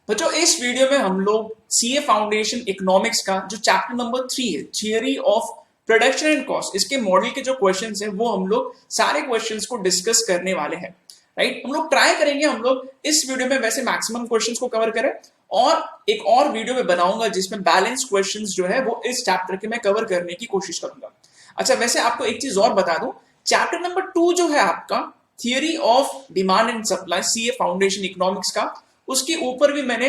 बच्चों इस वीडियो में हम लोग सीए फाउंडेशन इकोनॉमिक्स का जो चैप्टर नंबर 3 है, theory of production and cost, इसके मॉडल के जो क्वेश्चंस हैं वो हम लोग सारे क्वेश्चंस को डिस्कस करने वाले हैं। राइट, हम लोग ट्राई करेंगे हम लोग इस वीडियो में वैसे मैक्सिमम क्वेश्चंस को कवर करें, और एक और वीडियो में बनाऊंगा जिसमें बैलेंस क्वेश्चंस जो है वो इस चैप्टर के मैं कवर करने की कोशिश करूंगा। अच्छा, वैसे आपको एक चीज और बता दूं, चैप्टर नंबर 2 जो है आपका theory of demand and supply CA foundation economics का, उसके ऊपर भी मैंने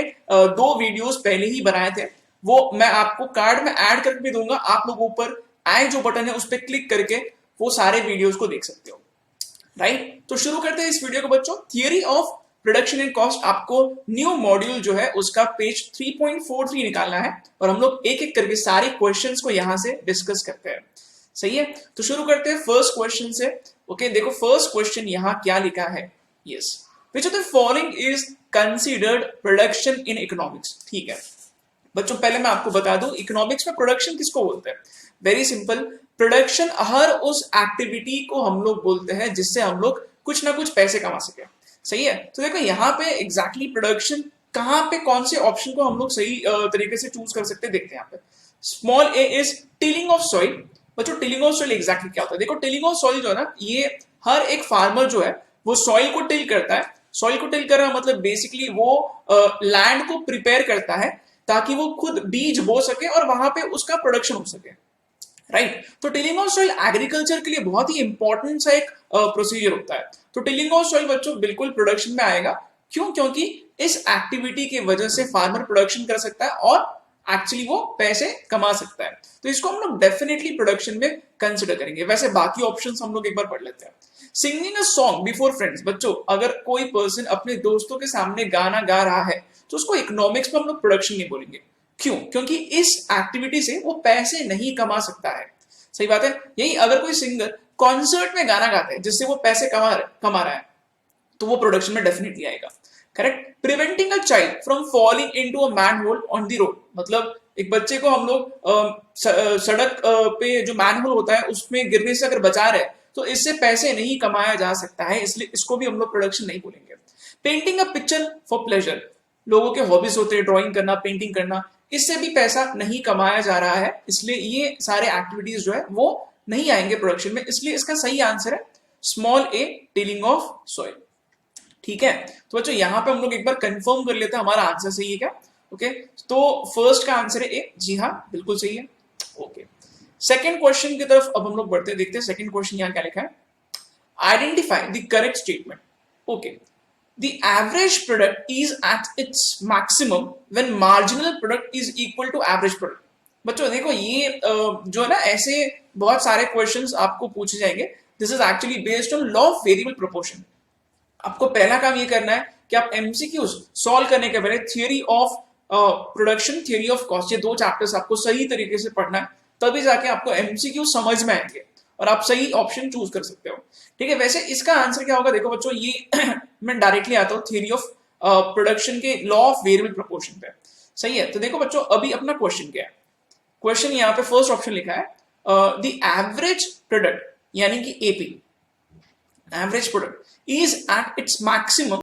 2 वीडियोस पहले ही बनाए थे। वो मैं आपको कार्ड में ऐड करके भी दूंगा, आप लोग ऊपर आई जो बटन है उस पर क्लिक करके वो सारे वीडियोस को देख सकते हो। राइट, तो शुरू करते हैं इस वीडियो को बच्चों। Theory of production and cost, आपको न्यू मॉड्यूल जो है उसका पेज 3.43 निकालना है, और हम लोग एक एक करके सारे क्वेश्चंस को यहां से डिस्कस करते हैं। सही है, तो शुरू करते हैं फर्स्ट क्वेश्चन से। ओके, देखो फर्स्ट क्वेश्चन यहां क्या लिखा है। Yes, which of the following is considered production in economics. ठीक है बच्चों, पहले मैं आपको बता दूं इकोनॉमिक्स में प्रोडक्शन किसको बोलते हैं। वेरी सिंपल, प्रोडक्शन हर उस एक्टिविटी को हम लोग बोलते हैं जिससे हम लोग कुछ ना कुछ पैसे कमा सके। सही है, तो देखो यहाँ पे एग्जैक्टली प्रोडक्शन कहाँ पे, कौन से ऑप्शन को हम लोग सही तरीके से चूज कर सकते हैं, देखते हैं यहाँ पे। Small A is tilling of soil. बच्चों टिलिंग ऑफ सॉइल एग्जैक्टली क्या होता है, देखो टिलिंग ऑफ सॉइल जो है ना, ये हर एक फार्मर जो है वो सॉइल को टिल करता है। सॉइल को टिल करना मतलब बेसिकली वो लैंड को प्रिपेयर करता है ताकि वो खुद बीज बो सके और वहां पे उसका प्रोडक्शन हो सके। राइट, तो टिलिंग ऑफ सॉइल एग्रीकल्चर के लिए बहुत ही इंपॉर्टेंट सा एक प्रोसीजर होता है। तो टिलिंग ऑफ सॉइल बच्चों बिल्कुल प्रोडक्शन में आएगा। क्यों? क्योंकि इस एक्टिविटी की वजह से फार्मर प्रोडक्शन कर सकता है और एक्चुअली वो पैसे कमा सकता है, तो इसको हम लोग डेफिनेटली प्रोडक्शन में कंसिडर करेंगे। वैसे बाकी ऑप्शंस हम लोग एक बार पढ़ लेते हैं। Singing a song before friends, बच्चों अगर कोई पर्सन अपने दोस्तों के सामने गाना गा रहा है तो उसको इकोनॉमिक्स में हम लोग प्रोडक्शन नहीं बोलेंगे। क्यों? क्योंकि इस एक्टिविटी से वो पैसे नहीं कमा सकता है। सही बात है। यही अगर कोई सिंगर कॉन्सर्ट में गाना गाता है जिससे वो पैसे कमा रहा है तो वो प्रोडक्शन में डेफिनेटली आएगा। Correct. Preventing a child from falling into a manhole on the road, मतलब एक बच्चे को हम लोग सड़क पे जो मैनहोल होता है उसमें गिरने से अगर बचा रहे तो इससे पैसे नहीं कमाया जा सकता है, इसलिए इसको भी हम लोग प्रोडक्शन नहीं बोलेंगे। Painting a picture for pleasure, लोगों के हॉबीज होते हैं ड्राइंग करना, पेंटिंग करना, इससे भी पैसा नहीं कमाया जा रहा है, इसलिए ये सारे एक्टिविटीज जो है वो नहीं आएंगे प्रोडक्शन में, इसलिए इसका सही आंसर है small A, tilling of soil. ठीक है, तो बच्चों यहां पे हम लोग एक बार कंफर्म कर लेते हैं हमारा आंसर सही है क्या। ओके, तो फर्स्ट का आंसर है ए, जी हाँ बिल्कुल सही है। ओके, सेकंड क्वेश्चन की तरफ अब हम लोग बढ़ते हैं, देखते हैं सेकंड क्वेश्चन यहां क्या लिखा है। Identify the correct statement. Okay, the average product is at its maximum when marginal product is equal to average product। बच्चों देखो ये जो है ना, ऐसे बहुत सारे क्वेश्चंस आपको पूछे जाएंगे। This is actually based on law of variable proportion. आपको पहला काम ये करना है कि आप एमसीक्यूज सॉल्व करने के पहले theory of production, theory of cost, ये 2 चैप्टर्स आपको सही तरीके से पढ़ना है, तभी जाके आपको एमसीक्यू समझ में आएंगे और आप सही ऑप्शन चूज कर सकते हो। ठीक है, वैसे इसका आंसर क्या होगा, देखो बच्चों ये मैं डायरेक्टली आता हूँ थियरी ऑफ प्रोडक्शन के लॉ ऑफ वेरिएबल प्रोपोर्शन पे। सही है, तो देखो बच्चों अभी अपना क्वेश्चन क्या है। क्वेश्चन यहाँ पे फर्स्ट ऑप्शन लिखा है द एवरेज प्रोडक्ट यानी कि AP, average product is at its maximum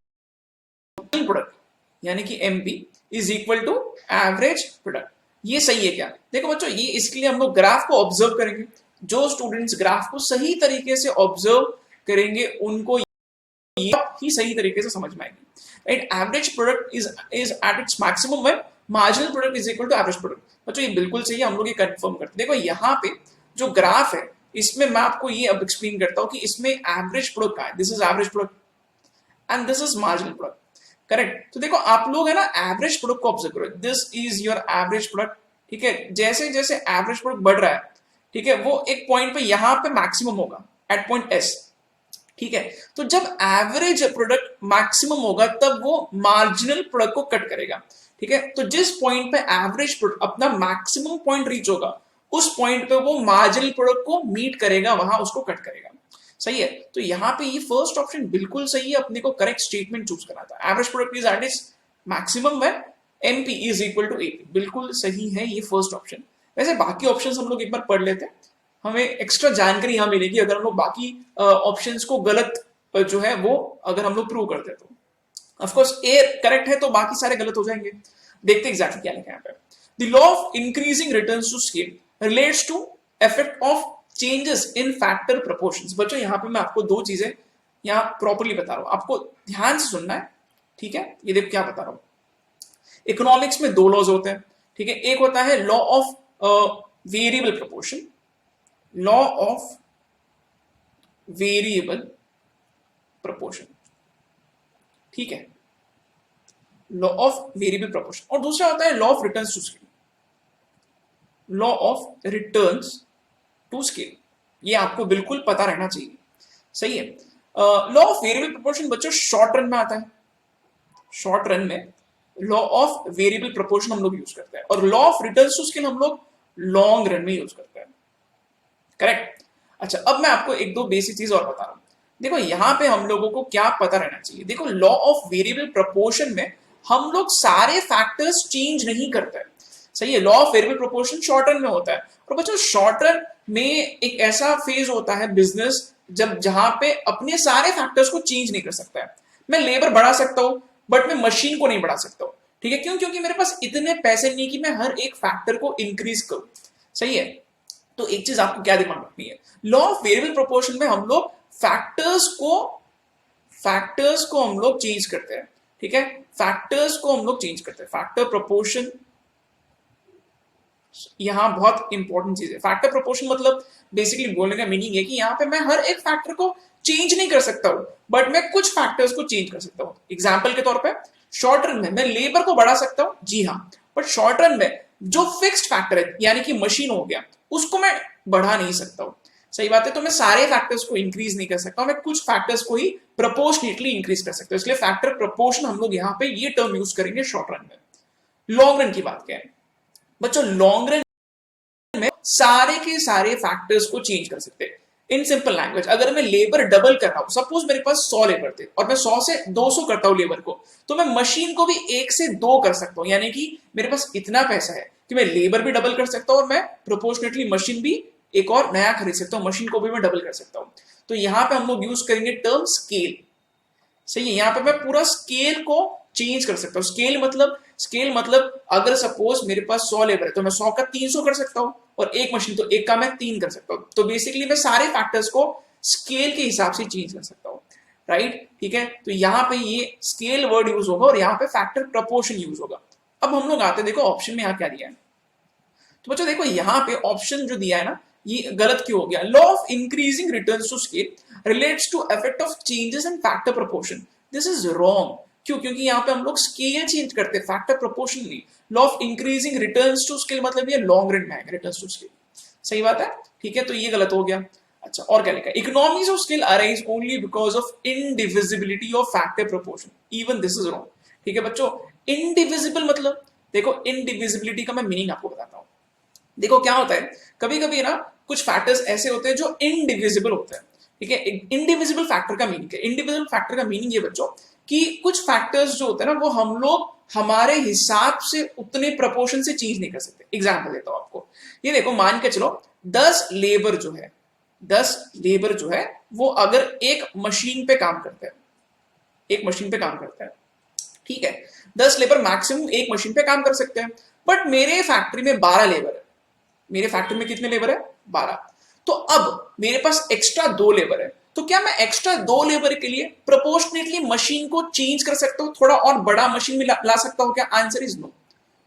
product यानी कि MP is equal to average product. ये सही है क्या? देखो बच्चों ये इसके लिए हम लोग ग्राफ को ऑब्जर्व करेंगे। जो स्टूडेंट्स ग्राफ को सही तरीके से ऑब्जर्व करेंगे उनको ही सही तरीके से समझ में आएगी। Right, average product is at its maximum when marginal product is equal to average product. बच्चों ये बिल्कुल सही है, हम लोग ये कंफर्म करते हैं। देखो यहाँ पे जो ग्राफ है इसमें मैं आपको ये अब एक्सप्लेन करता हूँ कि इसमें एवरेज प्रोडक्ट का है, this is average product and this is marginal product. Correct, तो देखो आप लोग है ना एवरेज प्रोडक्ट को ऑब्जर्व करो, this is your average product. ठीक है, जैसे जैसे एवरेज प्रोडक्ट बढ़ रहा है, ठीक है, वो एक पॉइंट पे यहां पे मैक्सिमम होगा एट पॉइंट एस। ठीक है, तो जब एवरेज प्रोडक्ट मैक्सिमम होगा तब वो मार्जिनल प्रोडक्ट को कट करेगा। ठीक है, तो जिस पॉइंट पे एवरेज प्रोडक्ट अपना मैक्सिमम पॉइंट रीच होगा उस पॉइंट पे वो मार्जिनल प्रोडक्ट को मीट करेगा, वहां उसको कट करेगा। सही है, तो यहाँ पे ये फर्स्ट ऑप्शन बिल्कुल सही है, अपने को करेक्ट स्टेटमेंट चूज करना था। Average product is at its maximum when MP is equal to AP, बिल्कुल सही है ये फर्स्ट ऑप्शन। वैसे बाकी ऑप्शंस हम लोग एक बार पढ़ लेते हैं, हमें एक्स्ट्रा जानकारी यहाँ मिलेगी अगर हम लोग बाकी ऑप्शंस को गलत जो है वो अगर हम लोग प्रूव करते हैं तो। ऑफकोर्स ए करेक्ट है तो बाकी सारे गलत हो जाएंगे। देखते एग्जैक्टली क्या लिखा है यहाँ पे। The law of increasing returns to scale relates to effect of changes in factor proportions. बच्चों यहाँ पे मैं आपको दो चीजें यहाँ प्रॉपर्ली बता रहा हूं, आपको ध्यान से सुनना है, ठीक है। ये देखो क्या बता रहा हूं। इकोनॉमिक्स में दो लॉज होते हैं, ठीक है। एक होता है law of variable proportion, law of variable proportion, ठीक है, लॉ ऑफ वेरिएबल प्रोपोर्शन। और दूसरा होता है law of returns to scale, law of returns to scale. ये आपको बिल्कुल पता रहना चाहिए, सही है। लॉ ऑफ वेरिएबल प्रोपोर्शन बच्चों शॉर्ट रन में आता है, शॉर्ट रन में लॉ ऑफ वेरिएबल प्रोपोर्शन हम लोग यूज करते हैं, और law of returns to scale हम लोग लॉन्ग रन में यूज करते हैं, करेक्ट। अच्छा, अब मैं आपको एक दो बेसिक चीज और बता रहा हूं। देखो यहां पे हम लोगों को क्या पता रहना चाहिए। देखो लॉ ऑफ वेरिएबल प्रोपोर्शन में हम लोग सारे फैक्टर्स चेंज नहीं करते हैं, सही है। Law of variable proportion short run में होता है, और बच्चों शॉर्ट रन में एक ऐसा फेज होता है बिजनेस जब जहां पे अपने सारे फैक्टर्स को चेंज नहीं कर सकता है। मैं लेबर बढ़ा सकता हूं बट मैं मशीन को नहीं बढ़ा सकता हूं, ठीक है। क्यों? क्योंकि मेरे पास इतने पैसे नहीं कि मैं हर एक फैक्टर को इंक्रीज करूं, सही है। तो एक चीज आपको क्या दिमाग रखनी है, लॉ ऑफ वेरिएबल प्रोपोर्शन में हम लोग फैक्टर्स को हम लोग चेंज करते हैं, ठीक है। फैक्टर्स को हम लोग चेंज करते हैं, फैक्टर प्रोपोर्शन यहां बहुत इंपॉर्टेंट चीज है। फैक्टर प्रोपोर्शन मतलब बेसिकली बोलने का मीनिंग है कि यहां पे मैं हर एक फैक्टर को चेंज नहीं कर सकता हूं, बट मैं कुछ फैक्टर्स को चेंज कर सकता हूं। एग्जांपल के तौर पे शॉर्ट रन में मैं लेबर को बढ़ा सकता हूं, जी हाँ, बट शॉर्ट रन में जो फिक्स्ड फैक्टर है यानी कि मशीन हो गया उसको मैं बढ़ा नहीं सकता हूं, सही बात है। तो मैं सारे फैक्टर्स को इंक्रीज नहीं कर सकता, मैं कुछ फैक्टर्स को ही प्रोपोर्शनेटली इंक्रीज कर सकता हूं। इसलिए फैक्टर प्रोपोर्शन हम लोग यहाँ पे ये टर्म यूज करेंगे शॉर्ट रन में। लॉन्ग रन की बात क्या है बच्चों, लॉन्ग रन में सारे के सारे फैक्टर्स को चेंज कर सकते हैं। इन सिंपल लैंग्वेज अगर मैं लेबर डबल कर रहा हूं, सपोज मेरे पास 100 लेबर थे और मैं 100 से 200 करता हूं लेबर को, तो मैं मशीन को भी 1 से 2 कर सकता हूं। यानी कि मेरे पास इतना पैसा है कि मैं लेबर भी डबल कर सकता हूं और मैं प्रोपोर्शनेटली मशीन भी एक और नया खरीद सकता हूं, मशीन को भी मैं डबल कर सकता हूं। तो यहां पे हम लोग यूज करेंगे टर्म स्केल, सही है। यहां पे मैं पूरा स्केल को चेंज कर सकता हूं। स्केल मतलब अगर सपोज मेरे पास 100 लेबर है तो मैं 100 का 300 कर सकता हूं, और एक मशीन तो एक का मैं 3 कर सकता हूं। तो बेसिकली मैं सारे फैक्टर्स को स्केल के हिसाब से चेंज कर सकता हूं, राइट, ठीक है। तो यहां पे ये स्केल वर्ड यूज होगा और यहां पे फैक्टर प्रोपोर्शन यूज होगा। अब हम लोग आते हैं, देखो ऑप्शन में यहां क्या दिया है। तो बच्चों देखो यहां पे ऑप्शन जो दिया है ना, ये गलत क्यों हो गया। Law of increasing returns to scale relates to effect of changes in factor proportion, this is wrong. क्यों? क्योंकि यहां पे हम लोग स्केल चेंज करते हैं factor proportionally. Law of increasing returns to scale मतलब ये लॉन्ग रन में आएगा रिटर्न्स टू स्केल, सही बात है, ठीक है। तो ये गलत हो गया। अच्छा, और क्या लिखा है, economies of scale arise only because of indivisibility of factor proportion, even this is wrong, ठीक है बच्चों। इनडिविजिबल मतलब देखो इनडिविजिबिलिटी का मैं मीनिंग आपको बताता हूं। देखो क्या होता है, कभी कभी ना कुछ फैक्टर्स ऐसे होते हैं जो इनडिविजिबल होते हैं, ठीक है। इनडिविजिबल फैक्टर का मीनिंग है, इनडिविजिबल फैक्टर का मीनिंग ये बच्चों कि कुछ फैक्टर्स जो होते हैं ना वो हम लोग हमारे हिसाब से उतने प्रपोर्शन से चेंज नहीं कर सकते। एग्जांपल देता हूं आपको, ये देखो मान के चलो 10 लेबर जो है वो अगर एक मशीन पे काम करते हैं, ठीक है। 10 लेबर मैक्सिमम एक मशीन पे काम कर सकते हैं, बट मेरे फैक्ट्री में 12 लेबर है। मेरे फैक्ट्री में कितने लेबर है? 12। तो अब मेरे पास एक्स्ट्रा 2 लेबर है, तो क्या मैं एक्स्ट्रा 2 लेबर के लिए प्रोपोर्शनेटली मशीन को चेंज कर सकता हूं, थोड़ा और बड़ा मशीन में ला सकता हूं क्या? Answer is no.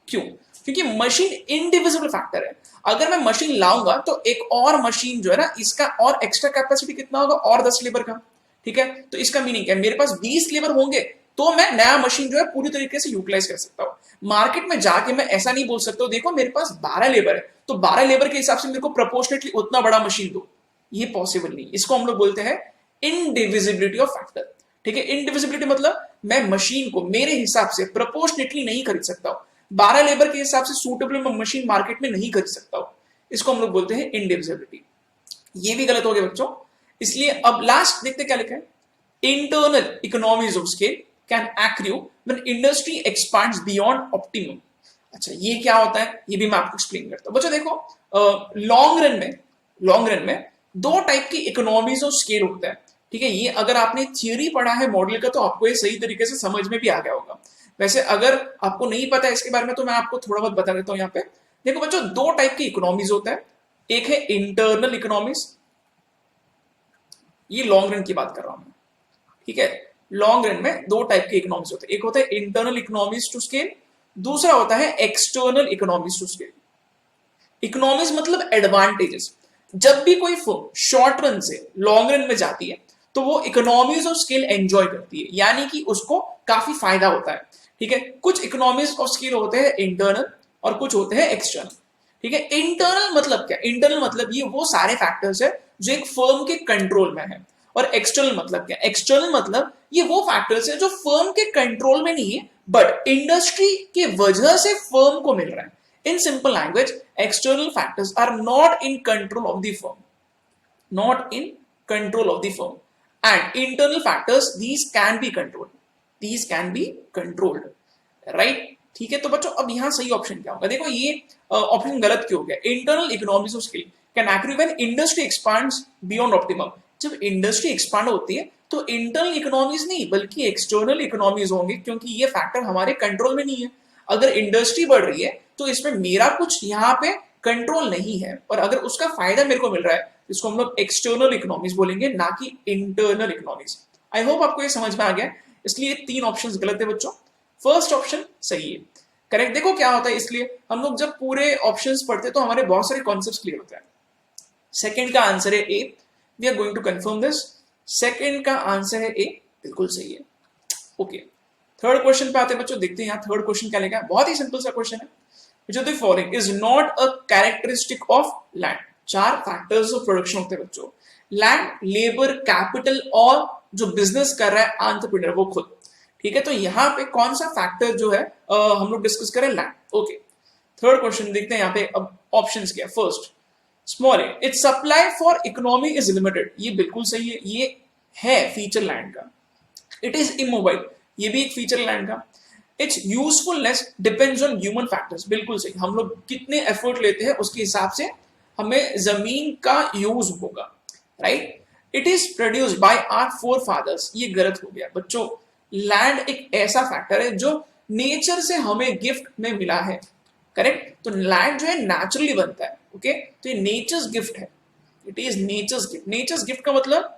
क्यों? क्योंकि मशीन इनडिविजिबल फैक्टर है। अगर मैं मशीन लाऊंगा तो एक और मशीन जो है ना, इसका और एक्स्ट्रा कैपेसिटी कितना होगा? और 10 लेबर का, ठीक है। तो इसका मीनिंग क्या है, मेरे पास 20 लेबर होंगे तो मैं नया मशीन जो है पूरी तरीके से यूटिलाइज कर सकता हूं। मार्केट में जाके मैं ऐसा नहीं बोल सकता हूं देखो मेरे पास 12 लेबर है तो 12 लेबर के हिसाब से मेरे को प्रोपोर्शनेटली उतना बड़ा मशीन दो, ये पॉसिबल नहीं। इसको हम लोग बोलते हैं इनडिविजिबिलिटी ऑफ फैक्टर, ठीक है। इनडिविजिबिलिटी मतलब मैं मशीन को मेरे हिसाब से प्रोपोर्शनेटली नहीं खरीद सकता हूं, 12 लेबर के हिसाब से सूटेबल मशीन मार्केट में नहीं खरीद सकता हूं। इसको हम लोग बोलते हैं इनडिविजिबिलिटी। ये भी गलत हो गया बच्चों। इसलिए अब लास्ट देखते क्या लिखा है, internal economies of scale can accrue when industry expands beyond optimum. अच्छा, ये क्या होता है ये भी मैं आपको एक्सप्लेन करता हूं। बच्चों देखो लॉन्ग रन में दो टाइप की इकोनॉमीज ऑफ स्केल होता है। ठीक है, ये अगर आपने थियरी पढ़ा है मॉडल का तो आपको ये सही तरीके से समझ में भी आ गया होगा। वैसे अगर आपको नहीं पता है इसके बारे में तो मैं आपको थोड़ा बहुत बता देता हूँ यहाँ पे। देखो बच्चों, दो टाइप की इकोनॉमीज होता है। एक है इंटरनल इकोनॉमीज, ये लॉन्ग रन की बात कर रहा हूं मैं, ठीक है। लॉन्ग रन में दो टाइप के इकोनॉमीज होते हैं, एक होता है इंटरनल इकोनॉमीज टू स्केल, दूसरा होता है external economies to scale. Economies मतलब एडवांटेजेस। जब भी कोई फर्म शॉर्ट रन से लॉन्ग रन में जाती है तो वो इकोनॉमीज ऑफ स्केल एंजॉय करती है, यानी कि उसको काफी फायदा होता है, ठीक है। कुछ इकोनॉमीज ऑफ स्केल होते हैं इंटरनल और कुछ होते हैं एक्सटर्नल, ठीक है। इंटरनल मतलब क्या? इंटरनल मतलब ये वो सारे फैक्टर्स है जो एक फर्म के कंट्रोल में है। और एक्सटर्नल मतलब क्या? एक्सटर्नल मतलब ये वो फैक्टर्स है जो फर्म के कंट्रोल में नहीं है बट इंडस्ट्री के वजह से फर्म को मिल रहा है। In simple language, external factors are not in control of the firm, not in control of the firm. And internal factors, these can be controlled. These can be controlled, right? ठीक है, तो बच्चों अब यहाँ सही ऑप्शन क्या होगा? देखो ये ऑप्शन गलत क्यों हो गया? Internal economies of scale can accrue when industry expands beyond optimum. जब इंडस्ट्री एक्सपांड होती है तो इंटरनल इकोनॉमीज नहीं बल्कि एक्सटर्नल इकोनॉमीज होंगे, क्योंकि ये फैक्टर हमारे कंट्रोल में नहीं है। अगर इंडस्ट्री बढ़ रही है तो इसमें मेरा कुछ यहाँ पे कंट्रोल नहीं है, और अगर उसका फायदा मेरे को मिल रहा है इसको हम लोग एक्सटर्नल इकोनॉमीज बोलेंगे, ना कि इंटरनल इकोनॉमीज। आई होप आपको ये समझ में आ गया। इसलिए तीन ऑप्शंस गलत है बच्चों, फर्स्ट ऑप्शन सही है, करेक्ट। देखो क्या होता है, इसलिए हम लोग जब पूरे ऑप्शंस पढ़ते हैं तो हमारे बहुत सारे कॉन्सेप्ट्स क्लियर होते हैं। सेकंड का आंसर है A, we are going to confirm this. Second का आंसर है ए, बिल्कुल सही है। ओके, थर्ड क्वेश्चन पे आते हैं बच्चों, देखते हैं यहाँ थर्ड क्वेश्चन क्या लिखा है। बहुत ही सिंपल सा क्वेश्चन है। Which of the following is not a characteristic of land? चार फैक्टर्स ऑफ प्रोडक्शन होते हैं बच्चों, लैंड, लेबर, कैपिटल और जो बिजनेस कर रहा है एंटरप्रेन्योर वो खुद, ठीक है। तो यहाँ पे कौन सा फैक्टर जो है हम लोग डिस्कस करें? लैंड। ओके, थर्ड क्वेश्चन देखते हैं यहाँ पे। अब ऑप्शंस क्या? First small A, it's supply for economy is limited, ये बिल्कुल सही है, ये है फीचर लैंड का। इट इज इमोबाइल, ये भी एक फीचर लैंड का। It's usefulness depends on human factors, बिल्कुल सही। हम लोग कितने एफर्ट लेते हैं उसके हिसाब से हमें जमीन का यूज होगा, right. It is produced by our forefathers, ये गलत हो गया बच्चों। लैंड एक ऐसा फैक्टर है जो नेचर से हमें गिफ्ट में मिला है, करेक्ट। तो लैंड जो है नेचुरली बनता है, ओके। तो ये नेचर्स गिफ्ट है, it is nature's gift. Nature's gift का मतलब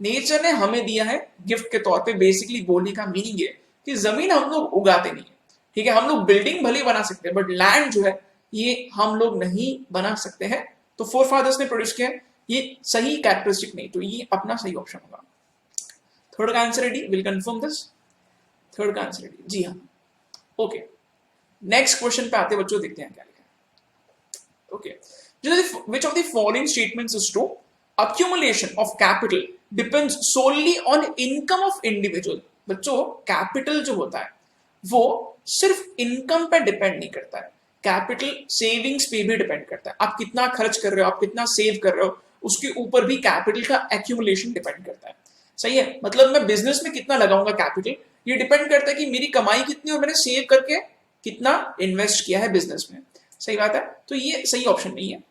नेचर ने हमें दिया है गिफ्ट के तौर पे। बेसिकली बोलने का मीनिंग है कि जमीन हम लोग उगाते नहीं है, ठीक है। हम लोग बिल्डिंग भले बना सकते हैं बट लैंड जो है ये हम लोग नहीं बना सकते हैं। तो फोर फादर्स ने प्रोड्यूस किया, ये सही कैरेक्टरिस्टिक नहीं, तो ये अपना सही ऑप्शन होगा। थर्ड का आंसर है D, will confirm this. Third का आंसर है डी, जी हाँ। ओके, नेक्स्ट क्वेश्चन पे आते बच्चों, देखते हैं क्या लिखा है। Okay, which of the following statements is true? Accumulation of capital depends solely on income of individual। बच्चों कैपिटल जो होता है वो सिर्फ इनकम पे डिपेंड नहीं करता है, कैपिटल सेविंग्स पे भी डिपेंड करता है। आप कितना खर्च कर रहे हो, आप कितना सेव कर रहे हो, उसके ऊपर भी कैपिटल का एक्यूमुलेशन डिपेंड करता है, सही है। मतलब मैं बिजनेस में कितना लगाऊंगा कैपिटल, ये डिपेंड करता है कि मेरी कमाई कितनी और मैंने सेव करके कितना इन्वेस्ट किया है बिजनेस में, सही बात है। तो ये सही ऑप्शन नहीं है,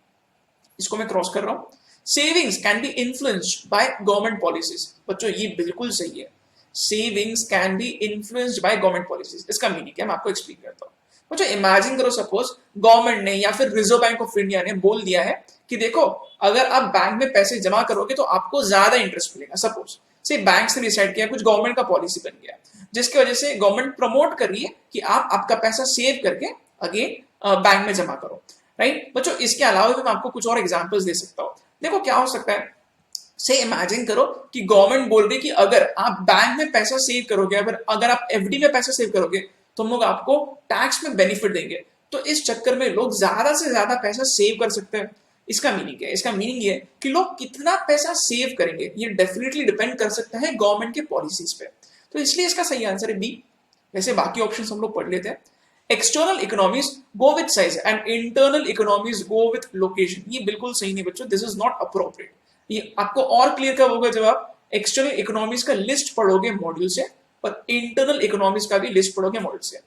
इसको मैं क्रॉस कर रहा हूं। Savings can be influenced by government policies, बच्चों ये बिल्कुल सही है। Savings can be influenced by government policies, इसका मीनिंग है मैं आपको एक्सप्लेन करता हूँ। बच्चों इमेजिन करो, सपोज गवर्नमेंट ने या फिर रिजर्व बैंक ऑफ इंडिया ने बोल दिया है कि देखो अगर आप बैंक में पैसे जमा करोगे तो आपको ज्यादा इंटरेस्ट मिलेगा। सपोज से बैंक ने डिसाइड किया, कुछ गवर्नमेंट का पॉलिसी बन गया जिसकी वजह से गवर्नमेंट प्रमोट कर रही है कि आप आपका पैसा सेव करके अगेन बैंक में जमा करो, राइट। बच्चों इसके अलावा भी मैं आपको कुछ और एग्जांपल्स दे सकता हूँ। देखो क्या हो सकता है, से इमेजिन करो कि गवर्नमेंट बोल रही है कि अगर आप बैंक में पैसा सेव करोगे, अगर आप एफडी में पैसा सेव करोगे तो हम लोग आपको टैक्स में बेनिफिट देंगे। तो इस चक्कर में लोग ज्यादा से ज्यादा पैसा सेव कर सकते हैं। इसका मीनिंग है, इसका मीनिंग ये कि लोग कितना पैसा सेव करेंगे ये डेफिनेटली डिपेंड कर सकता है गवर्नमेंट के पॉलिसीज पे। तो इसलिए इसका सही आंसर है बी। वैसे बाकी ऑप्शन हम लोग पढ़ लेते हैं। External economies go with size and internal economies go with location, ये बिल्कुल सही नहीं बच्चों, दिस इज नॉट अप्रोप्रिएट। ये आपको और क्लियर कब होगा जब आप एक्सटर्नल इकोनॉमीज का लिस्ट पढ़ोगे मॉड्यूल से और इंटरनल इकोनॉमीज का भी लिस्ट पढ़ोगे मॉड्यूल से।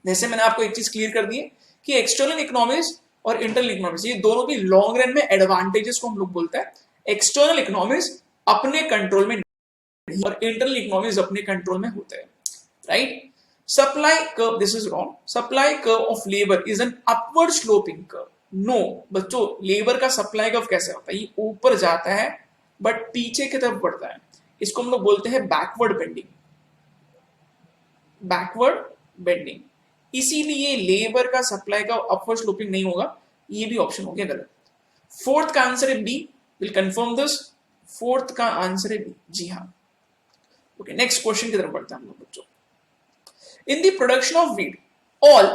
जैसे मैंने आपको एक चीज क्लियर कर दी है कि एक्सटर्नल इकोनॉमीज और इंटरनल इकोनॉमीज ये दोनों भी लॉन्ग रन में एडवांटेजेस को हम लोग बोलते हैं। एक्सटर्नल इकोनॉमीज अपने कंट्रोल में और इंटरनल इकोनॉमीज अपने कंट्रोल में होते हैं, right. Supply curve, this is wrong, supply curve of labour is an upward sloping curve. No बच्चों, लेबर का सप्लाई कर्व कैसे होता है, ये ऊपर जाता है बट पीछे की तरफ बढ़ता है, इसको हम लोग बोलते हैं बैकवर्ड बेंडिंग, बैकवर्ड बेंडिंग। इसीलिए लेबर का सप्लाई का अपवर्ड स्लोपिंग नहीं होगा, ये भी ऑप्शन हो गया गलत। फोर्थ का आंसर है B, will confirm this, fourth का आंसर है बी, जी हाँ। ओके, नेक्स्ट क्वेश्चन की तरफ बढ़ते हैं हम लोग बच्चों। In the production of wheat all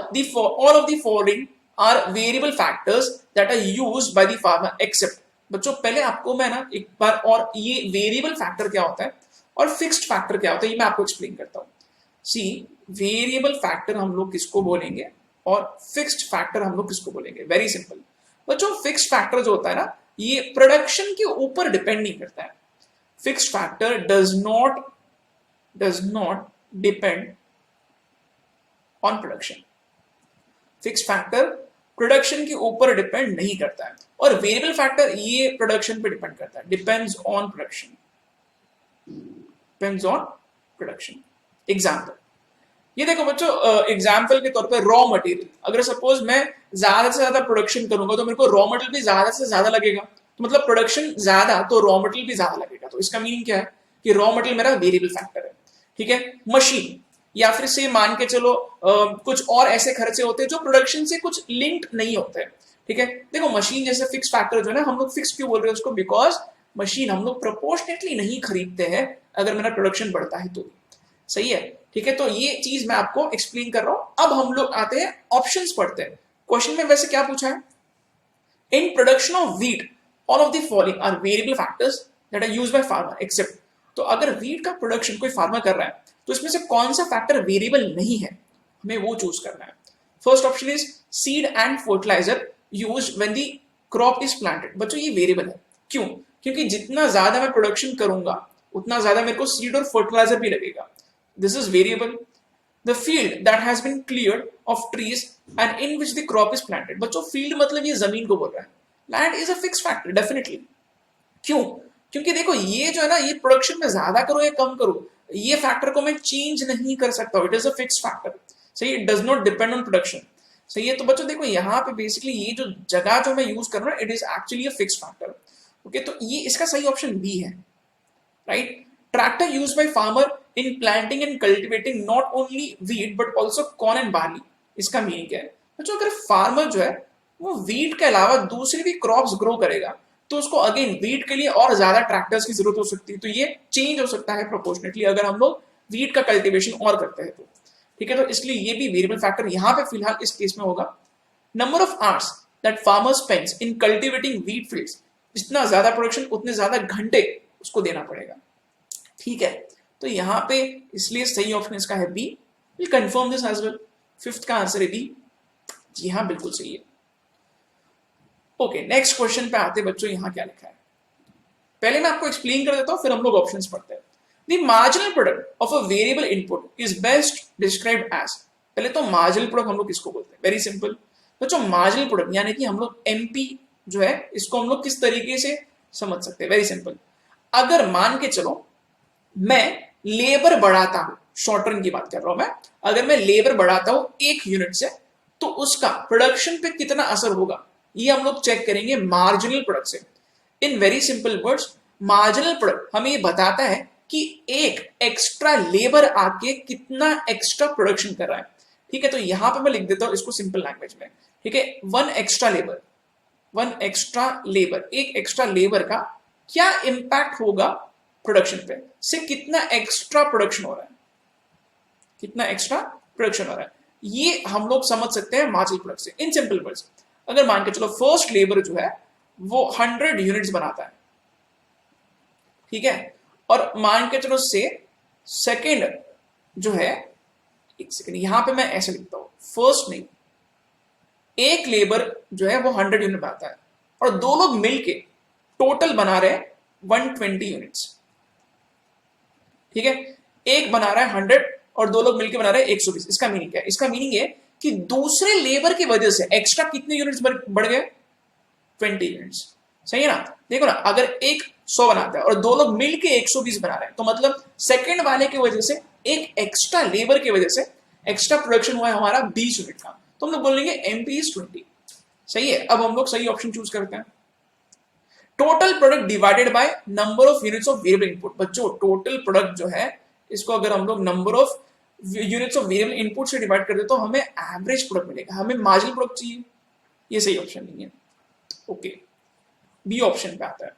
of the following are variable factors that are used by the farmer except। बच्चों पहले आपको मैं ना एक बार और ये वेरिएबल फैक्टर क्या होता है और फिक्स्ड फैक्टर क्या होता है ये मैं आपको एक्सप्लेन करता हूं। सी, वेरिएबल फैक्टर हम लोग किसको बोलेंगे और फिक्स्ड फैक्टर हम लोग किसको बोलेंगे। वेरी सिंपल बच्चों, फिक्स्ड फैक्टर जो होता है ना ये प्रोडक्शन के ऊपर डिपेंड नहीं करता है। Fixed factor does not depend on production. Fixed factor production के ऊपर डिपेंड नहीं करता है और वेरिएबल फैक्टर ये प्रोडक्शन पे डिपेंड करता है, depends on production, depends on production. Example, ये देखो बच्चों, एग्जांपल के तौर पे रॉ मटेरियल, अगर सपोज मैं ज्यादा से ज्यादा प्रोडक्शन करूंगा तो मेरे को रॉ मटेरियल भी ज्यादा से ज्यादा लगेगा, तो मतलब प्रोडक्शन ज्यादा तो रॉ मटेरियल भी ज्यादा लगेगा। तो इसका मीनिंग क्या है कि रॉ मटेरियल मेरा वेरिएबल फैक्टर है, ठीक है। मशीन या फिर से मान के चलो कुछ और ऐसे खर्चे होते हैं जो प्रोडक्शन से कुछ लिंक्ड नहीं होते, ठीक है। देखो मशीन जैसे फिक्स फैक्टर जो है ना, हम लोग फिक्स क्यों बोल रहे हैं उसको, बिकॉज मशीन हम लोग प्रोपोर्शनेटली नहीं खरीदते हैं अगर मेरा प्रोडक्शन बढ़ता है तो, सही है, ठीक है। तो ये चीज मैं आपको एक्सप्लेन कर रहा हूं। अब हम लोग आते हैं ऑप्शंस पढ़ते हैं। क्वेश्चन में वैसे क्या पूछा है, in production of wheat all of the following are variable factors that are used by farmer except. तो अगर व्हीट का प्रोडक्शन कोई फार्मर कर रहा है तो इसमें से कौन सा फैक्टर वेरिएबल नहीं है, हमें वो चूज करना है। First option is seed and fertiliser used when the crop is planted. बच्चों ये वेरिएबल है, क्यों, क्योंकि जितना ज्यादा मैं प्रोडक्शन करूंगा उतना ज्यादा मेरे को सीड और फर्टिलाइजर भी लगेगा, this is variable. The field that has been cleared of trees and in which the crop is planted. बच्चों फील्ड मतलब ये जमीन को बोल रहा है, land is a fix factor definitely. क्यों, क्योंकि देखो ये जो है ना, ये प्रोडक्शन में ज्यादा करो या कम करो, ये फैक्टर को मैं चेंज नहीं कर सकता, it is a fix factor, सही, it does not depend on production, सही है। तो बच्चों देखो यहाँ पे बेसिकली ये जो जगह जो मैं यूज कर रहा हूँ it is actually a fix factor, okay. तो ये इसका सही ऑप्शन बी है, right. Tractor used by farmer in planting and cultivating not only wheat but also corn and barley. इसका मीनिंग क्या है बच्चों, अगर फार्मर जो है वो व्हीट के अलावा दूसरी भी क्रॉप्स ग्रो करेगा तो उसको अगेन व्हीट के लिए और ज्यादा ट्रैक्टर्स की जरूरत हो सकती है, तो ये चेंज हो सकता है प्रोपोर्शनेटली अगर हम लोग व्हीट का कल्टीवेशन और करते हैं तो, ठीक है। तो इसलिए ये भी वेरिएबल फैक्टर यहाँ पे फिलहाल इस केस में होगा। Number of hours that farmer spends in cultivating wheat fields, जितना ज्यादा प्रोडक्शन उतने ज्यादा घंटे उसको देना पड़ेगा, ठीक है। तो यहाँ पे इसलिए सही ऑप्शन इसका है B, will confirm this as well. Fifth का आंसर है बी, जी हाँ बिल्कुल सही है। ओके, नेक्स्ट क्वेश्चन पे आते बच्चों, यहां क्या लिखा है पहले मैं आपको एक्सप्लेन कर देता हूं फिर हम लोग ऑप्शंस पढ़ते हैं। The marginal product of a variable input is best described as. पहले तो मार्जिनल प्रोडक्ट हम लोग किसको बोलते हैं, वेरी सिंपल बच्चों, मार्जिनल प्रोडक्ट यानी कि हम लोग एमपी जो है इसको हम लोग किस तरीके से समझ सकते हैं, वेरी सिंपल। अगर मान के चलो मैं लेबर बढ़ाता हूं, शॉर्ट टर्म की बात कर रहा हूं मैं, अगर मैं लेबर बढ़ाता हूं 1 यूनिट से तो उसका प्रोडक्शन पे कितना असर होगा ये हम लोग चेक करेंगे मार्जिनल प्रोडक्ट से। In very simple words, marginal product हमें ये बताता है कि एक एक्स्ट्रा लेबर आके कितना एक्स्ट्रा प्रोडक्शन कर रहा है, ठीक है। तो यहां पे मैं लिख देता हूं इसको सिंपल लैंग्वेज में, ठीक है। वन एक्स्ट्रा लेबर, एक एक्स्ट्रा लेबर का क्या इंपैक्ट होगा प्रोडक्शन पे, से कितना एक्स्ट्रा प्रोडक्शन हो रहा है, कितना एक्स्ट्रा प्रोडक्शन हो रहा है, ये हम लोग समझ सकते हैं मार्जिनल प्रोडक्ट से। इन सिंपल वर्ड्स, अगर मान के चलो फर्स्ट लेबर जो है वो 100 यूनिट्स बनाता है, ठीक है, और मान के चलो से सेकंड जो है, एक सेकंड यहां पे मैं ऐसे लिखता हूं, फर्स्ट नहीं, एक लेबर जो है वो 100 यूनिट बनाता है और दो लोग मिलके टोटल बना रहे हैं 120 यूनिट्स, ठीक है। एक बना रहा है 100 और दो लोग मिलके बना रहे हैं 120। इसका मीनिंग क्या है, इसका मीनिंग है कि दूसरे लेबर की वजह से एक्स्ट्रा कितने यूनिट्स बढ़ गए, 20 यूनिट्स, सही है ना? देखो ना, अगर एक 100 बनाता है और दो लोग मिलके 120 बना रहे हैं, तो मतलब सेकंड वाले की वजह से, एक एक्स्ट्रा लेबर की वजह से एक्स्ट्रा प्रोडक्शन हुआ है हमारा 20 यूनिट का, तो हम लोग बोलेंगे एमपी इज 20। सही है, अब हम लोग सही ऑप्शन चूज करते हैं। Total product divided by number of units of variable input. बच्चों टोटल प्रोडक्ट जो है, इसको अगर हम लोग number of units of variable input से डिवाइड कर दे तो हमें एवरेज प्रोडक्ट मिलेगा, हमें मार्जिनल प्रोडक्ट चाहिए। ये सही ऑप्शन नहीं है। ओके, बी ऑप्शन पे आता है।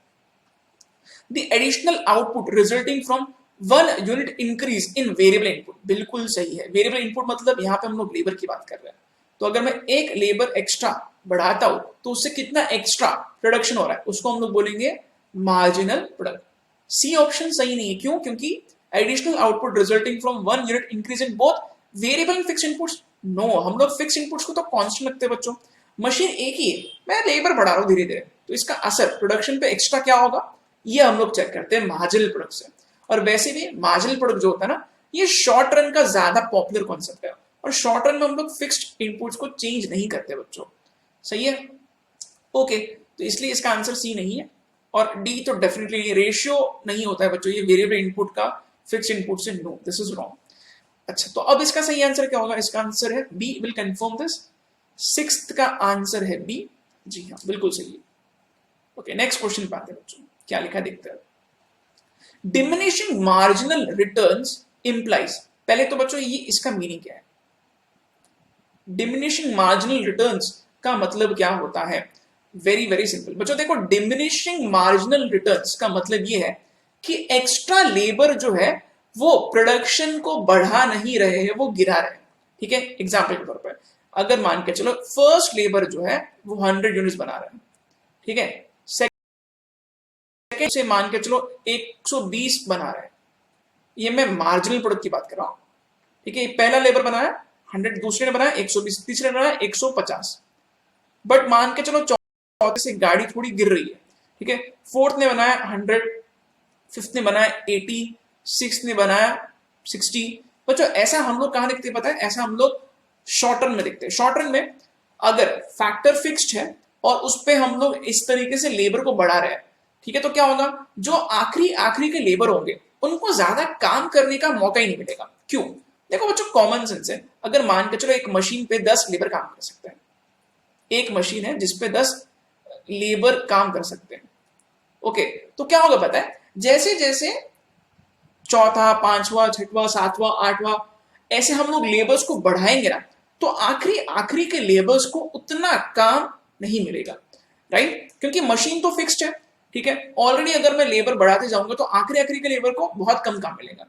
The additional output resulting from 1 unit increase in variable input. बिल्कुल सही है, वेरिएबल इनपुट मतलब यहां पे हम लोग लेबर की बात कर रहे हैं, तो अगर मैं एक लेबर एक्स्ट्रा बढ़ाता हूं तो उससे कितना एक्स्ट्रा प्रोडक्शन हो रहा है, उसको हम लोग बोलेंगे मार्जिनल प्रोडक्ट। सी ऑप्शन सही नहीं है, क्यों? क्योंकि additional output resulting from 1 unit increase in both variable and fix inputs. No, हम लोग फिक्स इनपुट्स को तो कांस्टेंट रखते हैं बच्चों, मशीन एक ही है, मैं लेबर बढ़ा रहा हूं धीरे धीरे, तो इसका असर प्रोडक्शन पे एक्स्ट्रा क्या होगा, ये हम लोग चेक करते हैं मार्जिनल प्रोडक्ट से। और वैसे भी मार्जिनल प्रोडक्ट जो होता है ना, ये शॉर्ट रन का ज्यादा पॉपुलर कॉन्सेप्ट है, और शॉर्ट रन में हम लोग फिक्स्ड इनपुट्स को चेंज नहीं करते बच्चों। सही है, ओके, तो इसलिए इसका आंसर सी नहीं है। और डी तो डेफिनेटली रेशियो नहीं होता है बच्चों, ये वेरिएबल इनपुट का फिक्स इनपुट से, नो दिस इज रॉन्ग। अच्छा, तो अब इसका सही आंसर क्या होगा? इसका आंसर है B, will confirm this. Sixth का आंसर है बी, जी हाँ बिल्कुल सही है। ओके, नेक्स्ट क्वेश्चन पे आते हैं बच्चों, क्या लिखा देखते हैं। Diminishing marginal returns implies. पहले तो बच्चों ये इसका मीनिंग क्या है? डिमिनिशिंग मार्जिनल रिटर्न्स का मतलब क्या होता है? वेरी वेरी सिंपल बच्चों, देखो डिमिनिशिंग मार्जिनल रिटर्न्स का मतलब ये है कि एक्स्ट्रा लेबर जो है वो प्रोडक्शन को बढ़ा नहीं रहे हैं, वो गिरा रहे हैं। ठीक है, एग्जाम्पल के तौर पर अगर मान के चलो फर्स्ट लेबर जो है वो 100 यूनिट्स बना रहे हैं, ठीक है, सेकेंड से मान के चलो 120 बना रहे हैं, ये मैं मार्जिनल प्रोडक्ट की बात कर रहा हूं। ठीक है, पहला लेबर बनाया 100, दूसरे ने बनाया 120, तीसरे ने बनाया 150, बट मान के चलो चौथे से गाड़ी थोड़ी गिर रही है। ठीक है, फोर्थ ने बनाया 100, फिफ्थ ने बनाया 80, सिक्स ने बनाया 60। बच्चों ऐसा हम लोग कहां देखते हैं पता है? ऐसा हम लोग शॉर्ट रन में देखते हैं। शॉर्ट रन में अगर फैक्टर फिक्स्ड है और उस पर हम लोग इस तरीके से लेबर को बढ़ा रहे हैं, ठीक है, तो क्या होगा, जो आखिरी आखिरी के लेबर होंगे उनको ज्यादा काम करने का मौका ही नहीं मिलेगा। क्यों? देखो बच्चों कॉमन सेंस है, अगर मान के चलो एक मशीन पे 10 लेबर काम कर सकते हैं, एक मशीन है जिसपे 10 लेबर काम कर सकते हैं। ओके, तो क्या होगा पता है, जैसे जैसे चौथा, पांचवा, छठवां, सातवां, आठवां ऐसे हम लोग लेबर्स को बढ़ाएंगे ना, तो आखिरी आखिरी के लेबर्स को उतना काम नहीं मिलेगा, राइट? क्योंकि मशीन तो फिक्स्ड है। ठीक है, ऑलरेडी अगर मैं लेबर बढ़ाते जाऊंगा तो आखिरी आखिरी के लेबर को बहुत कम काम मिलेगा।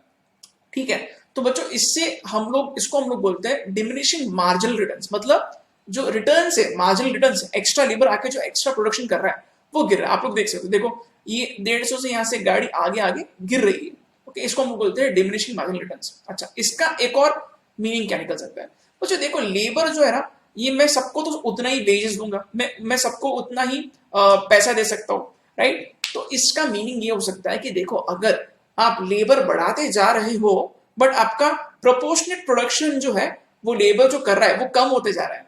ठीक है, तो बच्चों इससे हम लोग इसको हम लोग बोलते हैं डिमिनिशिंग मार्जिनल रिटर्न्स। मतलब जो रिटर्न है, मार्जिनल रिटर्न है, एक्स्ट्रा लेबर आके जो एक्स्ट्रा प्रोडक्शन कर रहा है वो गिर रहा है। आप लोग देख सकते हो, देखो ये 150 से यहाँ से गाड़ी आगे आगे गिर रही है। ओके, इसको हम लोग बोलते हैं डिमिनिशिंग मार्जिनल रिटर्न्स। अच्छा, इसका एक और मीनिंग क्या निकल सकता है बच्चों? देखो लेबर जो है ना, ये मैं सबको तो उतना ही वेजेस दूंगा, मैं सबको उतना ही पैसा दे सकता हूँ, राइट? तो इसका मीनिंग ये हो सकता है कि देखो अगर आप लेबर बढ़ाते जा रहे हो बट आपका प्रोपोर्शनेट प्रोडक्शन जो है वो लेबर जो कर रहा है वो कम होते जा रहा है।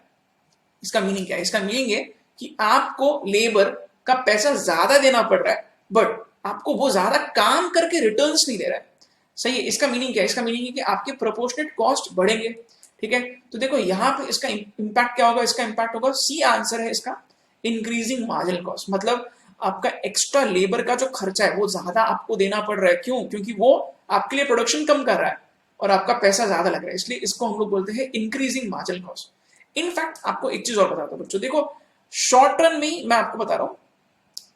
इसका मीनिंग क्या है? इसका मीनिंग है कि आपको लेबर का पैसा ज्यादा देना पड़ रहा है बट आपको वो ज्यादा काम करके रिटर्न्स नहीं दे रहा है। सही है, इसका मीनिंग क्या है? इसका मीनिंग है कि आपके प्रोपोर्शनेट कॉस्ट बढ़ेंगे। ठीक है, तो देखो यहाँ पे इसका इंपैक्ट क्या होगा? इसका इंपैक्ट होगा, सी आंसर है इसका, इंक्रीजिंग मार्जिनल कॉस्ट। मतलब आपका एक्स्ट्रा लेबर का जो खर्चा है वो ज्यादा आपको देना पड़ रहा है। क्यों? क्योंकि वो आपके लिए प्रोडक्शन कम कर रहा है और आपका पैसा ज्यादा लग रहा है, इसलिए इसको हम लोग बोलते हैं इंक्रीजिंग मार्जिनल कॉस्ट। इनफैक्ट आपको एक चीज और बताता हूं बच्चों, देखो शॉर्ट रन में ही मैं आपको बता रहा हूं,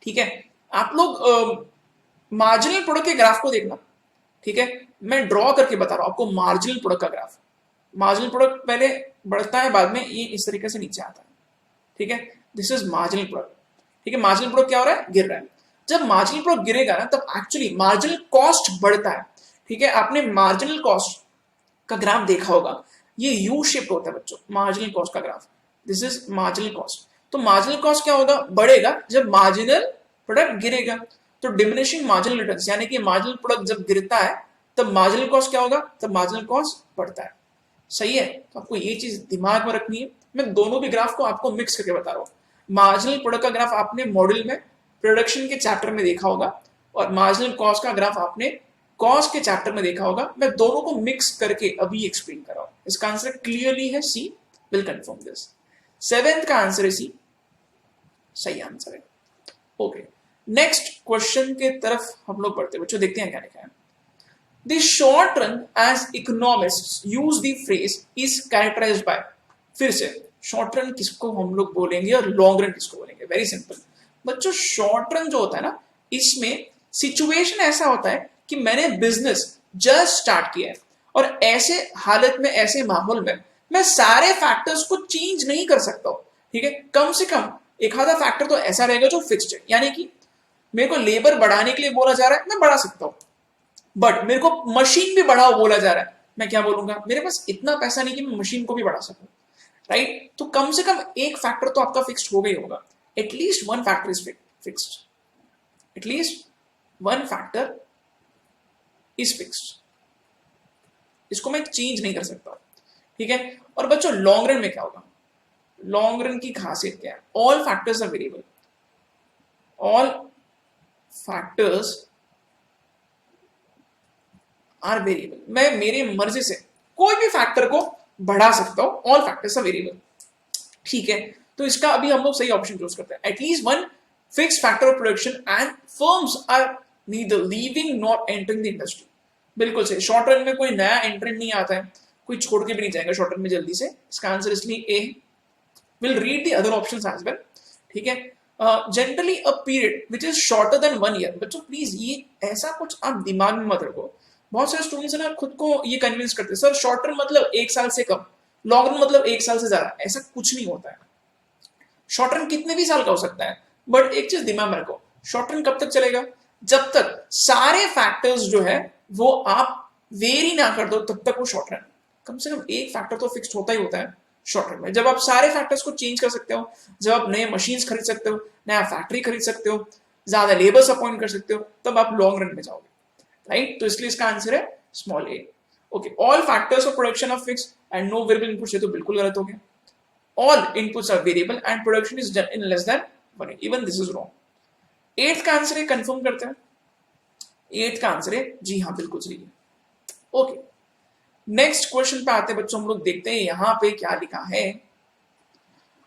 ठीक है, आप लोग मार्जिनल प्रोडक्ट के ग्राफ को देखना। ठीक है, मैं ड्रॉ करके बता रहा हूं आपको मार्जिनल प्रोडक्ट का ग्राफ। मार्जिनल प्रोडक्ट पहले बढ़ता है, बाद में ये इस तरीके से नीचे आता है। ठीक है, दिस इज मार्जिनल प्रोडक्ट। ठीक है, मार्जिनल प्रोडक्ट क्या हो रहा है? गिर रहा है। जब मार्जिनल प्रोडक्ट गिरेगा ना तब एक्चुअली मार्जिनल कॉस्ट बढ़ता है। ठीक है, आपने मार्जिनल कॉस्ट का ग्राफ देखा होगा, ये यू शेप होता है बच्चों, मार्जिनल कॉस्ट का graph. This is marginal cost. तो मार्जिनल कॉस्ट क्या होगा? बढ़ेगा जब मार्जिनल प्रोडक्ट गिरेगा। तो डिमिनिशिंग मार्जिनल रिटर्न्स यानी कि मार्जिनल प्रोडक्ट जब गिरता है तब मार्जिनल कॉस्ट क्या होगा? तब मार्जिनल कॉस्ट बढ़ता है। सही है, तो आपको ये चीज दिमाग में रखनी है। मैं दोनों भी ग्राफ को आपको मिक्स करके बता रहा हूँ। मार्जिनल प्रोडक्ट का ग्राफ आपने मॉडल में प्रोडक्शन के चैप्टर में देखा होगा और मार्जिनल कॉस्ट का ग्राफ आपने कॉस्ट के चैप्टर में देखा होगा। मैं दोनों को मिक्स करके अभी एक्सप्लेन कर रहा हूं। इसका आंसर क्लियरली है सी, विल कंफर्म दिस। 7th का आंसर है सी, सही आंसर है। ओके, नेक्स्ट क्वेश्चन के तरफ हम लोग बढ़ते बच्चों, देखते हैं क्या लिखा है। The short run as economists use the phrase is characterised by. फिर से शॉर्ट रन किसको हम लोग बोलेंगे और लॉन्ग रन किसको बोलेंगे? वेरी सिंपल बच्चों, शॉर्ट रन जो होता है ना, इसमें सिचुएशन ऐसा होता है कि मैंने बिजनेस जस्ट स्टार्ट किया है और ऐसे हालत में, ऐसे माहौल में मैं सारे फैक्टर्स को चेंज नहीं कर सकता हूं। ठीक है, कम से कम एक आधा फैक्टर तो ऐसा रहेगा जो फिक्स्ड है, यानी कि मेरे को लेबर बढ़ाने के लिए बोला जा रहा है, मैं बढ़ा सकता हूं, बट मेरे को मशीन भी बढ़ाओ बोला जा रहा है, मैं क्या बोलूंगा? मेरे पास इतना पैसा नहीं कि मैं मशीन को भी बढ़ा सकूं, राइट? तो कम से कम एक फैक्टर तो आपका फिक्स्ड हो गई होगा। At least one factor is fixed, at least one factor is fixed, इसको मैं चेंज नहीं कर सकता। ठीक है, और बच्चों लॉन्ग रन में क्या होगा? लॉन्ग रन की खासियत क्या है? All factors are variable, all factors are variable. मैं मेरे मर्जी से कोई भी फैक्टर को बढ़ा सकता हूं, ऑल फैक्टर्स आर वेरिएबल। ठीक है, तो इसका अभी हम लोग सही ऑप्शन चूज करते हैं। At least one fix factor of production and firms are neither leaving not entering the industry. बिल्कुल सही, शॉर्ट रन में कोई नया एंट्रेंट नहीं आता है, कोई छोड़ के भी नहीं जाएगा शॉर्ट रन में जल्दी से। इसका आंसर इसलिए A. Will read the other options as well. ठीक है, generally a period which is shorter than 1 year. बच्चों प्लीज ये ऐसा कुछ आप दिमाग में मत रखो। बहुत सारे स्टूडेंट्स ना खुद को ये कन्विंस करते हैं, सर शॉर्ट रन मतलब 1 साल से कम, लॉन्ग रन मतलब 1 साल से ज्यादा। ऐसा कुछ नहीं होता है। शॉर्ट रन कितने भी साल का हो सकता है, बट एक चीज दिमाग में रखो, शॉर्ट रन कब तक चलेगा? जब तक सारे फैक्टर्स जो है वो आप वेरी ना कर दो, तब तक वो शॉर्ट रन। कम से कम एक फैक्टर तो फिक्स्ड होता ही होता है शॉर्ट रन में। जब आप सारे फैक्टर्स को चेंज कर सकते हो, जब आप नए मशीन्स खरीद सकते हो, नया फैक्ट्री खरीद सकते हो, ज्यादा लेबर्स अपॉइंट कर सकते हो, तब आप लॉन्ग रन में जाओगे, राइट? तो इसलिए इसका आंसर है small A. Okay, all factors of production are fixed and no variable inputs, ये तो बिल्कुल गलत हो गया। All inputs are variable and production is done in less than 1 year. Even this is wrong. 8th का answer है, confirm करते हैं। 8th का आंसर है जी हाँ, बिल्कुल सही है। ओके, नेक्स्ट क्वेश्चन पे आते हैं बच्चों, हम लोग देखते हैं यहां पे क्या लिखा है।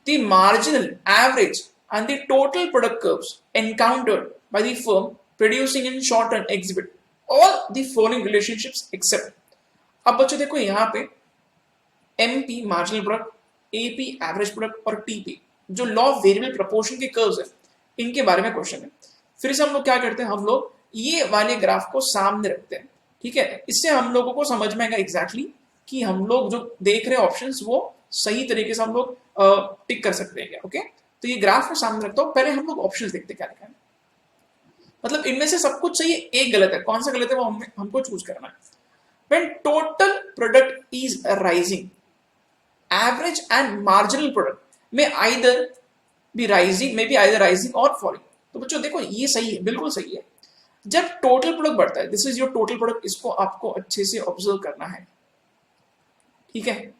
The marginal average and the total product curves encountered by the firm producing in short run exhibit all the following relationships except। अब बच्चों देखो यहाँ पे MP marginal product, AP average product और TP जो लॉ ऑफ वेरिएबल प्रोपोर्शन के curves है, इनके बारे में क्वेश्चन है। फिर से हम लोग क्या करते हैं, हम लोग ये वाले ग्राफ को सामने रखते हैं। ठीक है, इससे हम लोगों को समझ में आएगा एग्जैक्टली कि हम लोग जो देख रहे हैं ऑप्शंस वो सही तरीके से हम लोग टिक कर सकते हैं क्या। ओके, तो ये ग्राफ को सामने रखता हूँ, पहले हम लोग ऑप्शंस देखते हैं क्या लिखा है। मतलब इनमें से सब कुछ सही है, एक गलत है, कौन सा गलत है वो हमको चूज करना है। When total product is rising, average and marginal product may either be rising, may be either rising or falling। तो बच्चों देखो ये सही है, बिल्कुल सही है। जब टोटल प्रोडक्ट बढ़ता है, this is your total product, इसको आपको अच्छे से ऑब्जर्व करना है। ठीक है,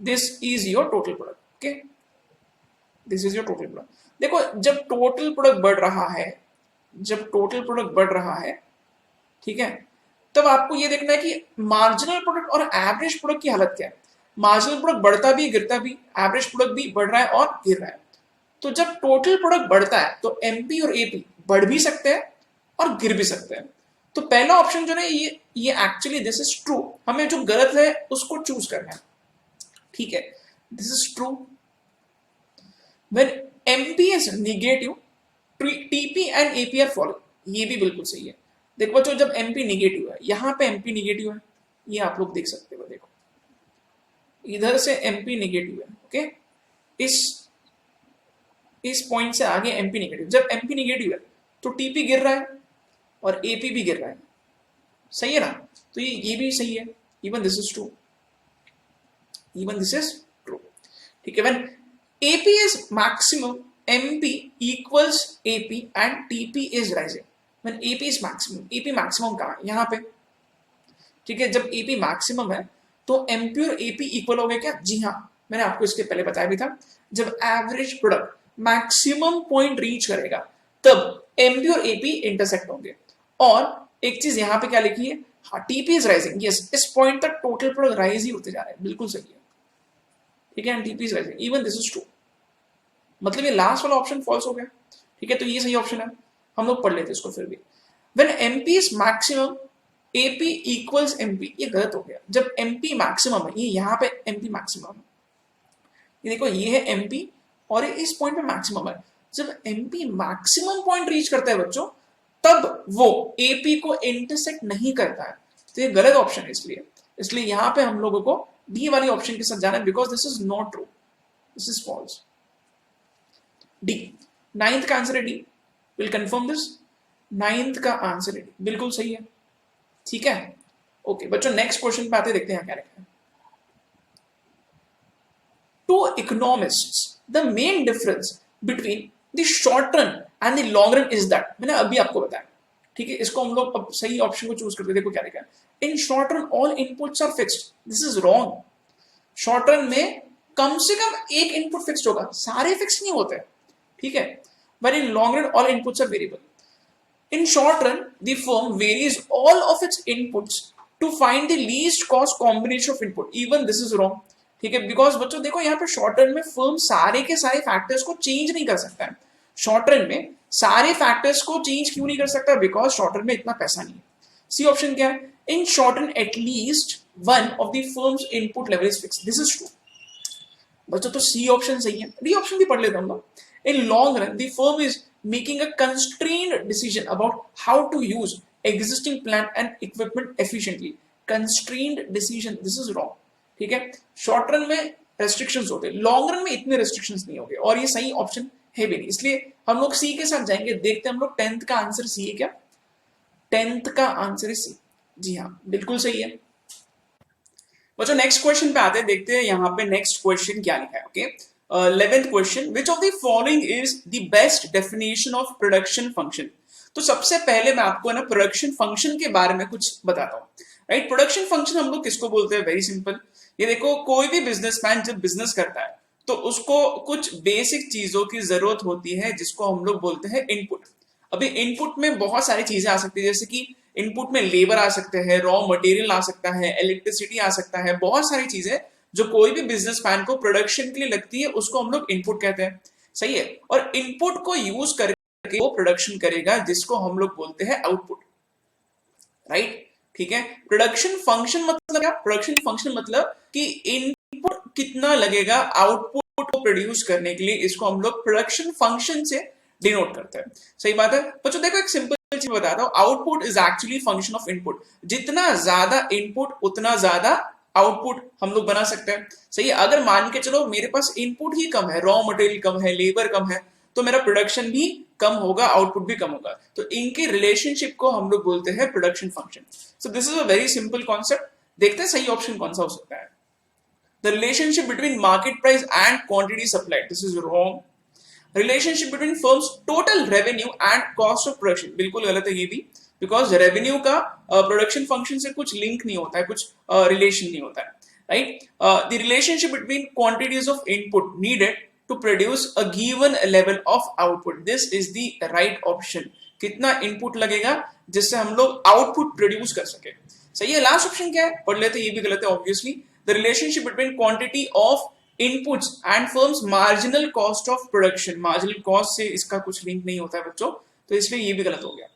this is your total product. Okay, this is your total product. देखो जब टोटल प्रोडक्ट बढ़ रहा है, जब टोटल प्रोडक्ट बढ़ रहा है, ठीक है, तब आपको ये देखना है कि मार्जिनल प्रोडक्ट और एवरेज प्रोडक्ट की हालत क्या है। मार्जिनल प्रोडक्ट बढ़ता भी, गिरता भी, एवरेज प्रोडक्ट भी बढ़ रहा है और गिर रहा है। तो जब टोटल प्रोडक्ट बढ़ता है तो एमपी और एपी बढ़ भी सकते हैं और गिर भी सकते हैं। तो पहला ऑप्शन जो है ये एक्चुअली दिस इज ट्रू, हमें जो गलत है उसको चूज करना है। ठीक है, this is true. When MP is negative, TP and AP are following, ये भी बिल्कुल सही है। देखो बच्चों जब एमपी नेगेटिव है, यहां पे एमपी नेगेटिव है, ये आप लोग देख सकते हो। देखो इधर से एमपी नेगेटिव है। ओके, इस पॉइंट से आगे एमपी नेगेटिव। जब एमपी नेगेटिव है तो टीपी गिर रहा है और एपी भी गिर रहा है, सही है ना? तो ये भी सही है। Even this is true, even this is true. ठीक है, when AP is maximum, MP equals AP and TP is rising. When AP is maximum, AP maximum कहां है? यहां पे। ठीक है, जब एपी मैक्सिमम है तो एमपी और एपी इक्वल हो गए क्या? जी हाँ, मैंने आपको इसके पहले बताया भी था। जब average product maximum point reach करेगा, तब एमपी और एपी इंटरसेक्ट होंगे। और एक चीज यहां पे क्या लिखी है, हाँ टीपी इज राइजिंग, यस इस पॉइंट तक टोटल प्रोडक्ट राइज ही होते जा रहे हैं, बिल्कुल सही है, ठीक है, TP is rising, even this is true, मतलब ये लास्ट वाला ऑप्शन फॉल्स हो गया, ठीक है, तो ये सही ऑप्शन है, हम लोग पढ़ लेते इसको फिर भी। When MP is maximum AP equals MP, ये गलत हो गया, जब एमपी मैक्सिमम है, ये यहाँ पे एमपी मैक्सिमम है, ये देखो ये है एमपी और ये इस पॉइंट पे मैक्सिमम है, जब एमपी मैक्सिमम पॉइंट रीच करता है बच्चों, तब वो एपी को इंटरसेक्ट नहीं करता है, तो ये गलत ऑप्शन है, इसलिए इसलिए यहां पे हम लोगों को डी वाली ऑप्शन के साथ जाना है, because this is not true, this is false. D, ninth का आंसर है D, will confirm this, ninth का आंसर है डी, बिल्कुल सही है, ठीक है। ओके बच्चों, नेक्स्ट क्वेश्चन पे आते देखते हैं क्या लिखा है। To economists, the main difference between the short run and the long run is that, मैंने अभी आपको बताया, ठीक है, इसको हम लोग अब सही ऑप्शन को चूज करते, देखो क्या लिखा है, in short run all inputs are fixed, this is wrong, short run में कम से कम एक इनपुट फिक्स्ड होगा, सारे फिक्स नहीं होते, ठीक है, but in long run all inputs are variable. In short run, the firm varies all of its inputs to find the least cost combination of input. Even this is wrong. ठीक है, because बच्चों देखो यहाँ पे short run में firm सारे के सारे फैक्टर्स को चेंज नहीं कर सकता है, शॉर्ट रन में सारे फैक्टर्स को चेंज क्यों नहीं कर सकता, बिकॉज शॉर्ट रन में इतना पैसा नहीं है। सी ऑप्शन क्या है, in short run at least one of the firms input level is fixed, this is true बच्चों, तो सी ऑप्शन सही है, डी ऑप्शन भी पढ़ लेते हम लोग। In long run the firm is making a constrained decision about how to use existing plant and equipment efficiently. Constrained decision, this is wrong. ठीक है, शॉर्ट रन में रेस्ट्रिक्शंस होते हैं, लॉन्ग रन में इतने रेस्ट्रिक्शंस नहीं होंगे, और ये सही ऑप्शन है भी नहीं, इसलिए हम लोग सी के साथ जाएंगे। देखते हैं हम लोग 10th का आंसर सी है क्या, 10th का आंसर है सी, जी हाँ बिल्कुल सही है बच्चों। नेक्स्ट क्वेश्चन पे आते हैं, देखते हैं यहाँ पे नेक्स्ट क्वेश्चन क्या लिखा है। Okay 11th question, which of the following is the best definition of production function. तो सबसे पहले मैं आपको ना प्रोडक्शन फंक्शन के बारे में कुछ बताता हूँ, राइट। प्रोडक्शन फंक्शन हम लोग किसको बोलते हैं, वेरी सिंपल, ये देखो कोई भी बिजनेसमैन जब बिजनेस करता है तो उसको कुछ बेसिक चीजों की जरूरत होती है जिसको हम लोग बोलते हैं इनपुट। अभी इनपुट में बहुत सारी चीजें आ सकती है, जैसे कि इनपुट में लेबर आ सकते हैं, रॉ मटेरियल आ सकता है, इलेक्ट्रिसिटी आ सकता है, बहुत सारी चीजें जो कोई भी बिजनेसमैन को प्रोडक्शन के लिए लगती है उसको हम लोग इनपुट कहते हैं, सही है। और इनपुट को यूज करके वो प्रोडक्शन करेगा जिसको हम लोग बोलते हैं आउटपुट, राइट, ठीक है। प्रोडक्शन फंक्शन मतलब क्या, प्रोडक्शन फंक्शन मतलब कि इनपुट कितना लगेगा आउटपुट को प्रोड्यूस करने के लिए, इसको हम लोग प्रोडक्शन फंक्शन से डिनोट करते हैं, सही बात है बच्चों। देखो एक सिंपल चीज बताता हूं, output is actually function of input, जितना ज्यादा इनपुट उतना ज्यादा आउटपुट हम लोग बना सकते हैं, सही है। अगर मान के चलो मेरे पास इनपुट ही कम है, रॉ मटेरियल कम है, लेबर कम है, तो मेरा प्रोडक्शन भी कम होगा, आउटपुट भी कम होगा, तो इनके रिलेशनशिप को हम लोग बोलते हैं production function. So this is a very simple concept. देखते हैं सही ऑप्शन कौन सा हो सकता है। The relationship between market price and quantity supplied, this is wrong. Relationship between firms total revenue and cost of production, बिल्कुल गलत है ये भी, बिकॉज रेवेन्यू का प्रोडक्शन फंक्शन से कुछ लिंक नहीं होता है, कुछ रिलेशन नहीं होता है, right. The relationship between quantities of input needed to produce a given level of output, this is the right option. कितना इनपुट लगेगा जिससे हम लोग आउटपुट प्रोड्यूस कर सके, सही है। लास्ट ऑप्शन क्या है, पढ़ लेते, ये भी गलत है obviously. The relationship between quantity of inputs and firms marginal cost of production, marginal cost से इसका कुछ लिंक नहीं होता है बच्चों, तो इसलिए ये भी गलत हो गया।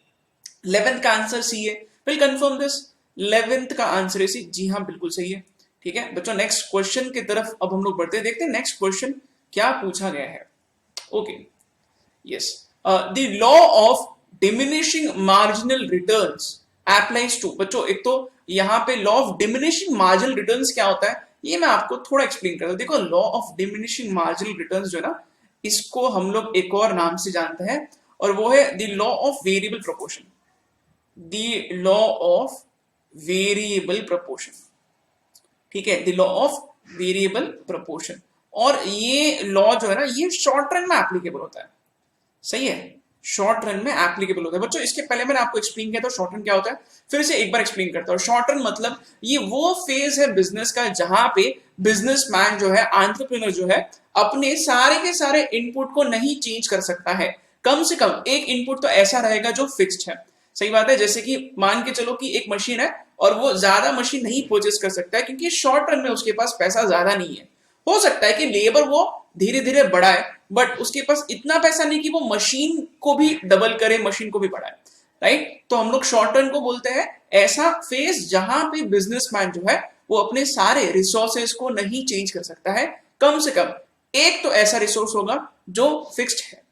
11th का आंसर सी है, विल कंफर्म दिस, 11th का आंसर है सी, जी हाँ बिल्कुल सही है, ठीक है बच्चों। नेक्स्ट क्वेश्चन की तरफ अब हम लोग बढ़ते हैं, देखते हैं नेक्स्ट क्वेश्चन क्या पूछा गया है। Okay yes, the law of diminishing marginal returns applies to, बच्चों एक तो यहाँ पे law of diminishing marginal returns क्या होता है ये मैं आपको थोड़ा एक्सप्लेन करता हूं। देखो law of diminishing marginal returns जो है ना, इसको हम लोग एक और नाम से जानते हैं और वो है the law of variable proportion, the law of variable proportion, ठीक है, the law of variable proportion. और ये लॉ जो है ना ये शॉर्ट रन में एप्लीकेबल होता है, सही है, शॉर्ट रन में एप्लीकेबल होता है बच्चों। इसके पहले मैंने आपको एक्सप्लेन किया था शॉर्ट रन क्या होता है, फिर से एक बार एक्सप्लेन करता हूं। शॉर्ट रन मतलब ये वो फेज है बिजनेस का जहां पे बिजनेसमैन जो है, एंटरप्रेन्योर जो है, अपने सारे के सारे इनपुट को नहीं चेंज कर सकता है, कम से कम एक इनपुट तो ऐसा रहेगा जो फिक्स्ड है। सही बात है। जैसे कि मान के चलो कि एक मशीन है और वो ज्यादा मशीन नहीं परचेस कर सकता है क्योंकि शॉर्ट रन में उसके पास पैसा ज्यादा नहीं है। हो सकता है कि लेबर वो धीरे धीरे बढ़ाए, बट उसके पास इतना पैसा नहीं कि वो मशीन को भी डबल करे, मशीन को भी बढ़ाए, राइट। तो हम लोग शॉर्ट रन को बोलते हैं ऐसा फेज जहां पे बिजनेसमैन जो है वो अपने सारे रिसोर्सेज को नहीं चेंज कर सकता है। कम से कम एक तो ऐसा रिसोर्स होगा जो फिक्स्ड है,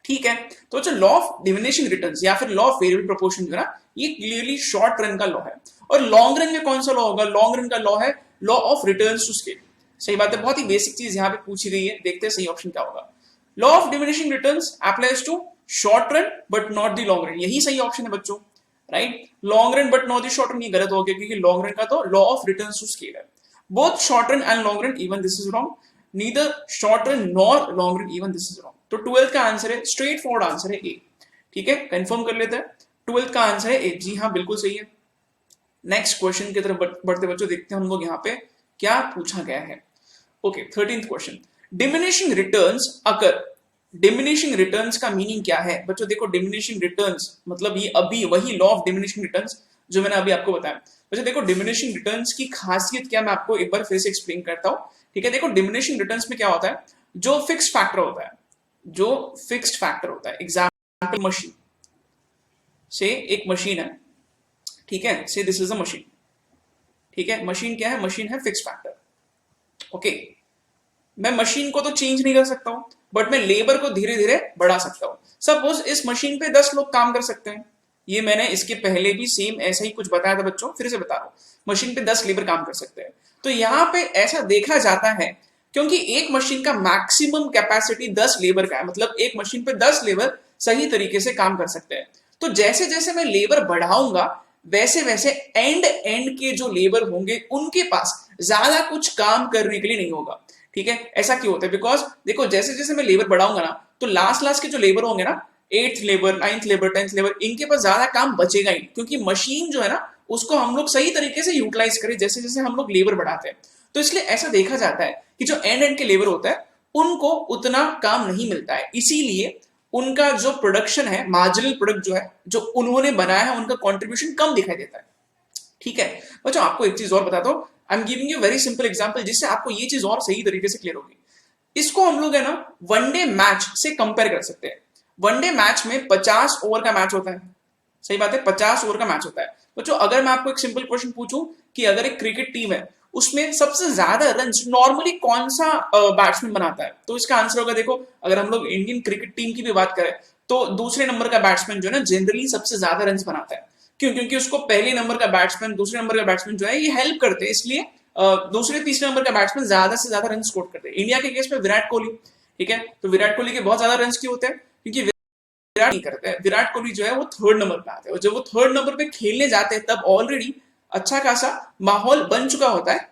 ठीक है। तो जो लॉ ऑफ डिमिनिशिंग रिटर्न्स या फिर लॉ ऑफ वेरिएबल प्रोपोर्शन जो है ना, ये क्लियरली शॉर्ट रन का लॉ है। और लॉन्ग रन में कौन सा लॉ होगा? लॉन्ग रन का लॉ है law of returns to scale. सही बात है, बहुत ही बेसिक चीज यहाँ पे पूछी गई है। देखते हैं सही ऑप्शन क्या होगा। Law of diminishing returns applies to short run but not the long run, यही सही ऑप्शन है बच्चों, right. Long run but not the short run ये गलत हो गया क्योंकि लॉन्ग रन का तो law of returns to scale है। Both short run and long run, even this is wrong. Neither short run nor long run, even this is wrong. तो 12th का आंसर है, स्ट्रेट फॉरवर्ड आंसर है ए। ठीक है, confirm कर लेते हैं। 12th का आंसर है ए। जी हाँ, बिल्कुल सही है। नेक्स्ट क्वेश्चन की तरफ बढ़ते बच्चों, देखते हैं हम लोग यहाँ पे क्या पूछा गया है। Okay, 13th question, diminishing returns occur. Diminishing returns का मीनिंग क्या है बच्चों? देखो, डिमिनिशिंग रिटर्न्स मतलब ये अभी वही लॉ ऑफ डिमिनिशिंग रिटर्न्स जो मैंने अभी आपको बताया। बच्चों देखो, डिमिनिशिंग रिटर्न्स की खासियत क्या, मैं आपको एक बार फिर से एक्सप्लेन करता हूं। ठीक है, देखो डिमिनिशिंग रिटर्न्स में क्या होता है, जो फिक्स्ड फैक्टर होता है, जो फिक्स्ड फैक्टर होता है, एग्जाम्पल मशीन से, एक मशीन है, ठीक है, से दिस इज अ मशीन। ठीक है, मशीन क्या है? मशीन है फिक्स्ड फैक्टर। ओके, मैं मशीन को तो चेंज नहीं कर सकता हूं, बट मैं लेबर को धीरे धीरे बढ़ा सकता हूं। सपोज इस मशीन पे 10 लोग काम कर सकते हैं। ये मैंने इसके पहले भी सेम ऐसा ही कुछ बताया था बच्चों, फिर से बता रहा हूं। मशीन पे 10 लेबर काम कर सकते हैं। तो यहां पे ऐसा देखा जाता है क्योंकि एक मशीन का मैक्सिमम कैपेसिटी 10 लेबर का है, मतलब एक मशीन पे 10 लेबर सही तरीके से काम कर सकते हैं। तो जैसे जैसे मैं लेबर बढ़ाऊंगा वैसे वैसे एंड एंड के जो लेबर होंगे उनके पास ज्यादा कुछ काम करने के लिए नहीं होगा। ठीक है, ऐसा क्यों होता है? बिकॉज देखो, जैसे जैसे मैं लेबर बढ़ाऊंगा ना, तो लास्ट के जो लेबर होंगे ना, 8th labour, 9th labour, 10th labour, इनके पास ज्यादा काम बचेगा ही, क्योंकि मशीन जो है ना उसको हम लोग सही तरीके से यूटिलाइज करें जैसे जैसे हम लोग लेबर बढ़ाते हैं। तो इसलिए ऐसा देखा जाता है कि जो एंड एंड के लेबर होता है उनको उतना काम नहीं मिलता है, इसीलिए उनका जो प्रोडक्शन है, मार्जिनल प्रोडक्ट जो है, जो उन्होंने बनाया है, उनका कॉन्ट्रीब्यूशन कम दिखाई देता है। ठीक है बच्चों, आपको एक चीज और बताता हूं। I am giving you very simple example जिससे आपको ये चीज और सही तरीके से क्लियर होगी। इसको हम लोग है ना वनडे मैच से कंपेयर कर सकते हैं। वनडे मैच में 50 ओवर का मैच होता है। सही बात है, 50 ओवर का मैच होता है। बच्चों अगर मैं आपको एक सिंपल क्वेश्चन पूछूं कि अगर एक क्रिकेट टीम है उसमें सबसे ज्यादा रन नॉर्मली कौन सा बैट्समैन बनाता है, तो इसका आंसर होगा, देखो अगर हम लोग इंडियन क्रिकेट टीम की भी बात करें तो दूसरे नंबर का बैट्समैन जो है ना जनरली सबसे ज्यादा रन बनाता है। क्यों? क्योंकि उसको पहले नंबर का बैट्समैन, दूसरे नंबर का बैट्समैन जो है ये हेल्प करते हैं, इसलिए दूसरे तीसरे नंबर का बैट्समैन ज्यादा से ज्यादा रन स्कोर करते हैं। इंडिया के केस में विराट कोहली, ठीक है, तो विराट कोहली के बहुत ज्यादा रन क्यों होते हैं? क्योंकि विराट नहीं करते हैं। विराट कोहली जो है वो 3rd नंबर पे आते हैं, और जब वो 3rd नंबर पे खेलने जाते हैं तब ऑलरेडी अच्छा खासा माहौल बन चुका होता है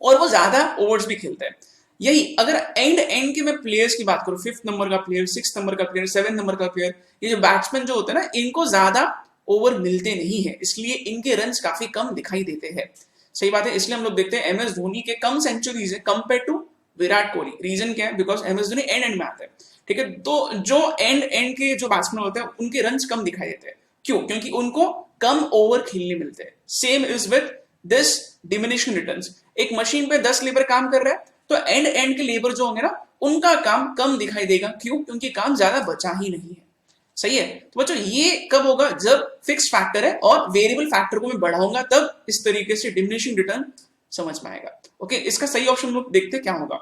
और वो ज्यादा ओवर्स भी खेलते हैं। यही अगर एंड के मैं प्लेयर्स की बात करूं, 5th नंबर का प्लेयर, 6th नंबर का प्लेयर, 7th नंबर का प्लेयर, ये जो बैट्समैन जो होते हैं ना, इनको ज्यादा ओवर मिलते नहीं है, इसलिए इनके रन्स काफी कम दिखाई देते हैं। सही बात है, इसलिए हम लोग देखते हैं एमएस धोनी के कम सेंचुरीज है compare to Virat Kohli. Reason क्या है? बिकॉज एमएस धोनी एंड में आता है। ठीक है, तो जो एंड के जो बैट्समैन होते हैं उनके रन्स कम दिखाई देते हैं। क्यों? क्योंकि उनको कम ओवर खेलने मिलते हैं। Same is with this diminishing returns. एक मशीन पे 10 लेबर काम कर रहा है तो एंड के लेबर जो होंगे ना उनका काम कम दिखाई देगा। क्यों? क्योंकि काम ज्यादा बचा ही नहीं है। सही है, तो बच्चों ये कब होगा? जब फिक्स फैक्टर है और वेरिएबल फैक्टर को मैं बढ़ाऊंगा तब इस तरीके से डिमिनिशिंग रिटर्न समझ में आएगा। ओके, इसका सही ऑप्शन लोग देखते क्या होगा।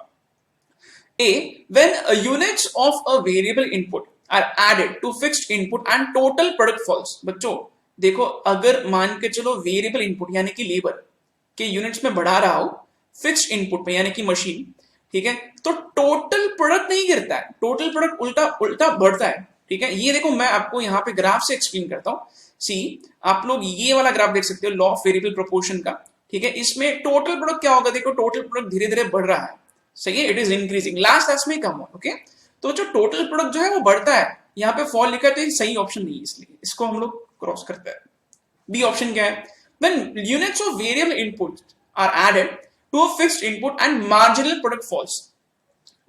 A, when units of a variable input are added to fixed input and total product falls। बच्चों देखो, अगर मान के चलो वेरिएबल इनपुट यानी कि लेबर के यूनिट्स में बढ़ा रहा हो फिक्स्ड इनपुट में यानी कि मशीन, ठीक है, तो टोटल प्रोडक्ट नहीं गिरता है, टोटल प्रोडक्ट उल्टा उल्टा बढ़ता है। ठीक है, ये देखो मैं आपको यहाँ पे ग्राफ से एक्सप्लेन करता हूँ। सी, आप लोग ये वाला ग्राफ देख सकते हो लॉ ऑफ वेरिएबल प्रोपोर्शन का। ठीक है, इसमें टोटल प्रोडक्ट क्या होगा? देखो टोटल प्रोडक्ट धीरे धीरे बढ़ रहा है। सही है, इट इज इंक्रीजिंग, लास्ट में कम हुआ। ओके, तो जो टोटल प्रोडक्ट जो है वो बढ़ता है, यहाँ पे फॉल लिखा है तो ये सही ऑप्शन नहीं है, इसलिए इसको हम लोग क्रॉस करते हैं। बी ऑप्शन क्या है? When units of variable input are added to a fixed input and marginal product falls,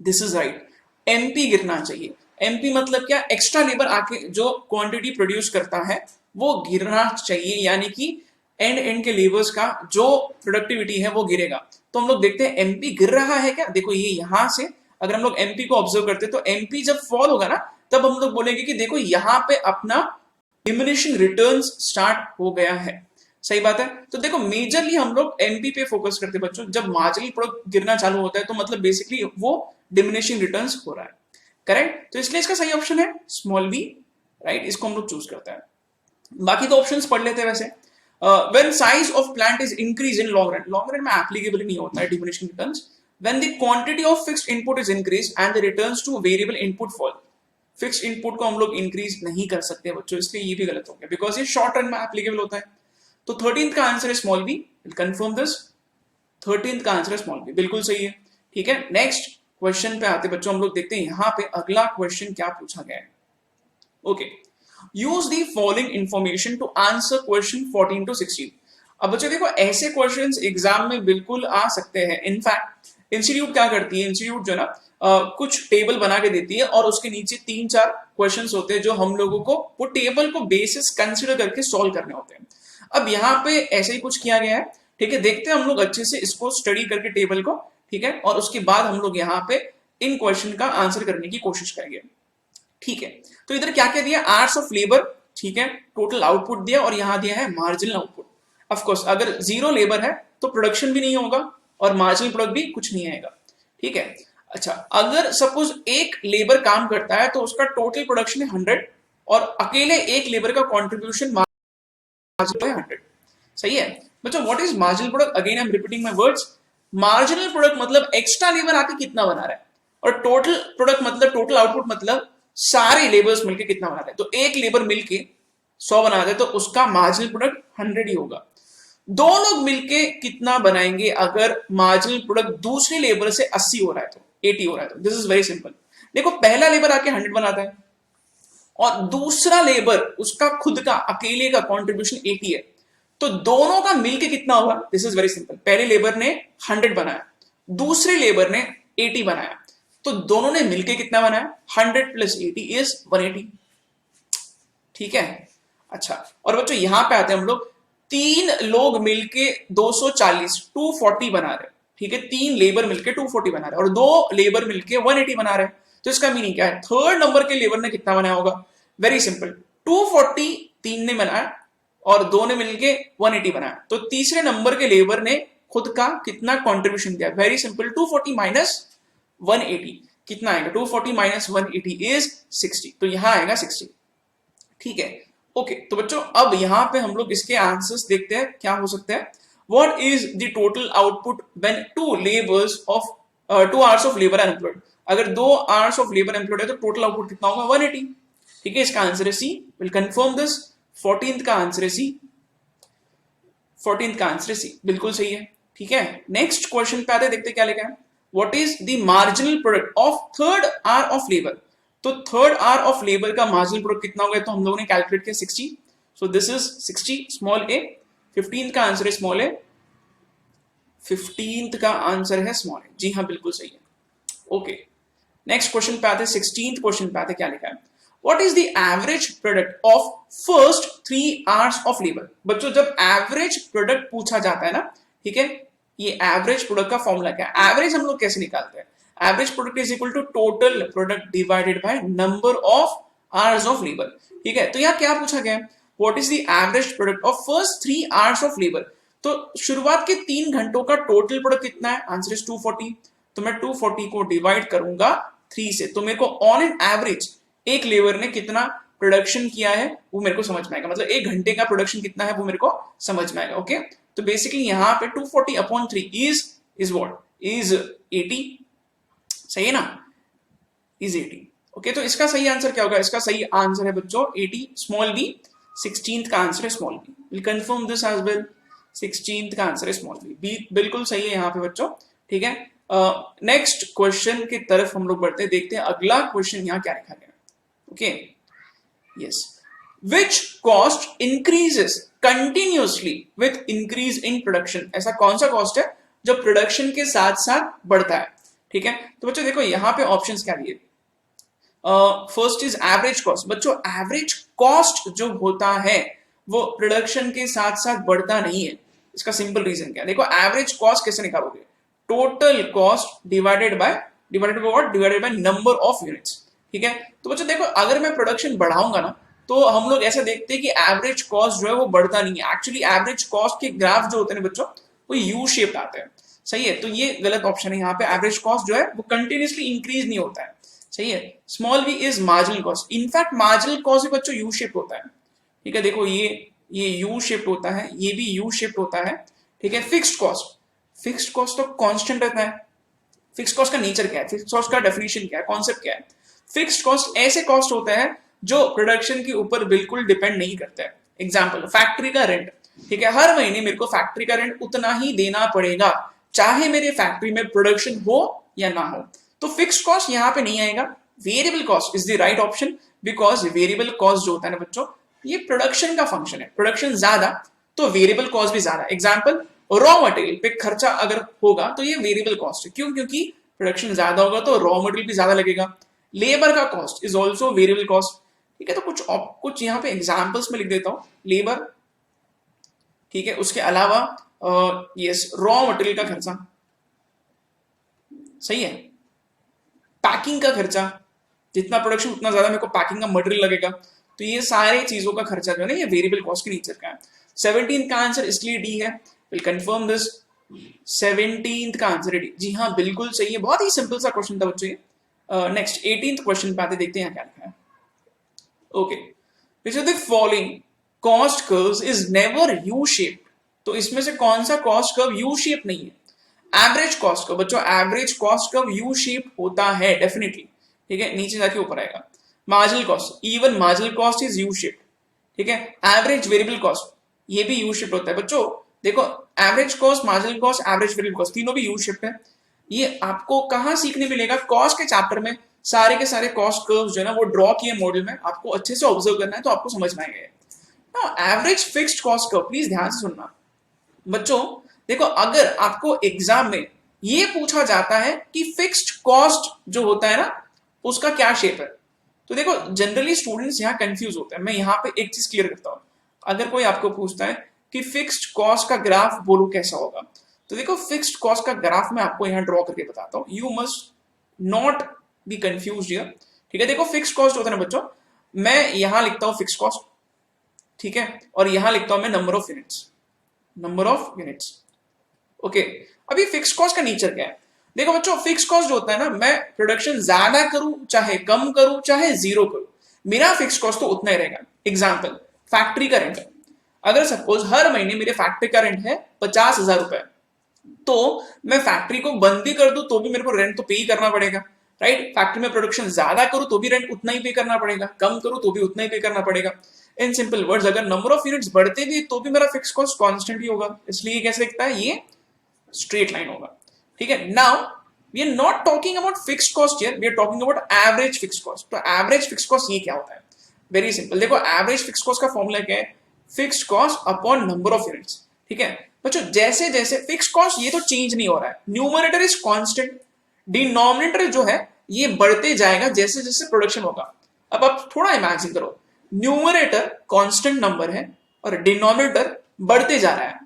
this is right, MP गिरना चाहिए। एमपी मतलब क्या, एक्स्ट्रा लेबर आके जो क्वांटिटी प्रोड्यूस करता है वो गिरना चाहिए, यानी कि एंड एंड के लेबर्स का जो प्रोडक्टिविटी है वो गिरेगा। तो हम लोग देखते हैं एमपी गिर रहा है क्या, देखो ये यहां से अगर हम लोग एमपी को ऑब्जर्व करते हैं तो एमपी जब फॉल होगा ना तब हम लोग बोलेंगे कि देखो यहां पे अपना डिमिनिशिंग रिटर्न्स स्टार्ट हो गया है। सही बात है। तो देखो मेजरली हम लोग एमपी पे फोकस करते हैं बच्चों, जब मार्जिनल प्रोडक्ट गिरना चालू होता है तो मतलब बेसिकली वो डिमिनिशिंग रिटर्न्स हो रहा है। करेक्ट, तो इसलिए इसका सही ऑप्शन है स्मॉल बी, राइट, इसको हम लोग चूज करते हैं। बाकी तो ऑप्शंस पढ़ लेते हैं वैसे। When size of plant is increase in long run में एप्लीकेबल नहीं होता है diminishing returns. When the quantity of fixed input is increase and the returns two variable input fall. Fixed input को हम लोग इंक्रीज नहीं कर सकते बच्चों, इसलिए ये भी गलत हो गया, बिकॉज ये शॉर्ट रन में एप्लीकेबल होता है। तो 13th का आंसर है small B, confirm this. 13th का आंसर है स्मॉल बी, बिल्कुल सही है। ठीक है, नेक्स्ट क्वेश्चन पे आते बच्चों, हम लोग देखते हैं यहां पे अगला क्वेश्चन क्या पूछा गया है। Okay, use the following information to answer question 14 to 16। अब बच्चों देखो ऐसे क्वेश्चंस एग्जाम में बिल्कुल आ सकते हैं। इनफैक्ट इंस्टीट्यूट क्या करती है, इंस्टीट्यूट जो ना कुछ टेबल बना के देती है और उसके नीचे 3-4 क्वेश्चंस होते हैं जो हम लोगों को वो टेबल को बेसिस कंसिडर करके सॉल्व करने होते हैं। अब यहाँ पे ऐसे ही कुछ किया गया है। ठीक है, देखते हैं हम लोग अच्छे से इसको स्टडी करके टेबल को। ठीक है, और उसके बाद हम लोग यहाँ पे इन क्वेश्चन का आंसर करने की कोशिश करेंगे। ठीक है, तो इधर क्या क्या दिया, आवर्स ऑफ लेबर, ठीक है, टोटल आउटपुट दिया और यहां दिया है मार्जिनल आउटपुट। ऑफ कोर्स अगर जीरो लेबर है तो प्रोडक्शन भी नहीं होगा और मार्जिनल प्रोडक्ट भी कुछ नहीं आएगा। ठीक है, अच्छा अगर सपोज एक लेबर काम करता है तो उसका टोटल प्रोडक्शन है 100 और अकेले एक लेबर का कॉन्ट्रीब्यूशन मार्जिनल है 100। सही है बच्चों, what is marginal product, again I am repeating my words. Marginal product मतलब एक्स्ट्रा लेबर आके कितना बना रहा है, और टोटल प्रोडक्ट मतलब टोटल आउटपुट मतलब सारे लेबर्स मिलके कितना बना रहे हैं। तो एक लेबर मिलके 100 बना रहे तो उसका मार्जिनल प्रोडक्ट 100 ही होगा। दो लोग मिलके कितना बनाएंगे अगर मार्जिनल प्रोडक्ट दूसरी लेबर से 80 हो रहा है तो 80 हो रहा है तो, दिस इज वेरी सिंपल। देखो पहला लेबर आके 100 बनाता है और दूसरा लेबर उसका खुद का अकेले का कॉन्ट्रीब्यूशन 80 है, तो दोनों का मिलके कितना होगा, दिस इज वेरी सिंपल। पहले लेबर ने 100 बनाया, दूसरे लेबर ने 80 बनाया, तो दोनों ने मिलके कितना बनाया, 100 + 80 इज 180। ठीक है, अच्छा और बच्चों यहां पे आते हैं हम लोग, तीन लोग मिलके 240 240 बना रहे। ठीक है, तीन लेबर मिलके 240 बना रहे और दो लेबर मिलके 180 बना रहे। तो इसका मीनिंग क्या है, थर्ड नंबर के लेबर ने कितना बनाया होगा, वेरी सिंपल, 240 तीन ने बनाया और दो ने मिलके 180 बनाया, तो तीसरे नंबर के लेबर ने खुद का कितना कॉन्ट्रीब्यूशन दिया, वेरी सिंपल, 240 माइनस 180 कितना आएगा, 240 माइनस 180 इज 60, तो यहां आएगा 60। ठीक है, ओके तो बच्चों अब यहां पे हम लोग इसके आंसर्स देखते हैं क्या हो सकते हैं। What is the total output when 2 hours of labour are employed, अगर 2 आवर्स ऑफ लेबर एम्प्लॉयड है तो टोटल आउटपुट कितना होगा, 180। ठीक है, इसका आंसर है सी, विल कंफर्म दिस। 14th का आंसर है सी, 14th का आंसर है सी, बिल्कुल सही है। ठीक है, नेक्स्ट क्वेश्चन पे आते देखते क्या लिखा है, what is the marginal product of third hour of labour, तो थर्ड आवर ऑफ लेबर का मार्जिनल प्रोडक्ट कितना होगा, तो हम लोगों ने कैलकुलेट किया 60, so this is 60 small A. 15th का आंसर है स्मॉल ए, 15th का आंसर है स्मॉल ए, जी हाँ बिल्कुल सही है। ओके, नेक्स्ट क्वेश्चन पे आते हैं, 16th क्वेश्चन पे आते क्या लिखा है, what is the average product of first 3 hours of labour. बच्चों जब एवरेज प्रोडक्ट पूछा जाता है ना, ठीक है, ये एवरेज प्रोडक्ट का फॉर्मूला क्या है, एवरेज हम लोग कैसे निकालते हैं, average product is equal to total product divided by number of hours of labour. ठीक है, तो यहाँ क्या पूछा गया है, what is the average product of first 3 hours of labour, तो शुरुआत के 3 घंटों का टोटल प्रोडक्ट कितना है, आंसर इज 240, तो मैं 240 को डिवाइड करूंगा 3 से, तो मेरे को ऑन एन एवरेज एक लेबर ने कितना प्रोडक्शन किया है वो मेरे को समझ में आएगा, मतलब एक घंटे का प्रोडक्शन कितना है वो मेरे को समझ में आएगा। ओके, तो बेसिकली यहाँ पे 240 अपॉन 3 इज व्हाट, इज 80, सही है ना, इज 80। ओके, तो इसका सही आंसर क्या होगा, इसका सही आंसर है बच्चों 80 स्मॉल बी। 16th का आंसर है small B, will confirm this as well. 16th का आंसर है स्मॉल बी, बिल्कुल सही है यहाँ पे बच्चों। ठीक है, नेक्स्ट क्वेश्चन की तरफ हम लोग बढ़ते हैं, देखते हैं अगला क्वेश्चन यहाँ क्या लिखा गया। Okay, yes, which cost increases continuously with increase in production, ऐसा कौन सा कॉस्ट है जो प्रोडक्शन के साथ साथ बढ़ता है। ठीक है, तो बच्चों देखो यहाँ पे ऑप्शंस क्या दिए, फर्स्ट इज एवरेज कॉस्ट। बच्चों एवरेज कॉस्ट जो होता है वो प्रोडक्शन के साथ साथ बढ़ता नहीं है। इसका सिंपल रीजन क्या है, देखो एवरेज कॉस्ट कैसे निकालोगे, total cost divided by what, divided by number of units. ठीक है, तो बच्चों देखो अगर मैं प्रोडक्शन बढ़ाऊंगा ना तो हम लोग ऐसा देखते हैं कि एवरेज कॉस्ट जो है वो बढ़ता नहीं है। एक्चुअली एवरेज कॉस्ट के ग्राफ जो होते हैं बच्चों वो यू शेप्ड आते हैं। सही है, तो ये गलत ऑप्शन है। यहाँ पे एवरेज कॉस्ट जो है वो कंटिन्यूसली इंक्रीज नहीं होता है। सही है, small v is marginal cost. In fact marginal cost भी बच्चों यू शेप्ड होता है। ठीक है, देखो ये यू शेप्ड होता है, ये भी यू शेप्ड होता है। ठीक है, फिक्स्ड कॉस्ट तो कांस्टेंट रहता है। फिक्स्ड कॉस्ट का नेचर क्या है, फिक्स्ड कॉस्ट का डेफिनेशन क्या है, कॉन्सेप्ट क्या है। फिक्स्ड कॉस्ट ऐसे कॉस्ट होते हैं जो प्रोडक्शन के ऊपर बिल्कुल डिपेंड नहीं करते हैं। एग्जाम्पल फैक्ट्री का रेंट। ठीक है, हर महीने मेरे को फैक्ट्री का रेंट उतना ही देना पड़ेगा चाहे मेरे फैक्ट्री में प्रोडक्शन हो या ना हो। तो फिक्स्ड कॉस्ट यहाँ पे नहीं आएगा। Variable cost is the right option, because variable cost जो होता है ना बच्चों ये प्रोडक्शन का फंक्शन है। प्रोडक्शन ज्यादा तो वेरिएबल कॉस्ट भी ज्यादा। एग्जाम्पल रॉ मटेरियल पे खर्चा अगर होगा तो ये वेरिएबल कॉस्ट है। क्यों, क्योंकि प्रोडक्शन ज्यादा होगा तो रॉ मटेरियल भी ज्यादा लगेगा। लेबर का cost is also variable cost. ठीक है, तो कुछ यहाँ पे एग्जाम्पल्स में लिख देता हूं। लेबर, ठीक है, उसके अलावा यस रॉ मटेरियल का खर्चा, सही है, पैकिंग का खर्चा, जितना प्रोडक्शन उतना ज्यादा मेरे को पैकिंग का मटेरियल लगेगा। तो ये सारे चीजों का खर्चा जो है ना ये वेरिएबल कॉस्ट के नेचर का है। 17 का आंसर इसलिए डी है, विल कंफर्म दिस। 17 का आंसर है डी। जी हाँ बिल्कुल सही है, बहुत ही सिंपल सा क्वेश्चन था बच्चों ये। नेक्स्ट 18th क्वेश्चन पे आते देखते हैं क्या लिखा है। Okay, which of the following cost curves is never U shaped. तो इसमें से कौन सा कॉस्ट कर्व यू शेप नहीं है। एवरेज कॉस्ट कर्व बच्चों, average cost curve U shape होता है डेफिनेटली। ठीक है, नीचे जाके ऊपर आएगा। Marginal cost, even marginal cost is U shape. ठीक है, एवरेज वेरिएबल कॉस्ट ये भी यू शेप होता है। बच्चों देखो average cost, marginal cost, average variable cost तीनों भी यू शेप है। ये आपको कहां सीखने मिलेगा, कॉस्ट के चैप्टर में सारे के सारे कॉस्ट कर्व्स जो है ना वो ड्रॉ किए मॉडल में, आपको अच्छे से ऑब्जर्व करना है तो आपको समझ में आएगा। Average fixed cost curve please ध्यान से सुनना बच्चों। देखो अगर आपको एग्जाम में ये पूछा जाता है कि फिक्स्ड कॉस्ट जो होता है ना उसका क्या शेप है, तो देखो जनरली स्टूडेंट्स यहाँ कंफ्यूज होते हैं। मैं यहाँ पे एक चीज क्लियर करता हूँ। अगर कोई आपको पूछता है कि फिक्स्ड कॉस्ट का ग्राफ बोलो कैसा होगा, तो देखो फिक्स्ड कॉस्ट का ग्राफ मैं आपको यहाँ ड्रॉ करके बताता हूँ। You must not be confused here. ठीक है, देखो फिक्स्ड कॉस्ट होता है ना बच्चों, मैं यहाँ लिखता हूँ फिक्स्ड कॉस्ट, ठीक है, और यहाँ लिखता हूँ मैं नंबर ऑफ यूनिट्स। ओके, अभी फिक्स्ड कॉस्ट का नेचर क्या है, देखो बच्चों फिक्स कॉस्ट जो होता है ना, मैं प्रोडक्शन ज्यादा करूं चाहे कम करूं चाहे जीरो करूं, मेरा फिक्स कॉस्ट तो उतना ही रहेगा। एग्जांपल फैक्ट्री का रेंट, अगर सपोज हर महीने मेरे फैक्ट्री का रेंट है 50,000 रुपए, तो मैं फैक्ट्री को बंद भी कर दूं तो भी मेरे को रेंट तो पे ही करना पड़ेगा, राइट। फैक्ट्री में प्रोडक्शन ज्यादा करूं तो भी रेंट उतना ही पे करना पड़ेगा, कम करूं तो भी उतना ही पे करना पड़ेगा। इन सिंपल वर्ड्स अगर नंबर ऑफ यूनिट्स बढ़ते भी तो भी मेरा फिक्स कॉस्ट कांस्टेंट ही होगा, इसलिए कैसे दिखता है, ये स्ट्रेट लाइन होगा। ठीक है, now we are not talking about fixed cost here, we are talking about average fixed cost. तो एवरेज फिक्स्ड कॉस्ट ये क्या होता है, वेरी सिंपल। देखो एवरेज फिक्स्ड कॉस्ट का फॉर्मूला क्या है, fixed cost upon number of units. ठीक है बच्चों, जैसे जैसे फिक्स्ड कॉस्ट ये तो चेंज नहीं हो रहा है, न्यूमरेटर इज कांस्टेंट, डिनोमिनेटर जो है ये बढ़ते जाएगा जैसे जैसे प्रोडक्शन होगा। अब आप थोड़ा इमेजिन करो, न्यूमरेटर कांस्टेंट नंबर है और डिनोमिनेटर बढ़ते जा रहा है,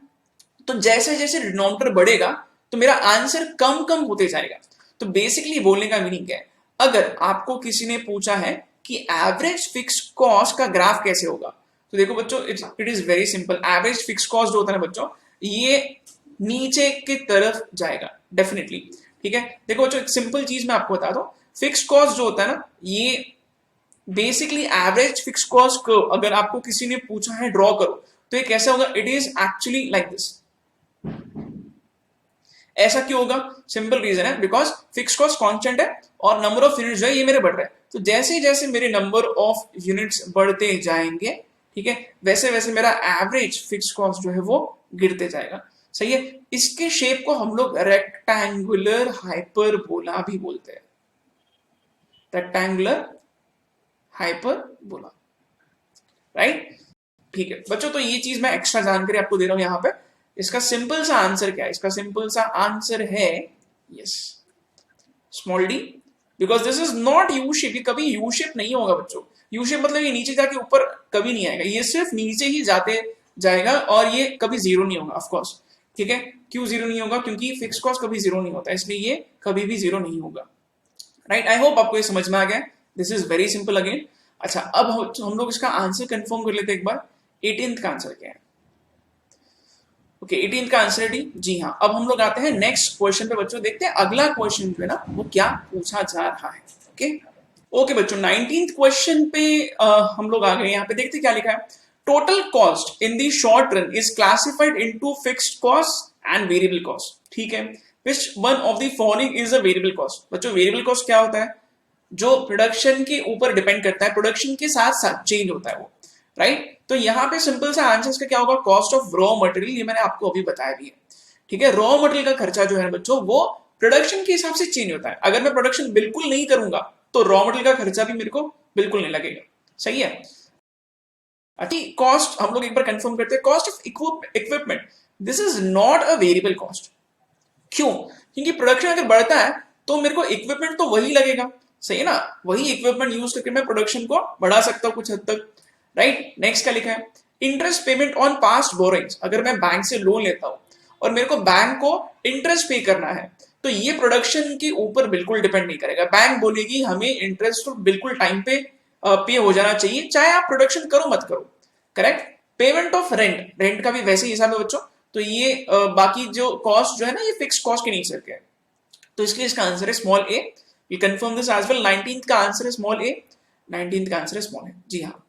तो जैसे जैसे डिनोमिनेटर बढ़ेगा तो मेरा आंसर कम कम होते जाएगा। तो बेसिकली बोलने का मीनिंग क्या है, अगर आपको किसी ने पूछा है कि एवरेज फिक्स्ड कॉस्ट का ग्राफ कैसे होगा, तो देखो बच्चों it is very simple. Average fixed cost जो होता है ना बच्चों, ये नीचे की तरफ जाएगा डेफिनेटली। ठीक है, देखो बच्चों एक सिंपल चीज मैं आपको बता दूं, फिक्स्ड कॉस्ट जो होता है ना, ये बेसिकली एवरेज फिक्स्ड कॉस्ट को अगर आपको किसी ने पूछा है ड्रॉ करो तो ये कैसे होगा, it is actually like this. ऐसा क्यों होगा, सिंपल रीजन है, बिकॉज फिक्स कॉस्ट कांस्टेंट है और नंबर ऑफ यूनिट्स जो है ये मेरे बढ़ रहे हैं। तो जैसे जैसे मेरे नंबर ऑफ यूनिट्स बढ़ते जाएंगे, ठीक है, वैसे वैसे मेरा एवरेज फिक्स कॉस्ट जो है वो गिरते जाएगा। सही है, इसके शेप को हम लोग रेक्टेंगुलर हाइपरबोला भी बोलते हैं, रेक्टेंगुलर हाइपरबोला, राइट। ठीक है बच्चों, तो ये चीज मैं एक्स्ट्रा जानकारी आपको दे रहा हूं यहाँ पे। इसका सिंपल सा आंसर क्या है, इसका सिंपल सा आंसर है yes, small D because this is not U shape, ये कभी यू शेप नहीं होगा बच्चों। यू शेप मतलब ये नीचे जाके ऊपर कभी नहीं आएगा, ये सिर्फ नीचे ही जाते जाएगा और ये कभी जीरो नहीं होगा ऑफकोर्स। ठीक है, क्यों जीरो नहीं होगा? क्योंकि फिक्स कॉस्ट कभी जीरो नहीं होता, इसलिए ये कभी भी जीरो नहीं होगा। राइट, आई होप आपको ये समझ में आ गया। This is very simple again. अच्छा, अब हम लोग इसका आंसर कंफर्म कर लेते हैं एक बार। 18th का आंसर क्या है? ओके, 18th का आंसर है डी। जी हाँ, अब हम लोग आते हैं नेक्स्ट क्वेश्चन पे बच्चों। देखते हैं अगला क्वेश्चन जो है ना वो क्या पूछा जा रहा है। ओके ओके बच्चों, 19th क्वेश्चन पे हम लोग आ गए। यहाँ पे देखते हैं क्या लिखा है। Total cost in the short run is classified into fixed cost and variable cost. ठीक है, which one of the following is a variable cost? बच्चों वेरिएबल कॉस्ट क्या होता है? जो प्रोडक्शन के ऊपर डिपेंड करता है, प्रोडक्शन के साथ साथ चेंज होता है वो। राइट, तो यहाँ पे सिंपल सा आंसर इसका क्या होगा? Cost of raw material. ये मैंने आपको अभी बताया भी है। ठीक है, रॉ मटेरियल का खर्चा जो है बच्चों वो प्रोडक्शन के हिसाब से चेंज होता है। अगर मैं प्रोडक्शन बिल्कुल नहीं करूंगा तो रॉ मटेरियल का खर्चा भी मेरे को बिल्कुल नहीं लगेगा। सही है। अच्छा, कॉस्ट हम लोग एक बार कंफर्म करते हैं। Cost of equipment, this is not a variable cost. क्यों? क्योंकि प्रोडक्शन अगर बढ़ता है तो मेरे को इक्विपमेंट तो वही लगेगा। सही है ना, वही इक्विपमेंट यूज करके मैं प्रोडक्शन को बढ़ा सकता हूं कुछ हद तक। राइट, नेक्स्ट क्या लिखा है? Interest payment on past borrowings. अगर मैं बैंक से लोन लेता हूं और मेरे को बैंक को इंटरेस्ट पे करना है तो ये प्रोडक्शन के ऊपर बिल्कुल डिपेंड नहीं करेगा। बैंक बोलेगी हमें इंटरेस्ट तो बिल्कुल टाइम पे पे हो जाना चाहिए, चाहे आप प्रोडक्शन करो मत करो। Correct. Payment of rent, rent का भी वैसे ही हिसाब है बच्चों। तो ये बाकी जो कॉस्ट जो है ना ये फिक्स कॉस्ट के नीचे है। तो इसलिए इसका आंसर है small A. We confirm this as well. 19th का आंसर है स्मॉल ए, 19th का आंसर है स्मॉल ए। जी हाँ,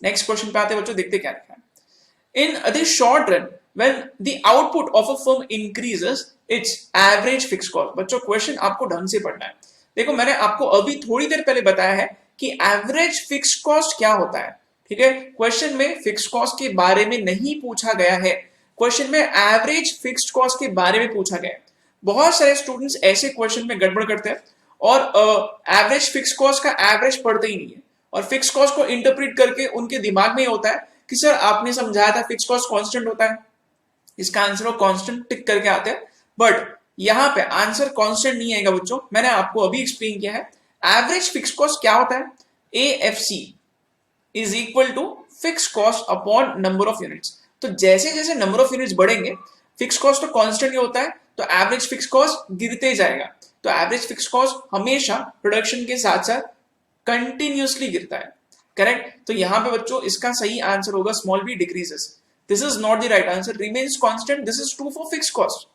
नेक्स्ट क्वेश्चन पे आते हैं बच्चों, देखते क्या लिखा है। In the short run when the output of a firm increases it's average fix cost. बच्चों क्वेश्चन आपको ढंग से पढ़ना है। देखो मैंने आपको अभी थोड़ी देर पहले बताया है कि एवरेज फिक्स कॉस्ट क्या होता है। ठीक है, क्वेश्चन में फिक्स कॉस्ट के बारे में नहीं पूछा गया है, क्वेश्चन में एवरेज फिक्स्ड कॉस्ट के बारे में पूछा गया है। बहुत सारे स्टूडेंट्स ऐसे क्वेश्चन में गड़बड़ करते हैं और एवरेज फिक्स कॉस्ट का एवरेज पढ़ते ही नहीं है और फिक्स कॉस्ट को इंटरप्रेट करके उनके दिमाग में होता है कि सर आपने समझाया था फिक्स कॉस्ट कांस्टेंट होता है, इसका आंसर वो कांस्टेंट टिक करके आते हैं। बट यहाँ पे आंसर कांस्टेंट नहीं आएगा बच्चों, मैंने आपको अभी एक्सप्लेन किया है। एवरेज फिक्स कॉस्ट क्या होता है? AFC is equal to fix cost upon number of units. तो जैसे जैसे नंबर ऑफ यूनिट्स बढ़ेंगे फिक्स कॉस्ट तो कांस्टेंट ही होता है, तो एवरेज फिक्स कॉस्ट गिरते जाएगा। तो एवरेज फिक्स कॉस्ट हमेशा प्रोडक्शन के साथ साथ कंटिन्यूअसली गिरता है। करेक्ट। तो यहां पे बच्चों इसका सही आंसर होगा small B decreases. This is not the right answer. Remains constant, this is true for fix cost.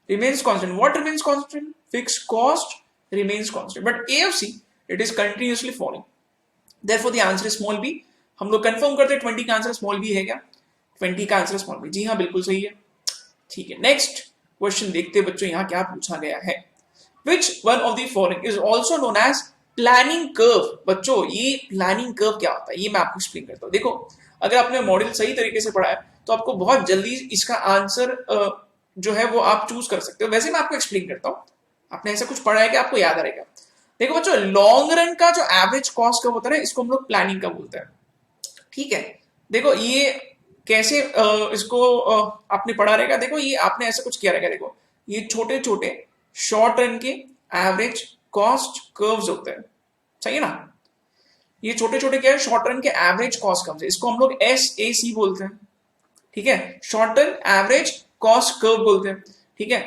Remains constant. What remains constant? Fixed cost remains constant. But AFC, it is continuously falling. Therefore, the answer is small b. हम लोग confirm करते हैं 20 का answer small B है क्या? 20 का answer small B. जी हाँ, बिल्कुल सही है। ठीक है, नेक्स्ट क्वेश्चन देखते हैं बच्चों यहाँ क्या पूछा गया है। Which one of the following is also known as planning curve? बच्चों ये प्लानिंग कर्व क्या होता है ये मैं आपको एक्सप्लेन करता हूँ। देखो अगर आपने मॉड्यूल सही तरीके से पढ़ा है तो आपको बहुत जल्दी इसका आंसर जो है वो आप चूज कर सकते हो। वैसे मैं आपको एक्सप्लेन करता हूँ, आपने ऐसा कुछ पढ़ा है कि आपको याद रहेगा। देखो बच्चों लॉन्ग रन का जो एवरेज कॉस्ट का होता है इसको हम लोग प्लानिंग का बोलते हैं। ठीक है, देखो ये कैसे इसको आपने पढ़ा रहेगा। देखो ये आपने ऐसा कुछ किया रहेगा। देखो ये छोटे छोटे शॉर्ट रन के एवरेज कॉस्ट कर्व्स होते हैं। सही है ना, ये छोटे छोटे क्या है? शॉर्ट रन के एवरेज कॉस्ट कर्व्स है। इसको हम लोग SAC बोलते हैं। ठीक है, short run average cost curve बोलते हैं। ठीक है,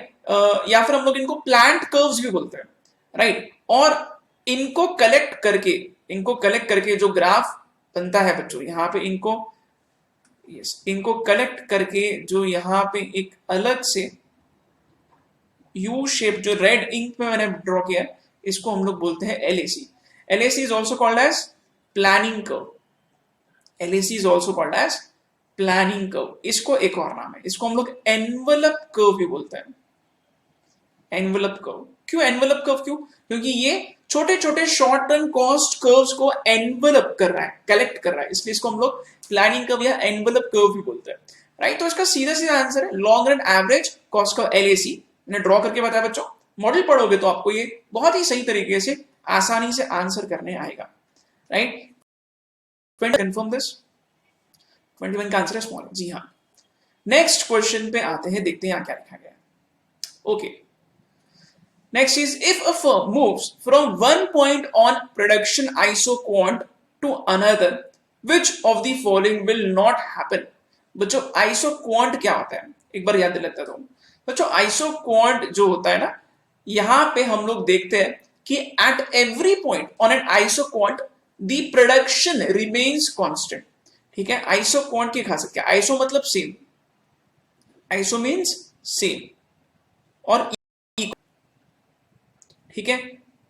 या फिर हम लोग इनको प्लांट कर्व्स भी बोलते हैं। राइट, और इनको कलेक्ट करके जो ग्राफ बनता है बच्चों यहाँ पे इनको कलेक्ट करके जो यहाँ पे एक अलग से यू शेप जो रेड इंक में मैंने ड्रॉ किया है इसको हम लोग बोलते हैं LAC। LAC is also called as planning curve. LAC is also called as planning curve. इसको एक और नाम है, इसको हम लोग एनवलप कर्व भी बोलते हैं। एनवलप कर्व क्यों? एनवलप कर्व क्यों? क्योंकि ये छोटे छोटे शॉर्ट टर्म कॉस्ट कर्व्स को एनवलप कर रहा है, कलेक्ट कर रहा है, इसलिए इसको हम लोग प्लानिंग कर्व या एनवलप कर्व भी बोलते हैं। राइट, तो इसका सीधा सीधा आंसर है long run average cost curve LAC। मैंने ड्रॉ करके बताया बच्चों, मॉडल पढ़ोगे तो आपको ये बहुत ही सही तरीके से आसानी से आंसर करने आएगा। Right, confirm this. 21 का आंसर है स्मॉल। जी हाँ, नेक्स्ट क्वेश्चन पे आते हैं, देखते हैं यहाँ क्या लिखा गया है। Okay, Next is if a firm moves from one point on production isoquant to another, which of the following will not happen? बच्चों isoquant क्या होता है एक बार याद दिलाता हूं बच्चों। isoquant जो होता है ना, यहां पे हम लोग देखते हैं कि at every point on an isoquant the production remains constant। ठीक है, isoquant की खासियत क्या? आइसो मतलब सेम, आइसो मीन्स सेम और ठीक है।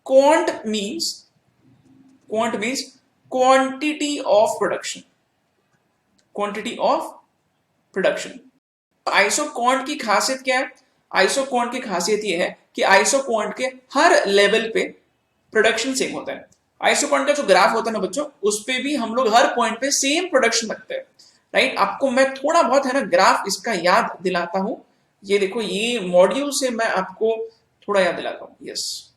Quant means quantity of production, quantity of production. Iso quant की खासियत क्या है? आइसो क्वांट की खासियत यह है कि आइसो क्वांट के हर लेवल पे प्रोडक्शन सेम होता है। आइसो क्वांट का जो ग्राफ होता है ना बच्चों, उस पे भी हम लोग हर पॉइंट पे सेम प्रोडक्शन रखते हैं, राइट। आपको मैं थोड़ा बहुत है ना ग्राफ इसका याद दिलाता हूं। ये देखो, ये मॉड्यूल से मैं आपको थोड़ा याद दिलाता हूं। यस,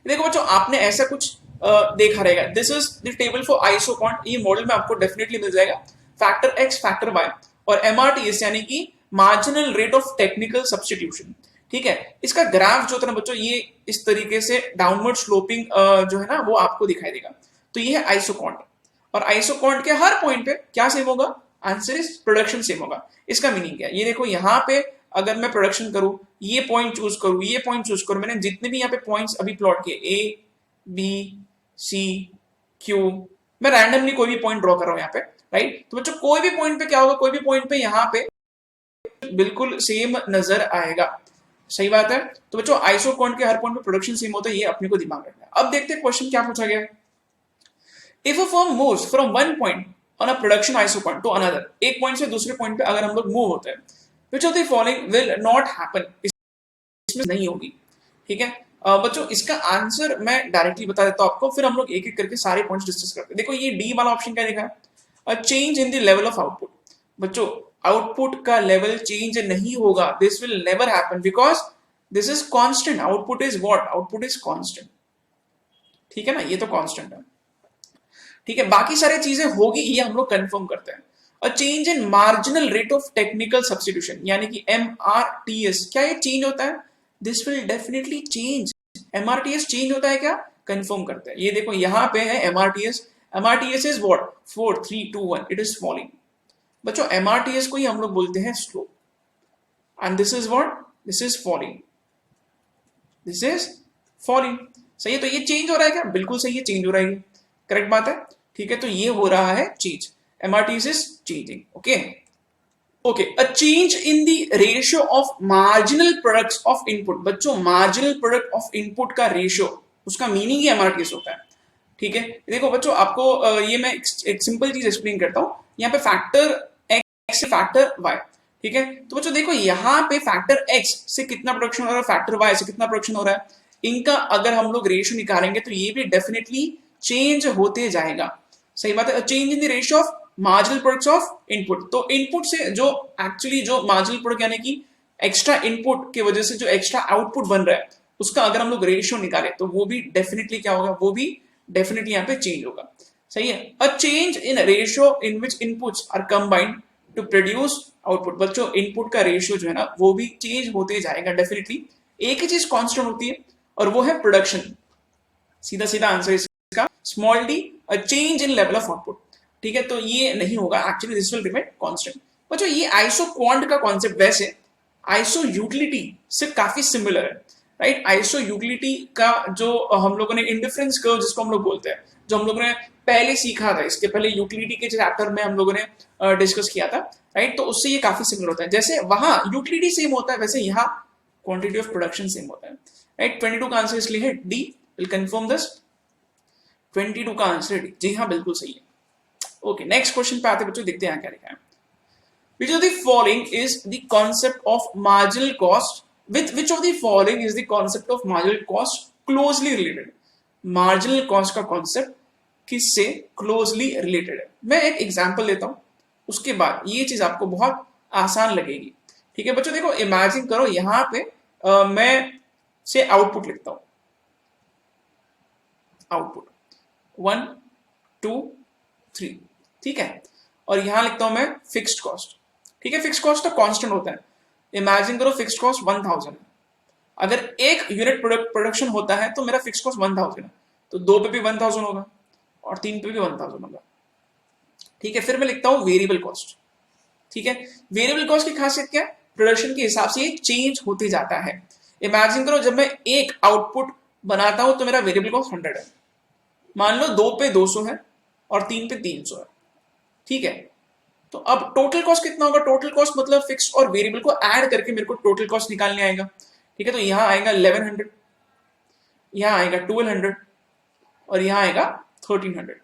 देखो बच्चों, आपने ऐसा कुछ देखा रहेगा। This is the table for isoquant. ये मॉडल में आपको डेफिनेटली मिल जाएगा। फैक्टर एक्स, फैक्टर वाई और एमआरटीएस यानी कि marginal rate of technical substitution. ठीक है, इसका ग्राफ जो होता है ना बच्चों, ये इस तरीके से डाउनवर्ड स्लोपिंग जो है ना वो आपको दिखाई देगा। तो ये है आइसोक्वांट और आइसोक्वांट के हर पॉइंट पे क्या सेम होगा? आंसर इज प्रोडक्शन सेम होगा। इसका मीनिंग क्या है? ये देखो, यहाँ पे अगर मैं प्रोडक्शन करूं, ये पॉइंट चूज करूं, ये पॉइंट चूज करूं, मैंने जितने भी यहाँ पे पॉइंट्स अभी प्लॉट किए ए बी सी क्यू, मैं रैंडमली कोई भी पॉइंट ड्रॉ कर रहा हूं यहाँ पे, राइट। तो बच्चों कोई भी पॉइंट पे क्या होगा? कोई भी पॉइंट पे यहाँ पे बिल्कुल सेम नजर आएगा। सही बात है। तो बच्चों आइसोक्वांट के हर पॉइंट पे प्रोडक्शन सेम होता है, ये अपने को दिमाग रखना है। अब देखते हैं क्वेश्चन क्या पूछा गया। If a firm moves from one point on a production isoquant to another, एक पॉइंट से दूसरे पॉइंट पे अगर हम लोग मूव होते हैं, which of the following will not happen, इसमें नहीं होगी। ठीक है बच्चों, इसका आंसर मैं डायरेक्टली बता देता हूं आपको, फिर हम लोग एक एक करके सारे पॉइंट्स डिस्कस करते हैं। देखो ये डी वाला ऑप्शन क्या देखा है? A change in the level of output. बच्चों आउटपुट का लेवल चेंज नहीं होगा, this will never happen because this is constant. Output is what? Output is constant. ठीक है ना, ये तो कांस्टेंट है। ठीक है, बाकी सारी चीजें होगी, ये हम लोग कंफर्म करते हैं। अ change in marginal rate of technical substitution यानी कि एमआरटीएस, क्या ये चेंज होता है? This will definitely change. MRTS change होता है क्या? कंफर्म करते हैं। ये देखो यहाँ पे है MRTS. MRTS is what? 4 3 2 1, it is falling. बच्चों एमआरटीएस को ही हम लोग बोलते हैं slow, and this is what? This is falling, this is falling. सही है, तो ये चेंज हो रहा है क्या? बिल्कुल सही है, चेंज हो रहा है, करेक्ट बात है। ठीक है, तो ये हो रहा है change, MRTs is changing. Okay, a change in the ratio of marginal products of input। बच्चों marginal product of input का रेशियो, उसका मीनिंग ही MRTs होता है। ठीक है, देखो बच्चों आपको ये मैं एक सिंपल चीज एक्सप्लेन करता हूं। यहाँ पे फैक्टर एक्स फैक्टर वाई, ठीक है। तो बच्चों देखो यहाँ पे फैक्टर एक्स से कितना प्रोडक्शन हो रहा है, फैक्टर वाई से कितना प्रोडक्शन हो रहा है, इनका अगर हम लोग रेशियो निकालेंगे तो ये भी डेफिनेटली चेंज होते जाएगा। सही बात है। Change in the ratio of marginal products of input, तो इनपुट से जो एक्चुअली जो मार्जिनल प्रोडक्ट यानी कि एक्स्ट्रा इनपुट की वजह से जो एक्स्ट्रा आउटपुट बन रहा है, उसका अगर हम लोग रेशियो निकाले तो वो भी डेफिनेटली क्या होगा? वो भी डेफिनेटली यहाँ पे चेंज होगा। सही है। A change in ratio in which inputs are combined to produce output. बच्चों इनपुट का रेशियो जो है ना वो भी चेंज होते जाएगा डेफिनेटली। एक ही चीज कांस्टेंट होती है और वो है प्रोडक्शन। सीधा सीधा आंसर इसका small D, a change in level of output. ठीक है, तो ये नहीं होगा, actually this will remain constant. बच्चों ये आइसो क्वांट का कॉन्सेप्ट वैसे आइसो यूटिलिटी से काफी सिमिलर है, राइट। आइसो यूटिलिटी का जो हम लोगों ने इंडिफरेंस कर्व जिसको हम लोग बोलते हैं, जो हम लोगों ने पहले सीखा था, इसके पहले यूटिलिटी के चैप्टर में हम लोगों ने डिस्कस किया था, राइट। तो उससे ये काफी सिमिलर होता है। जैसे वहां यूटिलिटी सेम होता है, वैसे यहाँ क्वांटिटी ऑफ प्रोडक्शन सेम होता है, राइट। 22 का आंसर इसलिए है डी। Will confirm this. 22 का आंसर डी, जी हाँ बिल्कुल सही है। ओके, नेक्स्ट क्वेश्चन पे आते बच्चों, देखते हैं क्या लिखा है। Which of the following is the concept of marginal cost? With which of the following is the concept of marginal cost closely related? Marginal cost का concept किससे closely related है? मैं एक एग्जांपल लेता हूं, उसके बाद ये चीज आपको बहुत आसान लगेगी। ठीक है बच्चों, देखो इमेजिन करो यहां पे मैं से आउटपुट लिखता हूं, आउटपुट 1 2 3, ठीक है। और यहां लिखता हूं मैं फिक्स्ड कॉस्ट। ठीक है, फिक्स्ड कॉस्ट तो कांस्टेंट होता है। इमेजिन करो फिक्स्ड कॉस्ट 1000 है, अगर एक यूनिट प्रोडक्शन होता है तो मेरा फिक्स कॉस्ट 1000 है, तो 2 पे भी 1000 होगा और 3 पे भी 1000 होगा। ठीक है, फिर मैं लिखता हूं वेरिएबल कॉस्ट। ठीक है, वेरिएबल कॉस्ट की खासियत क्या है, प्रोडक्शन के हिसाब से ये चेंज होते जाता है। इमेजिन करो जब मैं एक आउटपुट बनाता हूं तो मेरा वेरिएबल कॉस्ट 100 है, मान लो 2 पे 200 है और 3 पे 300 है। ठीक है, तो अब टोटल कॉस्ट कितना होगा, टोटल कॉस्ट मतलब फिक्स और वेरिएबल को ऐड करके मेरे को टोटल कॉस्ट निकालने आएगा। ठीक है, तो यहां आएगा 1100, यहां आएगा 1200 और यहां आएगा 1300।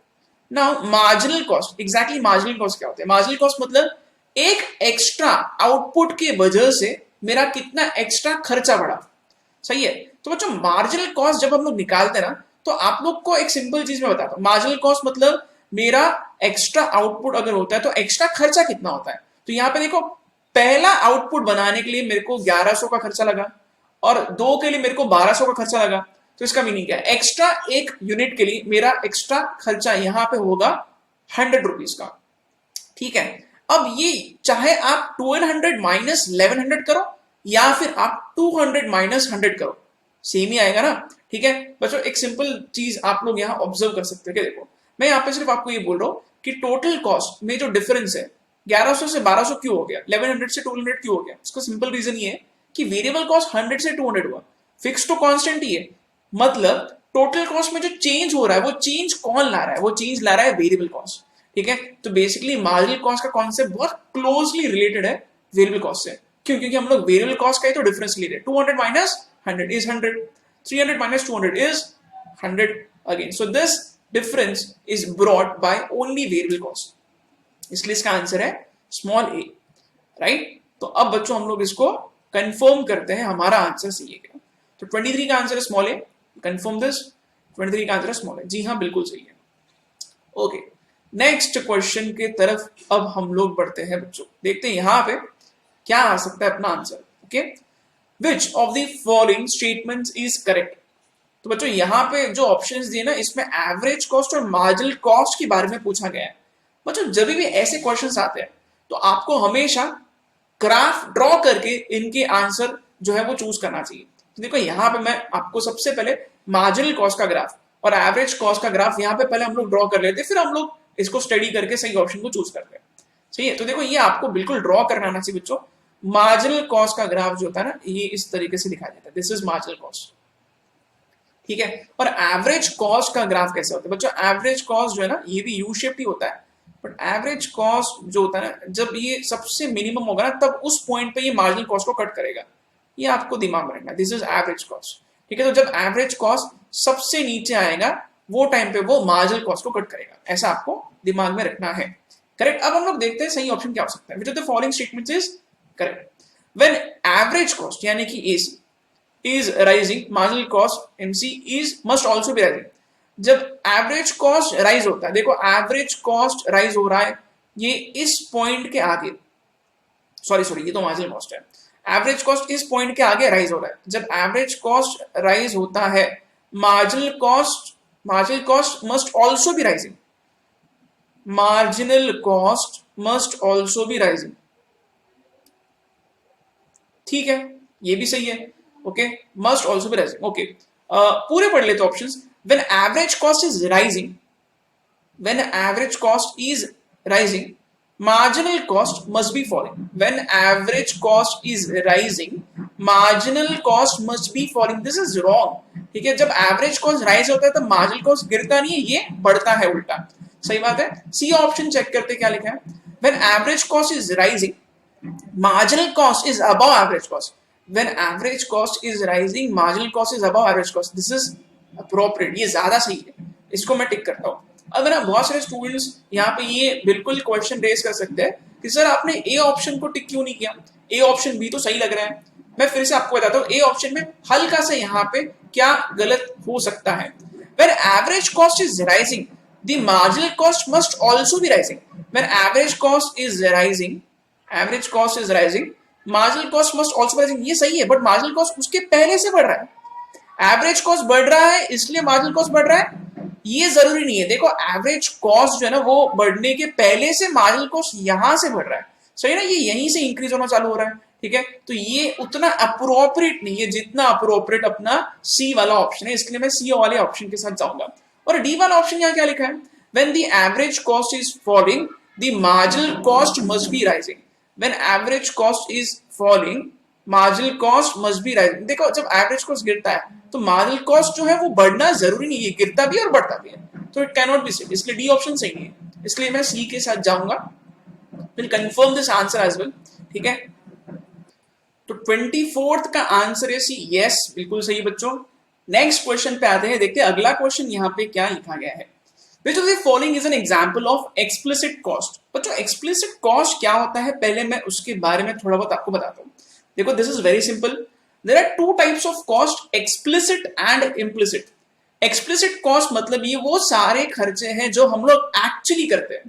Now marginal cost, exactly marginal cost क्या होता है, मार्जिनल कॉस्ट मतलब एक एक्स्ट्रा आउटपुट के वजह से मेरा कितना एक्स्ट्रा खर्चा बढ़ा। सही है, तो बच्चों मार्जिनल कॉस्ट जब हम लोग निकालते हैं ना, तो आप लोग को एक सिंपल चीज मैं बताता हूं। मार्जिनल कॉस्ट मतलब मेरा एक्स्ट्रा आउटपुट अगर होता है तो एक्स्ट्रा खर्चा कितना होता है। तो यहां पे देखो, पहला आउटपुट बनाने के लिए मेरे को 1100 का खर्चा लगा और 2 के लिए मेरे को 1200 का खर्चा लगा। तो इसका मीनिंग क्या है, एक्स्ट्रा एक यूनिट के लिए मेरा एक्स्ट्रा खर्चा यहां पे होगा 100 रुपीज का। ठीक है, अब ये चाहे आप 1200 माइनस 1100 करो या फिर आप 200 माइनस 100 करो, सेम ही आएगा ना। ठीक है बच्चों, एक सिंपल चीज आप लोग यहाँ ऑब्जर्व कर सकते हो कि देखो, मैं यहाँ पे सिर्फ आपको ये बोल रहा हूँ कि टोटल कॉस्ट में जो डिफरेंस है 1100 से 1200 क्यों हो गया, 1100 से 1200 क्यों हो गया, इसका सिंपल रीजन ये है कि वेरिएबल कॉस्ट 100 से 200 हुआ, फिक्स तो कांस्टेंट ही है। मतलब टोटल कॉस्ट में जो चेंज हो रहा है वो चेंज कौन ला रहा है, वो चेंज ला रहा है वेरिएबल कॉस्ट। ठीक है, तो बेसिकली मार्जिनल कॉस्ट का कॉन्सेप्ट बहुत क्लोजली रिलेटेड है वेरिएबल कॉस्ट से। क्यों, क्योंकि हम लोग वेरिएबल कॉस्ट का ही तो डिफरेंस ले रहे हैं। 200 minus 100 is 100, 300 minus 200 is 100 again. So this difference is brought by only variable cost. इसलिए इसका आंसर है स्मॉल a, राइट। तो अब बच्चों हम लोग इसको कंफर्म करते हैं, हमारा आंसर सही है क्या। तो 23 का आंसर है स्मॉल a, कंफर्म दिस। 23 का आंसर है स्मॉल a, जी हाँ बिल्कुल सही है। ओके, नेक्स्ट क्वेश्चन के तरफ अब हम लोग बढ़ते हैं बच्चों, देखते हैं यहाँ पे क्या आ सकता है अपना answer. Okay, Which of the following statements is correct? तो बच्चों यहाँ पे जो ऑप्शंस दिए ना, इसमें एवरेज कॉस्ट और मार्जिनल कॉस्ट के बारे में पूछा गया है। बच्चों जब भी ऐसे क्वेश्चंस आते हैं तो आपको हमेशा ग्राफ ड्रॉ करके इनके आंसर जो है वो चूज करना चाहिए। तो देखो यहाँ पे मैं आपको सबसे पहले मार्जिनल कॉस्ट का ग्राफ और एवरेज कॉस्ट का ग्राफ यहाँ पे पहले हम लोग ड्रॉ कर लेते, फिर हम लोग इसको स्टडी करके सही ऑप्शन को चूज करते हैं। सही है, तो देखो ये आपको बिल्कुल ड्रॉ करना आना चाहिए बच्चों। मार्जिनल कॉस्ट का ग्राफ जो होता है ना, ये इस तरीके से दिखाया जाता है, दिस इज मार्जिनल कॉस्ट। ठीक है, और एवरेज कॉस्ट का ग्राफ कैसे होता है बच्चों, एवरेज कॉस्ट जो है ना ये भी यू शेप्ड ही होता है, बट एवरेज कॉस्ट जो होता है ना, जब ये सबसे मिनिमम होगा ना तब उस पॉइंट पे ये मार्जिनल कॉस्ट को कट करेगा। ये आपको दिमाग में रखना, दिस इज एवरेज कॉस्ट। ठीक है, तो जब एवरेज कॉस्ट सबसे नीचे आएगा वो टाइम पे वो मार्जिनल कॉस्ट को कट करेगा, ऐसा आपको दिमाग में रखना है। करेक्ट, अब हम लोग देखते हैं सही ऑप्शन क्या हो सकता है। Which of the following statements is correct? When average cost यानी कि AC is rising, marginal cost MC is must also be rising। जब एवरेज कॉस्ट राइज होता है, देखो एवरेज कॉस्ट राइज हो रहा है ये इस पॉइंट के आगे, सॉरी ये तो मार्जिनल कॉस्ट है, एवरेज कॉस्ट इस पॉइंट के आगे राइज हो रहा है। जब एवरेज कॉस्ट राइज होता है marginal cost must also be rising, marginal cost must also be rising. ठीक है, ये भी सही है। Okay, must also be rising. Okay, पूरे पढ़ लेते options. When average cost is rising, when average cost is rising marginal cost must be falling. When average cost is rising marginal cost must be falling, this is wrong. ठीक है, जब average cost rise होता है तो marginal cost गिरता नहीं है, ये बढ़ता है उल्टा। सही बात है, सी ऑप्शन चेक करते क्या लिखा है। When average cost is rising marginal cost is above average cost, when average cost is rising marginal cost is above average cost, this is appropriate, ये ज्यादा सही है, इसको मैं टिक करता हूँ। अब ना बहुत सारे स्टूडेंट्स यहाँ पे ये बिल्कुल क्वेश्चन रेज कर सकते हैं कि सर आपने ए ऑप्शन को टिक क्यों नहीं किया, ए ऑप्शन बी तो सही लग रहा है। मैं फिर से आपको बताता हूँ ए ऑप्शन में हल्का सा यहाँ पे क्या गलत हो सकता है। when average cost is rising the marginal cost must also be rising, when average cost is rising average cost is rising marginal cost must also rising, ये सही है, बट मार्जिनल कॉस्ट उसके पहले से बढ़ रहा है। एवरेज कॉस्ट बढ़ रहा है इसलिए मार्जिनल कॉस्ट बढ़ रहा है, ये जरूरी नहीं है। देखो एवरेज कॉस्ट जो है ना वो बढ़ने के पहले से मार्जिनल कॉस्ट यहां से बढ़ रहा है, सही ना, ये यहीं से इंक्रीज होना चालू हो रहा है। ठीक है, तो ये उतना अप्रोप्रिएट नहीं है जितना अप्रोप्रिएट अपना सी वाला ऑप्शन है, इसके लिए मैं सी वाले ऑप्शन के साथ जाऊंगा। और डी वाला ऑप्शन यहाँ क्या लिखा है, when the average cost is falling the marginal cost must be rising. When average cost is falling marginal cost must be rising. देखो जब एवरेज कॉस्ट गिरता है तो मार्जिनल कॉस्ट जो है वो बढ़ना जरूरी नहीं है, गिरता भी है और बढ़ता भी है, तो it can not be said, इसलिए डी ऑप्शन सही नहीं है, इसलिए मैं सी के साथ जाऊंगा। Will confirm this answer as well. ठीक है, तो 24th का आंसर है सी, यस बिल्कुल सही बच्चों। नेक्स्ट क्वेश्चन पे आते हैं, देखते हैं अगला क्वेश्चन यहाँ पे क्या लिखा गया है। Which of the following is an example of explicit cost? बच्चों explicit cost क्या होता है, पहले मैं उसके बारे में थोड़ा बहुत आपको बताता हूँ। देखो this is very simple, there are two types of cost, explicit and implicit. Explicit cost मतलब ये वो सारे खर्चे हैं जो हम लोग एक्चुअली करते हैं,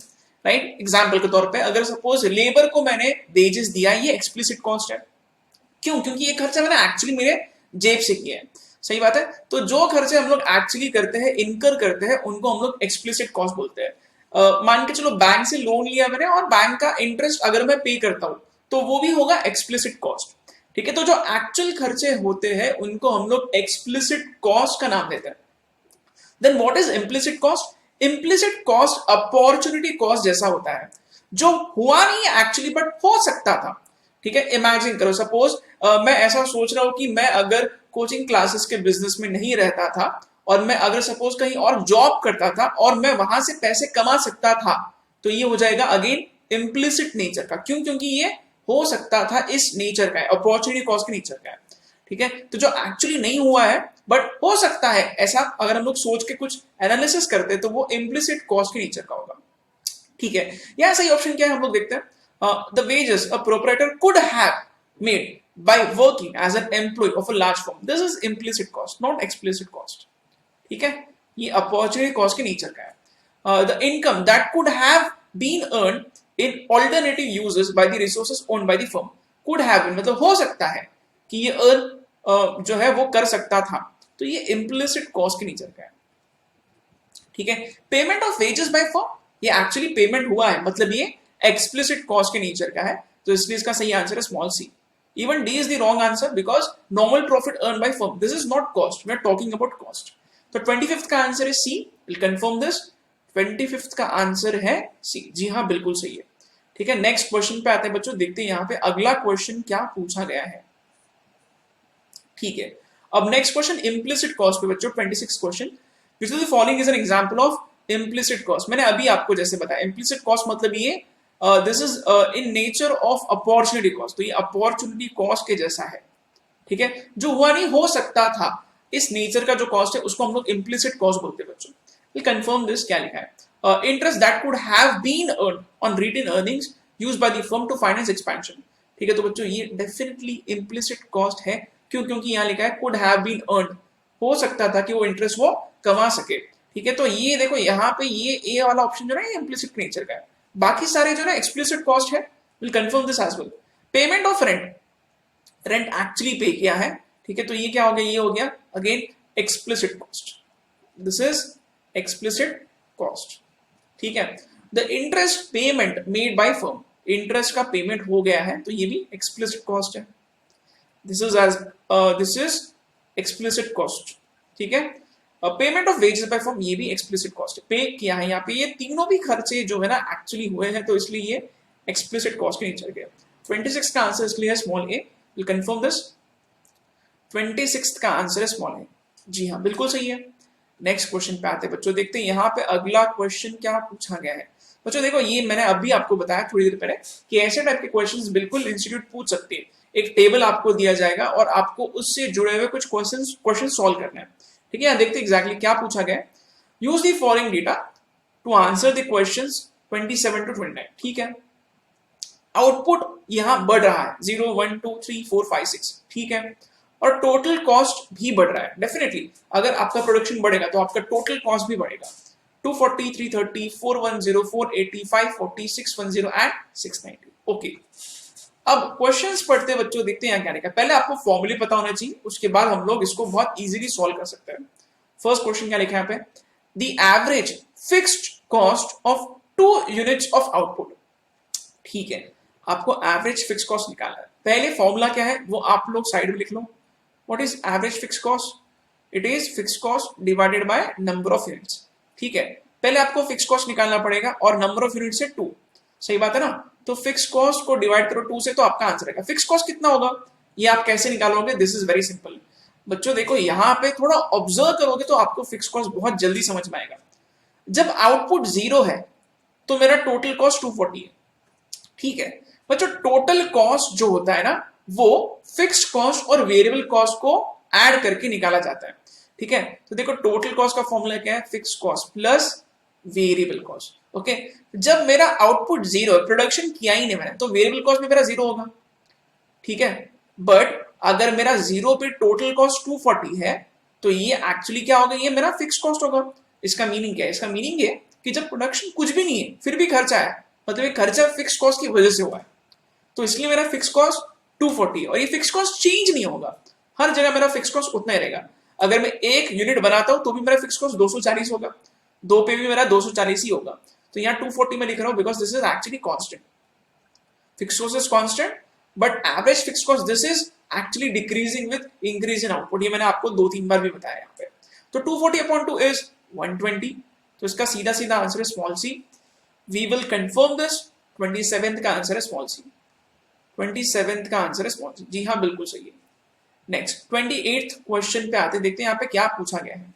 राइट। एग्जाम्पल के तौर पे अगर सपोज लेबर को मैंने वेजेस दिया, ये एक्सप्लिसिट कॉस्ट है। क्यों? क्योंकि ये खर्चा मैंने एक्चुअली मेरे जेब से किया है, सही बात है। तो जो खर्चे हम लोग एक्चुअली करते हैं, इनकर करते हैं, उनको हम लोग एक्सप्लिसिट कॉस्ट बोलते हैं। मान के चलो बैंक से लोन लिया मैंने और बैंक का इंटरेस्ट अगर मैं पे करता हूं तो वो भी होगा एक्सप्लिसिट कॉस्ट। ठीक है, तो जो एक्चुअल खर्चे होते हैं उनको हम लोग एक्सप्लिसिट कॉस्ट का नाम देते हैं। Then what is implicit cost? Implicit cost opportunity cost जैसा होता है, जो हुआ नहीं है एक्चुअली बट हो सकता था। ठीक है, इमेजिन करो सपोज मैं ऐसा सोच रहा हूं कि मैं अगर कोचिंग क्लासेस के बिजनेस में नहीं रहता था और मैं अगर सपोज कहीं और जॉब करता था और मैं वहां से पैसे कमा सकता था, तो ये हो जाएगा अगेन इम्प्लिसिट नेचर का। क्यों? क्योंकि ये हो सकता था, इस नेचर का है, अपॉर्चुनिटी कॉस्ट के नेचर का है। ठीक है, तो जो एक्चुअली नहीं हुआ है बट हो सकता है ऐसा, अगर हम लोग सोच के कुछ एनालिसिस करते हैं तो वो इम्प्लिसिट कॉस्ट के नेचर का होगा। ठीक है, यहां सही ऑप्शन क्या है हम लोग देखते हैं। The wages a proprietor could have made by working as an employee of a large firm. This is implicit cost, not explicit cost. ठीक है, ये opportunity cost के नेचर का है। The income that could have been earned in alternative uses by the resources owned by the firm could have been, मतलब हो सकता है कि ये earn जो है वो कर सकता था, तो ये implicit cost के नेचर का है। ठीक है, payment of wages by firm, ये एक्चुअली पेमेंट हुआ है, मतलब ये एक्सप्लिसिट कॉस्ट के नेचर का है, तो इसलिए इसका सही आंसर है small C. Even D is the wrong answer because normal profit earn by firm, this is not cost, we are talking about cost. तो 25th का आंसर है सी, विल कंफर्म दिस। 25th का आंसर है सी, जी हाँ बिल्कुल सही है। ठीक है, नेक्स्ट क्वेश्चन पे आते हैं बच्चों, देखते हैं यहाँ पे अगला क्वेश्चन क्या पूछा गया है। ठीक है, अब नेक्स्ट क्वेश्चन इम्प्लिसिट कॉस्ट पे बच्चों, 26th question, which is the following is an example of implicit cost. मैंने अभी आपको जैसे बताया इम्प्लिसिट कॉस्ट मतलब ये this is in nature of opportunity cost, तो ये अपॉर्चुनिटी कॉस्ट के जैसा है। ठीक है, जो हुआ नहीं हो सकता था, इस नेचर का जो कॉस्ट है उसको हम लोग इम्प्लिसिट कॉस्ट बोलते हैं बच्चों। विल कंफर्म दिस, क्या लिखा है, interest that could have been earned on retained earnings used by the firm to finance expansion. ठीक है, तो बच्चों ये डेफिनेटली इम्प्लिसिट कॉस्ट है। क्यों? क्योंकि यहाँ लिखा है कुड हैव बीन अर्न्ड, हो सकता था कि वो इंटरेस्ट वो कमा सके। ठीक है, तो ये देखो यहाँ पे ये ए वाला ऑप्शन जो है इम्प्लिसिट नेचर का है, बाकी सारे जो है एक्सप्लिसिट कॉस्ट है। Will confirm this as well. Payment of rent, rent actually pay किया है। ठीक है, तो ये क्या हो गया, ये हो गया again explicit cost, this is explicit cost. ठीक है, the interest payment made by firm, interest का पेमेंट हो गया है, तो ये भी एक्सप्लिसिट कॉस्ट है, दिस इज एक्सप्लिसिट कॉस्ट। ठीक है, payment of wages by firm, ये भी एक्सप्लिसिट कॉस्ट है, पे किया है यहाँ पे, ये तीनों भी खर्चे जो है ना एक्चुअली हुए हैं, तो इसलिए ये एक्सप्लिसिट कॉस्ट के नीचे गया। 26 का आंसर इसलिए है small A, will confirm this. 26 का आंसर है स्मॉल ए, जी हाँ बिल्कुल सही है। नेक्स्ट क्वेश्चन पे आते हैं बच्चों, देखते हैं यहाँ पे अगला क्वेश्चन क्या पूछा गया है। बच्चों देखो ये मैंने अभी आपको बताया थोड़ी देर पहले कि ऐसे टाइप के क्वेश्चंस बिल्कुल इंस्टीट्यूट पूछ सकते हैं। एक टेबल आपको दिया जाएगा और आपको उससे जुड़े हुए कुछ क्वेश्चन सॉल्व करना है। ठीक है, यहाँ देखते हैं एग्जैक्टली क्या पूछा गया है। Use the following data to answer the questions 27 to 29। ठीक है, आउटपुट यहां बढ़ रहा है 0 1 2 3 4 5 6। ठीक है, और टोटल कॉस्ट भी बढ़ रहा है। डेफिनेटली अगर आपका प्रोडक्शन बढ़ेगा तो आपका टोटल कॉस्ट भी बढ़ेगा। 240 330 410 480 540 610 एंड 690। ओके, अब क्वेश्चंस पढ़ते बच्चों देखते हैं यहाँ क्या लिखा है। पहले आपको फॉर्मूले पता होना चाहिए, उसके बाद हम लोग इसको बहुत इजीली सॉल्व कर सकते हैं। फर्स्ट क्वेश्चन क्या लिखा है यहाँ पे, the average fixed cost of 2 units of output. ठीक है, आपको एवरेज फिक्स कॉस्ट निकालना है। पहले फॉर्मूला क्या है वो आप लोग साइड में लिख लो। What is average fix cost? It is fix cost divided by number of units. ठीक है, पहले आपको फिक्स कॉस्ट निकालना पड़ेगा और नंबर ऑफ यूनिट से 2, सही बात है ना। तो फिक्स कॉस्ट को डिवाइड करो 2 से तो आपका आंसर आएगा। फिक्स कॉस्ट कितना होगा ये आप कैसे निकालोगे? दिस इज वेरी सिंपल बच्चों, देखो यहाँ पे थोड़ा ऑब्जर्व करोगे तो आपको फिक्स कॉस्ट बहुत जल्दी समझ में आएगा। जब आउटपुट 0 है तो मेरा टोटल कॉस्ट 240 है। ठीक है बच्चों, टोटल कॉस्ट जो होता है ना वो फिक्स्ड कॉस्ट और वेरिएबल कॉस्ट को ऐड करके निकाला जाता है। ठीक है, तो देखो टोटल कॉस्ट का फॉर्मूला क्या है? Fixed cost plus variable cost. Okay, जब मेरा आउटपुट 0 है, प्रोडक्शन किया ही नहीं मैंने, तो वेरिएबल कॉस्ट में मेरा 0 होगा। ठीक है, बट अगर मेरा 0 पे टोटल कॉस्ट 240 है तो ये एक्चुअली क्या होगा? ये मेरा फिक्स कॉस्ट होगा। इसका मीनिंग क्या है? इसका मीनिंग है कि जब प्रोडक्शन कुछ भी नहीं है फिर भी खर्चा है, मतलब ये खर्चा फिक्स कॉस्ट की वजह से हुआ है, तो इसलिए मेरा फिक्स कॉस्ट 240 और ये फिक्स कॉस्ट चेंज नहीं होगा, हर जगह मेरा फिक्स कॉस्ट उतना ही रहेगा। अगर मैं 1 यूनिट बनाता हूं तो भी मेरा फिक्स कॉस्ट 240 होगा, 2 पे भी मेरा 240 ही होगा। तो यहाँ 240 में लिख रहा हूं because this is actually constant. Fix cost is constant but average fix cost this is actually decreasing with increase in output. ये मैंने आपको 2-3 बार भी बताया यहाँ पे। तो 240/2 इज 120, तो इसका सीधा सीधा आंसर है small C. We will confirm this. 27th का आंसर है स्मॉल सी। 27th का आंसर है स्मॉल सी। जी हाँ, बिल्कुल सही है। नेक्स्ट 28th क्वेश्चन पे आते, देखते हैं यहाँ पे क्या पूछा गया है।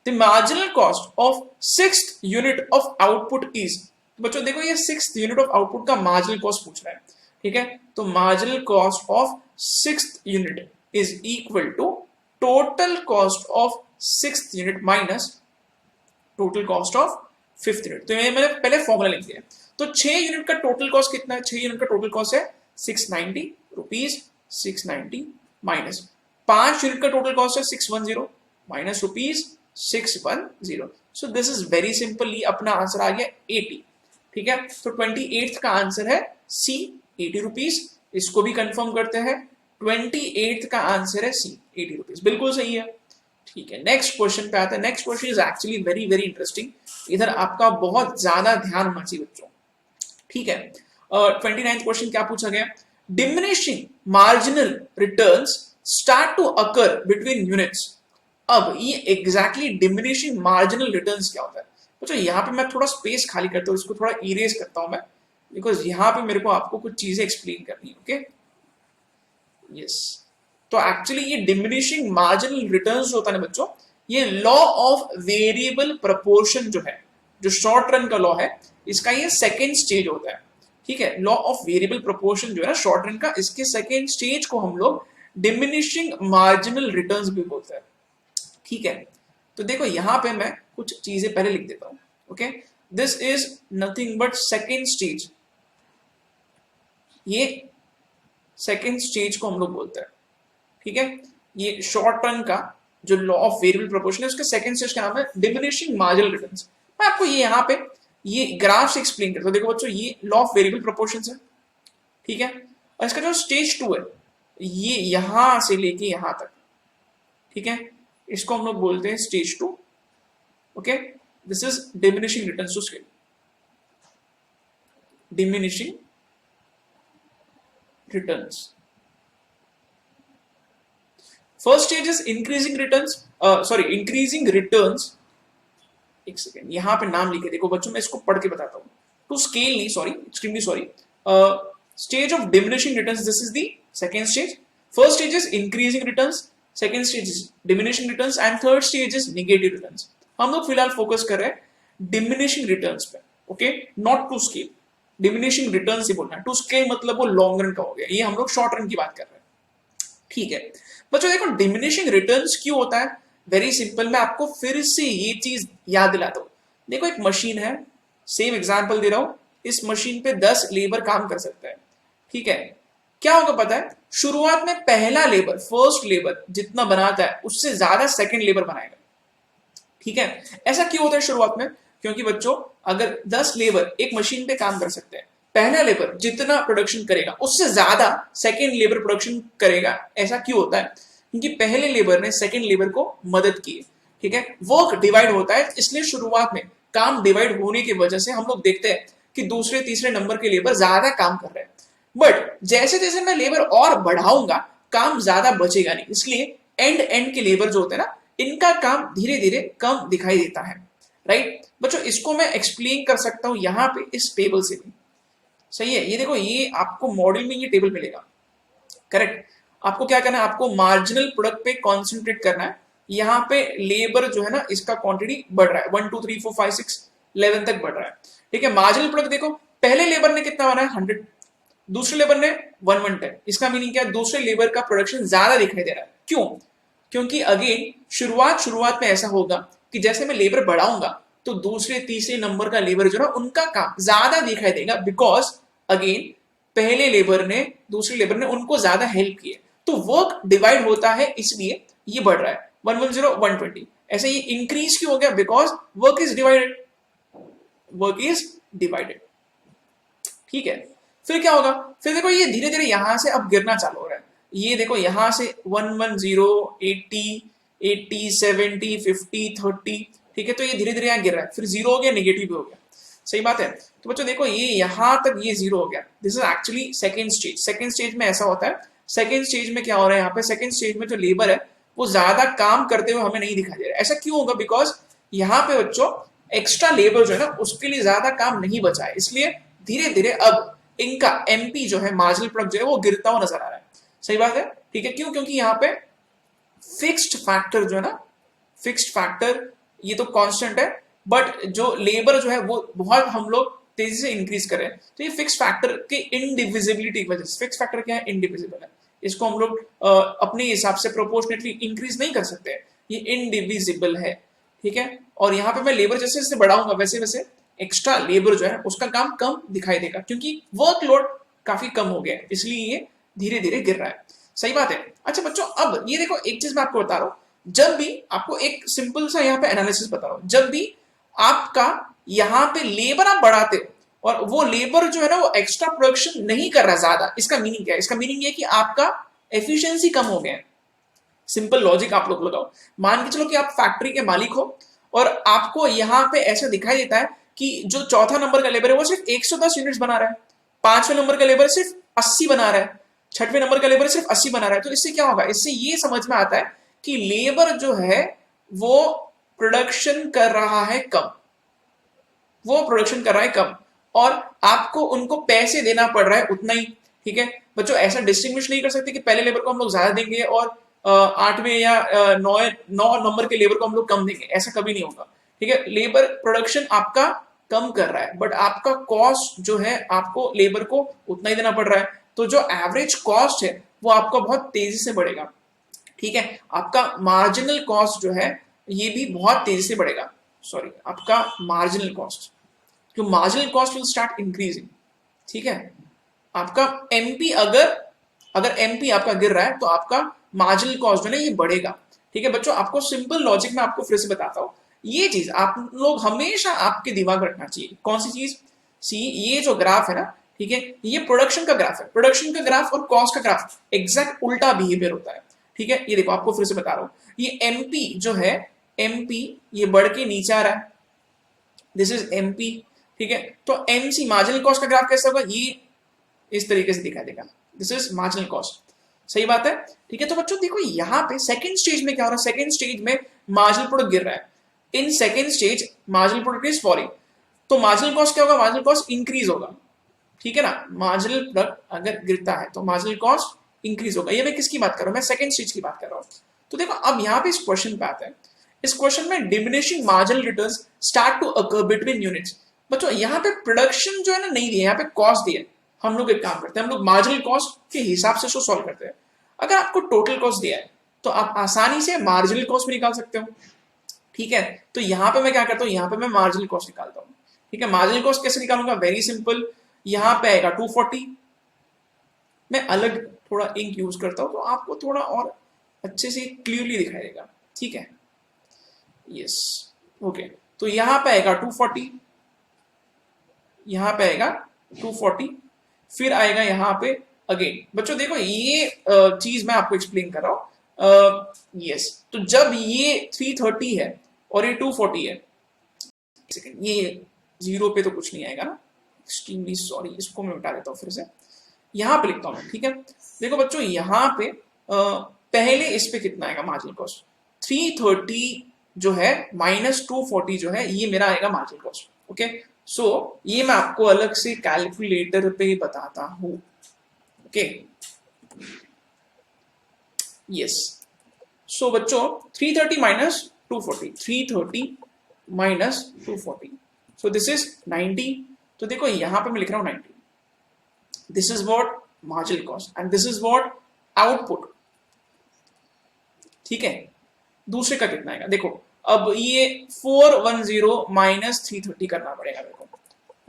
The marginal cost of 6th unit of output is. बच्चों देखो ये 6th यूनिट ऑफ आउटपुट का मार्जिनल कॉस्ट पूछ रहा है। ठीक है, तो marginal cost of 6th unit is equal to total cost of 6th unit minus total cost of 5th unit. तो ये मैंने पहले फॉर्मूला लिख दिया। तो 6 यूनिट का टोटल कॉस्ट कितना है? 6 यूनिट का टोटल कॉस्ट है 690 रुपीज। 690 माइनस 5 यूनिट का टोटल कॉस्ट है 610 minus rupees 610। So this is very simple, ये अपना आंसर आ गया 80। ठीक है, तो 28th का आंसर है सी, 80 रुपीज। इसको भी कंफर्म करते हैं, 28th का आंसर है सी, 80 रुपीज, बिल्कुल सही है। ठीक है, नेक्स्ट क्वेश्चन पे आता है। Next question is actually very very interesting, इधर आपका बहुत ज्यादा ध्यान होना चाहिए बच्चों। ठीक है, 29th क्वेश्चन क्या पूछा गया? Diminishing marginal returns start to occur between units. अब ये एग्जैक्टली डिमिनिशिंग मार्जिनल रिटर्न्स क्या होता है? तो यहाँ पे मैं थोड़ा स्पेस खाली करता हूँ, इसको थोड़ा इरेज करता हूं मैं, बिकॉज यहाँ पे मेरे को आपको कुछ चीजें एक्सप्लेन करनी है। ओके, यस, तो एक्चुअली ये डिमिनिशिंग मार्जिनल रिटर्न्स होता है ना बच्चों, ये लॉ ऑफ वेरिएबल प्रपोर्शन जो है, जो शॉर्ट रन का लॉ है, इसका ये सेकेंड स्टेज होता है। ठीक है, लॉ ऑफ वेरिएबल प्रपोर्शन जो है ना शॉर्ट रन का, इसके सेकेंड स्टेज को हम लोग डिमिनिशिंग मार्जिनल रिटर्न्स भी बोलते हैं। ठीक है, तो देखो यहां पे मैं कुछ चीजें पहले लिख देता हूं। Okay, this is nothing but second stage. ये सेकेंड स्टेज को हम लोग बोलते हैं। ठीक है, ये शॉर्ट रन का जो लॉ ऑफ वेरिएबल प्रोपोर्शन है उसके सेकेंड स्टेज का नाम है डिमिनिशिंग मार्जिनल रिटर्न्स। मैं आपको ये यहाँ पे ये ग्राफ से एक्सप्लेन करता हूं। देखो बच्चों, ये लॉ ऑफ वेरिएबल प्रोपोर्शन है। ठीक है, और इसका जो स्टेज 2 है ये यहां से लेके यहां तक। ठीक है, इसको हम लोग बोलते हैं stage 2। Okay, this is diminishing returns to scale. Diminishing returns. First stage is increasing returns, sorry increasing returns. एक सेकेंड, यहां पे नाम लिखे देखो बच्चों, मैं इसको पढ़ के बताता हूं। टू स्केल नहीं, sorry, extremely sorry. Stage of diminishing returns, this is the second stage. First stage is increasing returns, second stage is diminishing returns and third stage is negative returns. हम लोग फिलहाल फोकस कर रहे हैं diminishing returns पे। Okay, not to scale, diminishing returns ही बोलना है। टू स्केल मतलब वो लॉन्ग रन का हो गया, ये हम लोग शॉर्ट रन की बात कर रहे हैं। ठीक है बच्चों, देखो डिमिनिशिंग रिटर्न्स क्यों होता है? वेरी सिंपल, मैं आपको फिर से ये चीज याद दिलाता हूं। देखो एक मशीन है, सेम एग्जांपल दे रहा हूं, इस मशीन पे 10 लेबर काम कर सकता है। ठीक है, क्या होगा पता है? शुरुआत में पहला लेबर, फर्स्ट लेबर जितना बनाता है उससे ज्यादा सेकंड लेबर बनाएगा। ठीक है, ऐसा क्यों होता है शुरुआत में? क्योंकि बच्चों अगर 10 लेबर एक मशीन पे काम कर सकते हैं, पहला लेबर जितना प्रोडक्शन करेगा उससे ज्यादा सेकंड लेबर प्रोडक्शन करेगा। ऐसा क्यों होता है? क्योंकि पहले लेबर ने सेकंड लेबर को मदद की। ठीक है, वर्क डिवाइड होता है, इसलिए शुरुआत में काम डिवाइड होने की वजह से हम लोग देखते हैं कि दूसरे तीसरे नंबर के लेबर ज्यादा काम कर रहे हैं। बट जैसे जैसे मैं लेबर और बढ़ाऊंगा काम ज्यादा बचेगा नहीं, इसलिए एंड एंड के लेबर जो होते हैं ना, इनका काम धीरे धीरे कम दिखाई देता है। राइट बच्चों, इसको मैं एक्सप्लेन कर सकता हूं यहां पे इस टेबल से भी। सही है, ये देखो, ये आपको मॉडल में ये टेबल मिलेगा। करेक्ट, आपको क्या करना है, आपको मार्जिनल प्रोडक्ट पे कॉन्सेंट्रेट करना है। यहाँ पे लेबर जो है ना, इसका क्वांटिटी बढ़ रहा है, 1 2 3 4 5 6 11 तक बढ़ रहा है। ठीक है, मार्जिनल प्रोडक्ट देखो, पहले लेबर ने कितना बनाया 100, दूसरे लेबर ने 110। इसका मीनिंग क्या है, दूसरे लेबर का प्रोडक्शन ज्यादा दिखाई दे रहा है। क्यों? क्योंकि अगेन शुरुआत में ऐसा होगा कि जैसे मैं लेबर बढ़ाऊंगा तो दूसरे तीसरे नंबर का लेबर जो ना, उनका काम ज्यादा दिखाई देगा, बिकॉज अगेन पहले लेबर ने दूसरे लेबर ने उनको ज्यादा हेल्प की है, तो वर्क डिवाइड होता है, इसलिए ये बढ़ रहा है 110 120। ऐसे ये इंक्रीज क्यों हो गया, because work is divided, work is divided. ठीक है, फिर क्या होगा, फिर देखो ये धीरे धीरे यहां से अब गिरना चालू हो रहा है। ये देखो यहां से 110 80 80 70 50 30। ठीक है, तो ये धीरे धीरे यहाँ गिर रहा है, फिर जीरो हो गया, नेगेटिव भी हो गया। सही बात है। तो बच्चों देखो, ये यहां तक ये जीरो हो गया, this is actually second stage. Second stage में ऐसा होता है, सेकेंड स्टेज में क्या हो रहा है, यहाँ पे सेकेंड स्टेज में जो लेबर है वो ज्यादा काम करते हुए हमें नहीं दिखाई दे रहा है। ऐसा क्यों होगा, बिकॉज यहाँ पे बच्चों एक्स्ट्रा लेबर जो है ना, उसके लिए ज्यादा काम नहीं बचा है, इसलिए धीरे धीरे अब इनका एमपी जो है, मार्जिनल प्रोडक्ट जो है, वो गिरता हुआ नजर आ रहा है। सही बात है। ठीक है, क्यों? क्योंकि यहाँ पे फिक्स्ड फैक्टर जो है ना, फिक्स्ड फैक्टर ये तो कांस्टेंट है, बट जो लेबर जो है वो बहुत हम लोग तेजी से इंक्रीज कर रहे हैं, तो ये फिक्स फैक्टर के इनडिविजिबिलिटी की वजह से, फिक्स फैक्टर क्या है, इनडिविजिबल है, इसको हम लोग अपने हिसाब से प्रोपोर्शनेटली इंक्रीज नहीं कर सकते, ये इनडिविजिबल है। ठीक है, और यहाँ पे मैं लेबर जैसे जैसे बढ़ाऊंगा वैसे वैसे एक्स्ट्रा लेबर जो है उसका काम कम दिखाई देगा, क्योंकि वर्कलोड काफी कम हो गया है, इसलिए ये धीरे धीरे गिर रहा है। सही बात है। अच्छा बच्चों, अब ये देखो, एक चीज मैं आपको बता रहा हूं, जब भी आपको एक सिंपल सा यहाँ पे एनालिसिस बता रहा हूं, जब भी आपका यहाँ पे लेबर आप बढ़ाते हो और वो लेबर जो है ना वो एक्स्ट्रा प्रोडक्शन नहीं कर रहा ज्यादा, इसका मीनिंग क्या है, इसका मीनिंग ये कि आपका एफिशिएंसी कम हो गया है। सिंपल लॉजिक आप लोग लगाओ, मान के चलो कि आप फैक्ट्री के मालिक हो और आपको यहाँ पे ऐसा दिखाई देता है कि जो चौथा नंबर का लेबर है वो सिर्फ 110 यूनिट्स बना रहा है, पांचवें नंबर का लेबर सिर्फ 80 बना रहा है, छठवें नंबर का लेबर सिर्फ 80 बना रहा है। तो इससे क्या होगा, इससे ये समझ में आता है कि लेबर जो है वो प्रोडक्शन कर रहा है कम, वो प्रोडक्शन कर रहा है कम, और आपको उनको पैसे देना पड़ रहा है उतना ही। ठीक है बच्चों, ऐसा डिस्टिंग्विश नहीं कर सकते कि पहले लेबर को हम लोग ज्यादा देंगे और आठवें या नौ नंबर के लेबर को हम लोग कम देंगे, ऐसा कभी नहीं होगा। ठीक है, लेबर प्रोडक्शन आपका कम कर रहा है, बट आपका कॉस्ट जो है आपको लेबर को उतना ही देना पड़ रहा है, तो जो एवरेज कॉस्ट है वो आपका बहुत तेजी से बढ़ेगा। ठीक है, आपका मार्जिनल कॉस्ट जो है ये भी बहुत तेजी से बढ़ेगा, सॉरी आपका मार्जिनल कॉस्ट, जो marginal cost will start increasing. ठीक है, आपका एमपी अगर अगर एमपी आपका गिर रहा है तो आपका मार्जिनल कॉस्ट जो है ये बढ़ेगा। ठीक है बच्चों, आपको सिंपल लॉजिक में आपको फिर से बताता हूं, ये चीज आप लोग हमेशा आपके दिमाग में रखना चाहिए। कौन सी चीज? सी, ये जो ग्राफ है ना, ठीक है, ये प्रोडक्शन का ग्राफ है, प्रोडक्शन का ग्राफ और कॉस्ट का ग्राफ एग्जैक्ट उल्टा बिहेवियर होता है। ठीक है, ये देखो आपको फिर से बता रहा हूं, ये एमपी जो है, एमपी ये बढ़ के नीचे आ रहा है, दिस इज एमपी। ठीक है, तो एमसी मार्जिनल कॉस्ट का ग्राफ कैसा होगा, ये इस तरीके से दिखाई देगा, दिस इज मार्जिनल कॉस्ट। सही बात है। ठीक है, तो बच्चों देखो यहाँ पे सेकंड स्टेज में क्या हो रहा है, सेकंड स्टेज में मार्जिनल प्रोडक्ट गिर रहा है, in second stage marginal product is falling, तो मार्जिनल कॉस्ट क्या होगा, मार्जिनल कॉस्ट इंक्रीज होगा। ठीक है ना, मार्जिनल प्रोडक्ट अगर गिरता है तो मार्जिनल कॉस्ट इंक्रीज होगा। ये मैं किसकी बात कर रहा हूँ, मैं सेकंड स्टेज की बात कर रहा हूँ। तो देखो अब यहाँ पे इस क्वेश्चन पे आता है, इस क्वेश्चन में diminishing marginal returns start to occur between units. बच्चों यहाँ पे प्रोडक्शन जो है ना नहीं दिया, यहाँ पे कॉस्ट दिया। हम लोग एक काम करते हैं, हम लोग मार्जिनल कॉस्ट के हिसाब से इसको सॉल्व करते हैं। अगर आपको टोटल कॉस्ट दिया है तो आप आसानी से मार्जिनल कॉस्ट भी निकाल सकते हो। ठीक है, तो यहाँ पे मैं क्या करता हूँ, यहाँ पे मैं मार्जिनल कॉस्ट निकालता हूँ। ठीक है, मार्जिनल कॉस्ट कैसे निकालूंगा, वेरी सिंपल, यहाँ पे आएगा 240, मैं अलग थोड़ा इंक यूज करता हूँ तो आपको थोड़ा और अच्छे से क्लियरली दिखाई देगा। ठीक है, यस, ओके, तो यहाँ पे आएगा 240, यहाँ पे आएगा 240, फिर आएगा यहाँ पे अगेन। बच्चों देखो ये चीज मैं आपको एक्सप्लेन कर रहा हूं, यस, तो जब ये 330 है और ये 240 है, सेकंड, ये जीरो पे तो कुछ नहीं आएगा ना, एक्सट्रीमली सॉरी, इसको मैं मिटा देता हूँ फिर से। यहां पे लिखता हूं मैं, ठीक है। देखो बच्चों यहां पे पहले इस पे कितना आएगा मार्जिनल कॉस्ट, 330 जो है माइनस 240 जो है ये मेरा आएगा मार्जिनल कॉस्ट। ओके, सो ये मैं आपको अलग से कैलकुलेटर पे बताता हूं। ओके, यस, सो बच्चों 330 minus 240, 330 minus 240, so this is 90। तो देखो यहां पे मैं लिख रहा हूं 90, this is what marginal cost and this is what output, ठीक है। दूसरे का कितना आएगा देखो, अब ये 410 माइनस 330 करना पड़ेगा मेरे को,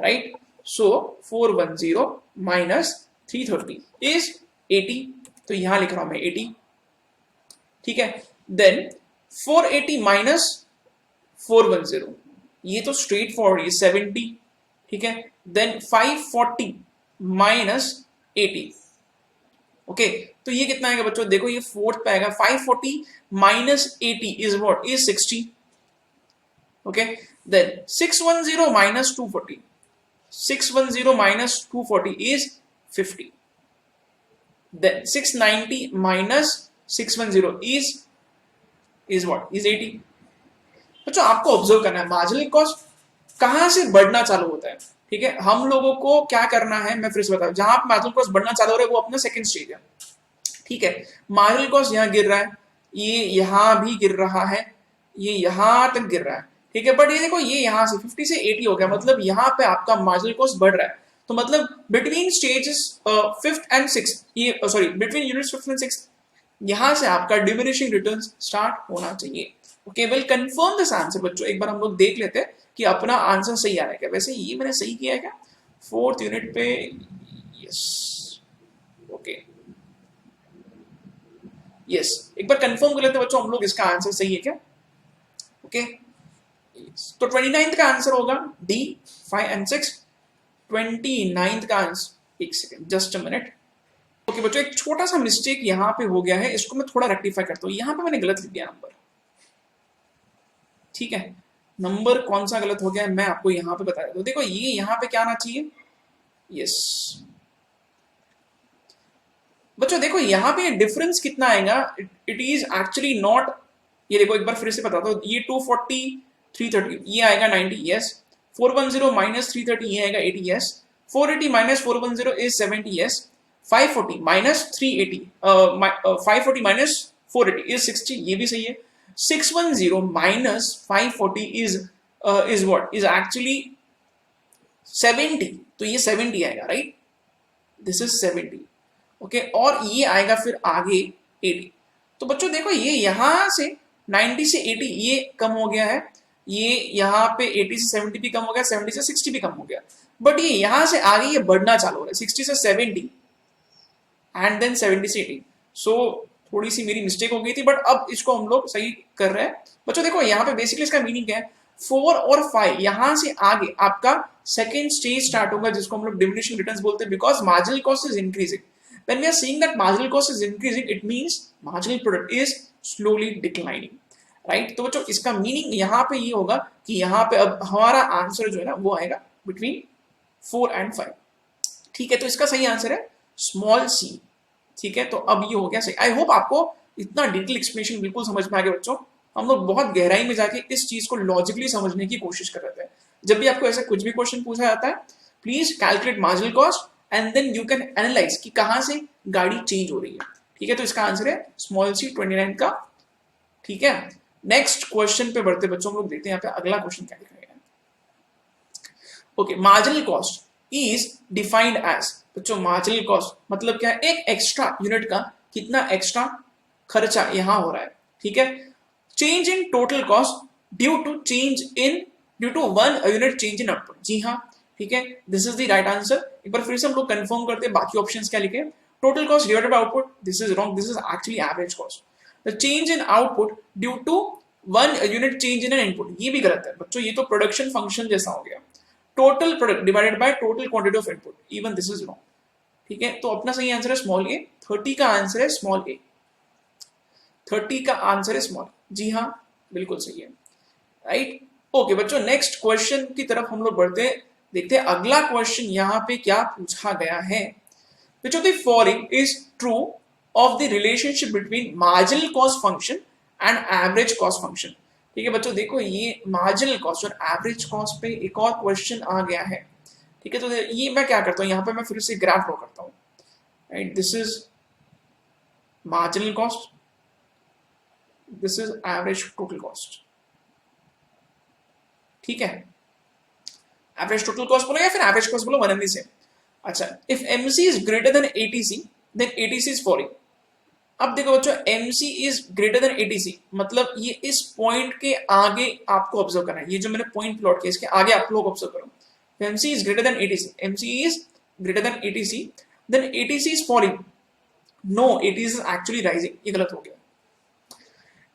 राइट। सो 410 माइनस 330 इज 80, तो यहां लिख रहा हूं मैं 80, ठीक है। देन 480 माइनस 410, ये तो स्ट्रेट फॉरवर्ड, ये 70, ठीक है। देन 540 माइनस 80, ओके, तो ये कितना आएगा बच्चों, देखो ये फोर्थ पे आएगा, 540 minus 80 is what, is 60, okay. Then 610 minus 240, 610 minus 240 is 50. Then 690 minus 610 is what? Is 80. बच्चों आपको ऑब्जर्व करना है मार्जिनल कॉस्ट कहां से बढ़ना चालू होता है, ठीक है। हम लोगों को क्या करना है, मैं फिर से बता, जहां पे मार्जिनल कॉस्ट बढ़ना चालू हो रहा है वो अपना सेकंड स्टेज है, ठीक है। मार्जिनल कॉस्ट यहां गिर रहा है, ये यहां भी गिर रहा है, ये यहां तक गिर रहा है, ठीक है। बट ये देखो ये यहां से 50 से 80 हो गया, मतलब यहां पे आपका मार्जिनल कॉस्ट बढ़ रहा है। तो मतलब between stages fifth and sixth, ये sorry between units fifth and sixth, यहां से आपका डिमिनिशिंग रिटर्न्स स्टार्ट होना चाहिए। Okay, will confirm this answer बच्चों, एक बार हम लोग देख लेते हैं कि अपना आंसर सही आ रहा है क्या। वैसे ये मैंने सही किया है क्या फोर्थ यूनिट पे, यस, ओके, यस, एक बार कंफर्म कर लेते हैं बच्चों हम लोग इसका आंसर सही है क्या। ओके, तो 29th का आंसर होगा डी, 5 एंड 6। 29th का आंसर, एक second, just a minute. Okay बच्चों, एक छोटा सा मिस्टेक यहां पे हो गया है, इसको मैं थोड़ा रेक्टिफाई करता हूं। यहां पे मैंने गलत लिख दिया नंबर, ठीक है। नंबर कौन सा गलत हो गया है मैं आपको यहां पे बता देता हूं। देखो ये यहां पे क्या आना चाहिए, यस बच्चों, देखो यहां पे डिफरेंस कितना आएगा, इट इज एक्चुअली नॉट, ये देखो एक बार फिर से बताता हूं, ये 240 330 ये आएगा 90, यस। 410 माइनस 330 ये आएगा 80, yes. 480 minus 410 is 70, yes. 540 minus 380 540 minus 480 is 60, ये भी सही है। 610 minus 540 is what, is actually 70, तो ये 70 आएगा, राइट, दिस इज 70, ओके। और ये आएगा फिर आगे 80। तो बच्चों देखो ये यहां से 90 से 80 ये कम हो गया है, ये यहाँ पे 80 से 70 भी कम हो गया, 70 से 60 भी कम हो गया, बट ये यहां से आगे ये बढ़ना चालू हो रहा है, 60 से 70 एंड देन 70 से 80। सो थोड़ी सी मेरी मिस्टेक हो गई थी, बट अब इसको हम लोग सही कर रहे हैं। बच्चों देखो यहाँ पे बेसिकली इसका मीनिंग क्या है, 4 और 5 यहां से आगे आपका सेकेंड स्टेज स्टार्ट होगा, जिसको हम लोग डिमिनिशिंग रिटर्न्स बोलते हैं, because marginal cost is increasing. When we are seeing that marginal cost is increasing, it means marginal product is slowly declining, right? तो बच्चों इसका मीनिंग यहाँ पे ये होगा कि यहाँ पे अब हमारा आंसर जो है ना वो आएगा बिटवीन 4 एंड 5, ठीक है। तो इसका सही आंसर है स्मॉल सी, ठीक है। तो अब ये हो गया सही। आई होप आपको इतना डिटेल एक्सप्लेनेशन बिल्कुल समझ में आ गया बच्चों। हम लोग बहुत गहराई में जाके इस चीज को लॉजिकली समझने की कोशिश कर रहे थे। जब भी आपको ऐसा कुछ भी क्वेश्चन पूछा जाता है, please calculate marginal cost and then you can analyse कि कहां से गाड़ी चेंज हो रही है, ठीक है। तो इसका आंसर है स्मॉल सी 29 का, ठीक है। नेक्स्ट क्वेश्चन पे बढ़ते बच्चों, हम लोग देखते हैं यहाँ पे अगला क्वेश्चन क्या लिखा गया है। Okay, marginal cost is defined as, बच्चों मार्जिनल कॉस्ट मतलब क्या है, एक एक्स्ट्रा यूनिट का कितना एक्स्ट्रा खर्चा यहां हो रहा है, ठीक है। Change in total cost due to one unit change in output, जी हाँ, ठीक है, this is the right answer. एक बार फिर से हम लोग कंफर्म करते हैं बाकी ऑप्शंस क्या लिखे, total cost divided by output, this is wrong, this is actually average cost. The change in output due to one unit change in an input, ये भी गलत है बच्चों, ये तो प्रोडक्शन फंक्शन जैसा हो गया। Total product divided by total quantity of input, even this is wrong, ठीक है। तो अपना सही आंसर है स्मॉल ए, 30 का आंसर है स्मॉल ए, 30 का आंसर है स्मॉल, जी हाँ बिल्कुल सही है, राइट। ओके बच्चों, नेक्स्ट क्वेश्चन की तरफ हम लोग बढ़ते हैं, देखते हैं अगला क्वेश्चन यहाँ पे क्या पूछा गया है। which of the following is true of the relationship between marginal cost function and average cost function। ठीक है बच्चों, देखो ये मार्जिनल कॉस्ट और एवरेज कॉस्ट पे एक और क्वेश्चन आ गया है। ठीक है, तो ये मैं क्या करता हूँ, यहाँ पे मैं फिर से ग्राफ ड्रॉ करता हूँ। Right, this is marginal cost, this is average total cost. ठीक है, एवरेज टोटल कॉस्ट बोलो या फिर एवरेज कॉस्ट बोलो, वन एंड द सेम। अच्छा, if MC is greater than ATC then ATC is following. अब देखो बच्चों, MC is greater than ATC मतलब ये इस पॉइंट के आगे आपको ऑब्जर्व करना है। ये जो मैंने पॉइंट प्लॉट किया इसके आगे आप लोग ऑब्जर्व करो। MC is greater than ATC, MC is greater than ATC, then ATC is following. No, ATC is actually rising, ये गलत हो गया।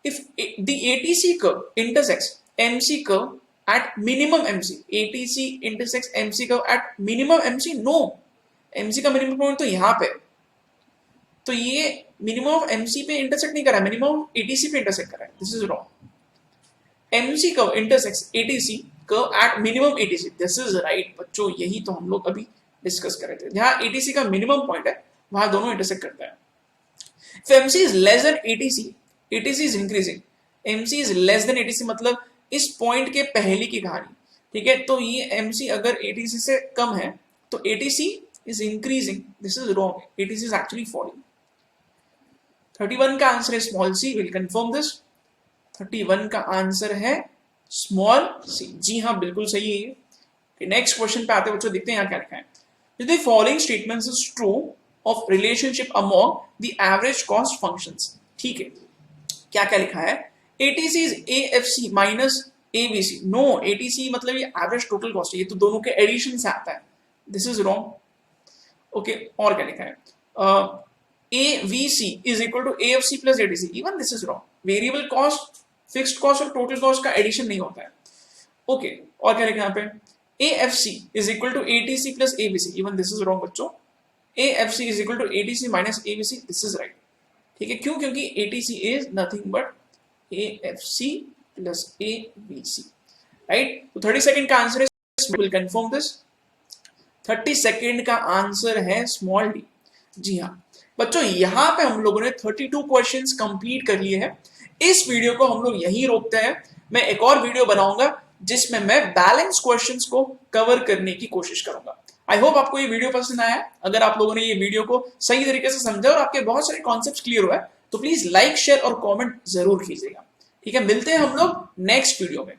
If the ATC curve intersects MC curve at minimum MC, ATC intersects MC curve at minimum MC, no, MC का minimum point तो यहाँ पे, तो ये मिनिमम ऑफ MC पे इंटरसेक्ट नहीं कर रहा है, मिनिमम ATC पे इंटरसेक्ट कर रहा है, this is wrong. MC curve intersects ATC curve at minimum ATC, this is right बच्चों, यही तो हम लोग अभी डिस्कस कर रहे थे। जहाँ ATC का मिनिमम पॉइंट है वहां दोनों इंटरसेक्ट करता है। If MC is less than ATC, ATC is increasing, MC is less than ATC मतलब इस पॉइंट के पहले की कहानी। ठीक है, तो ये MC अगर ATC से कम है तो ATC is increasing, this is wrong, ATC is actually falling। 31 का आंसर है small c, will confirm this. 31 का आंसर है स्मॉल c, जी हाँ बिल्कुल सही है। नेक्स्ट क्वेश्चन पे आते हैं बच्चों, देखते हैं यहाँ क्या लिखा है। The following statements is true of relationship among the average cost functions। ठीक है, क्या क्या लिखा है, ATC is AFC minus ABC, no, ATC मतलब ये एवरेज टोटल कॉस्ट है, ये तो दोनों के एडिशन से आता है, दिस इज रॉन्ग। ओके, और क्या लिखा है, AVC is equal to AFC plus ATC, even this is wrong. Variable cost, fixed cost और टोटल कॉस्ट का एडिशन नहीं होता है। ओके, और क्या लिखा है यहाँ पे, AFC is equal to ATC plus ABC, even this is wrong बच्चों। AFC is equal to ATC minus ABC, this is right. ठीक है, क्यों, क्योंकि ATC is nothing but AFC plus ABC, right? तो 32nd का आंसर है, will confirm this। 32nd का answer है स्मॉल डी। जी हाँ बच्चों, यहाँ पे हम लोगों ने 32 क्वेश्चंस कंप्लीट कर लिए हैं। इस वीडियो को हम लोग यहीं रोकते हैं, मैं एक और वीडियो बनाऊंगा जिसमें मैं बैलेंस क्वेश्चंस को कवर करने की कोशिश करूंगा। आई होप आपको ये वीडियो पसंद आया है। अगर आप लोगों ने ये वीडियो को सही तरीके से समझा और आपके बहुत सारे कॉन्सेप्ट्स क्लियर हुआ है तो प्लीज लाइक, शेयर और कमेंट जरूर कीजिएगा। ठीक है, मिलते हैं हम लोग नेक्स्ट वीडियो में।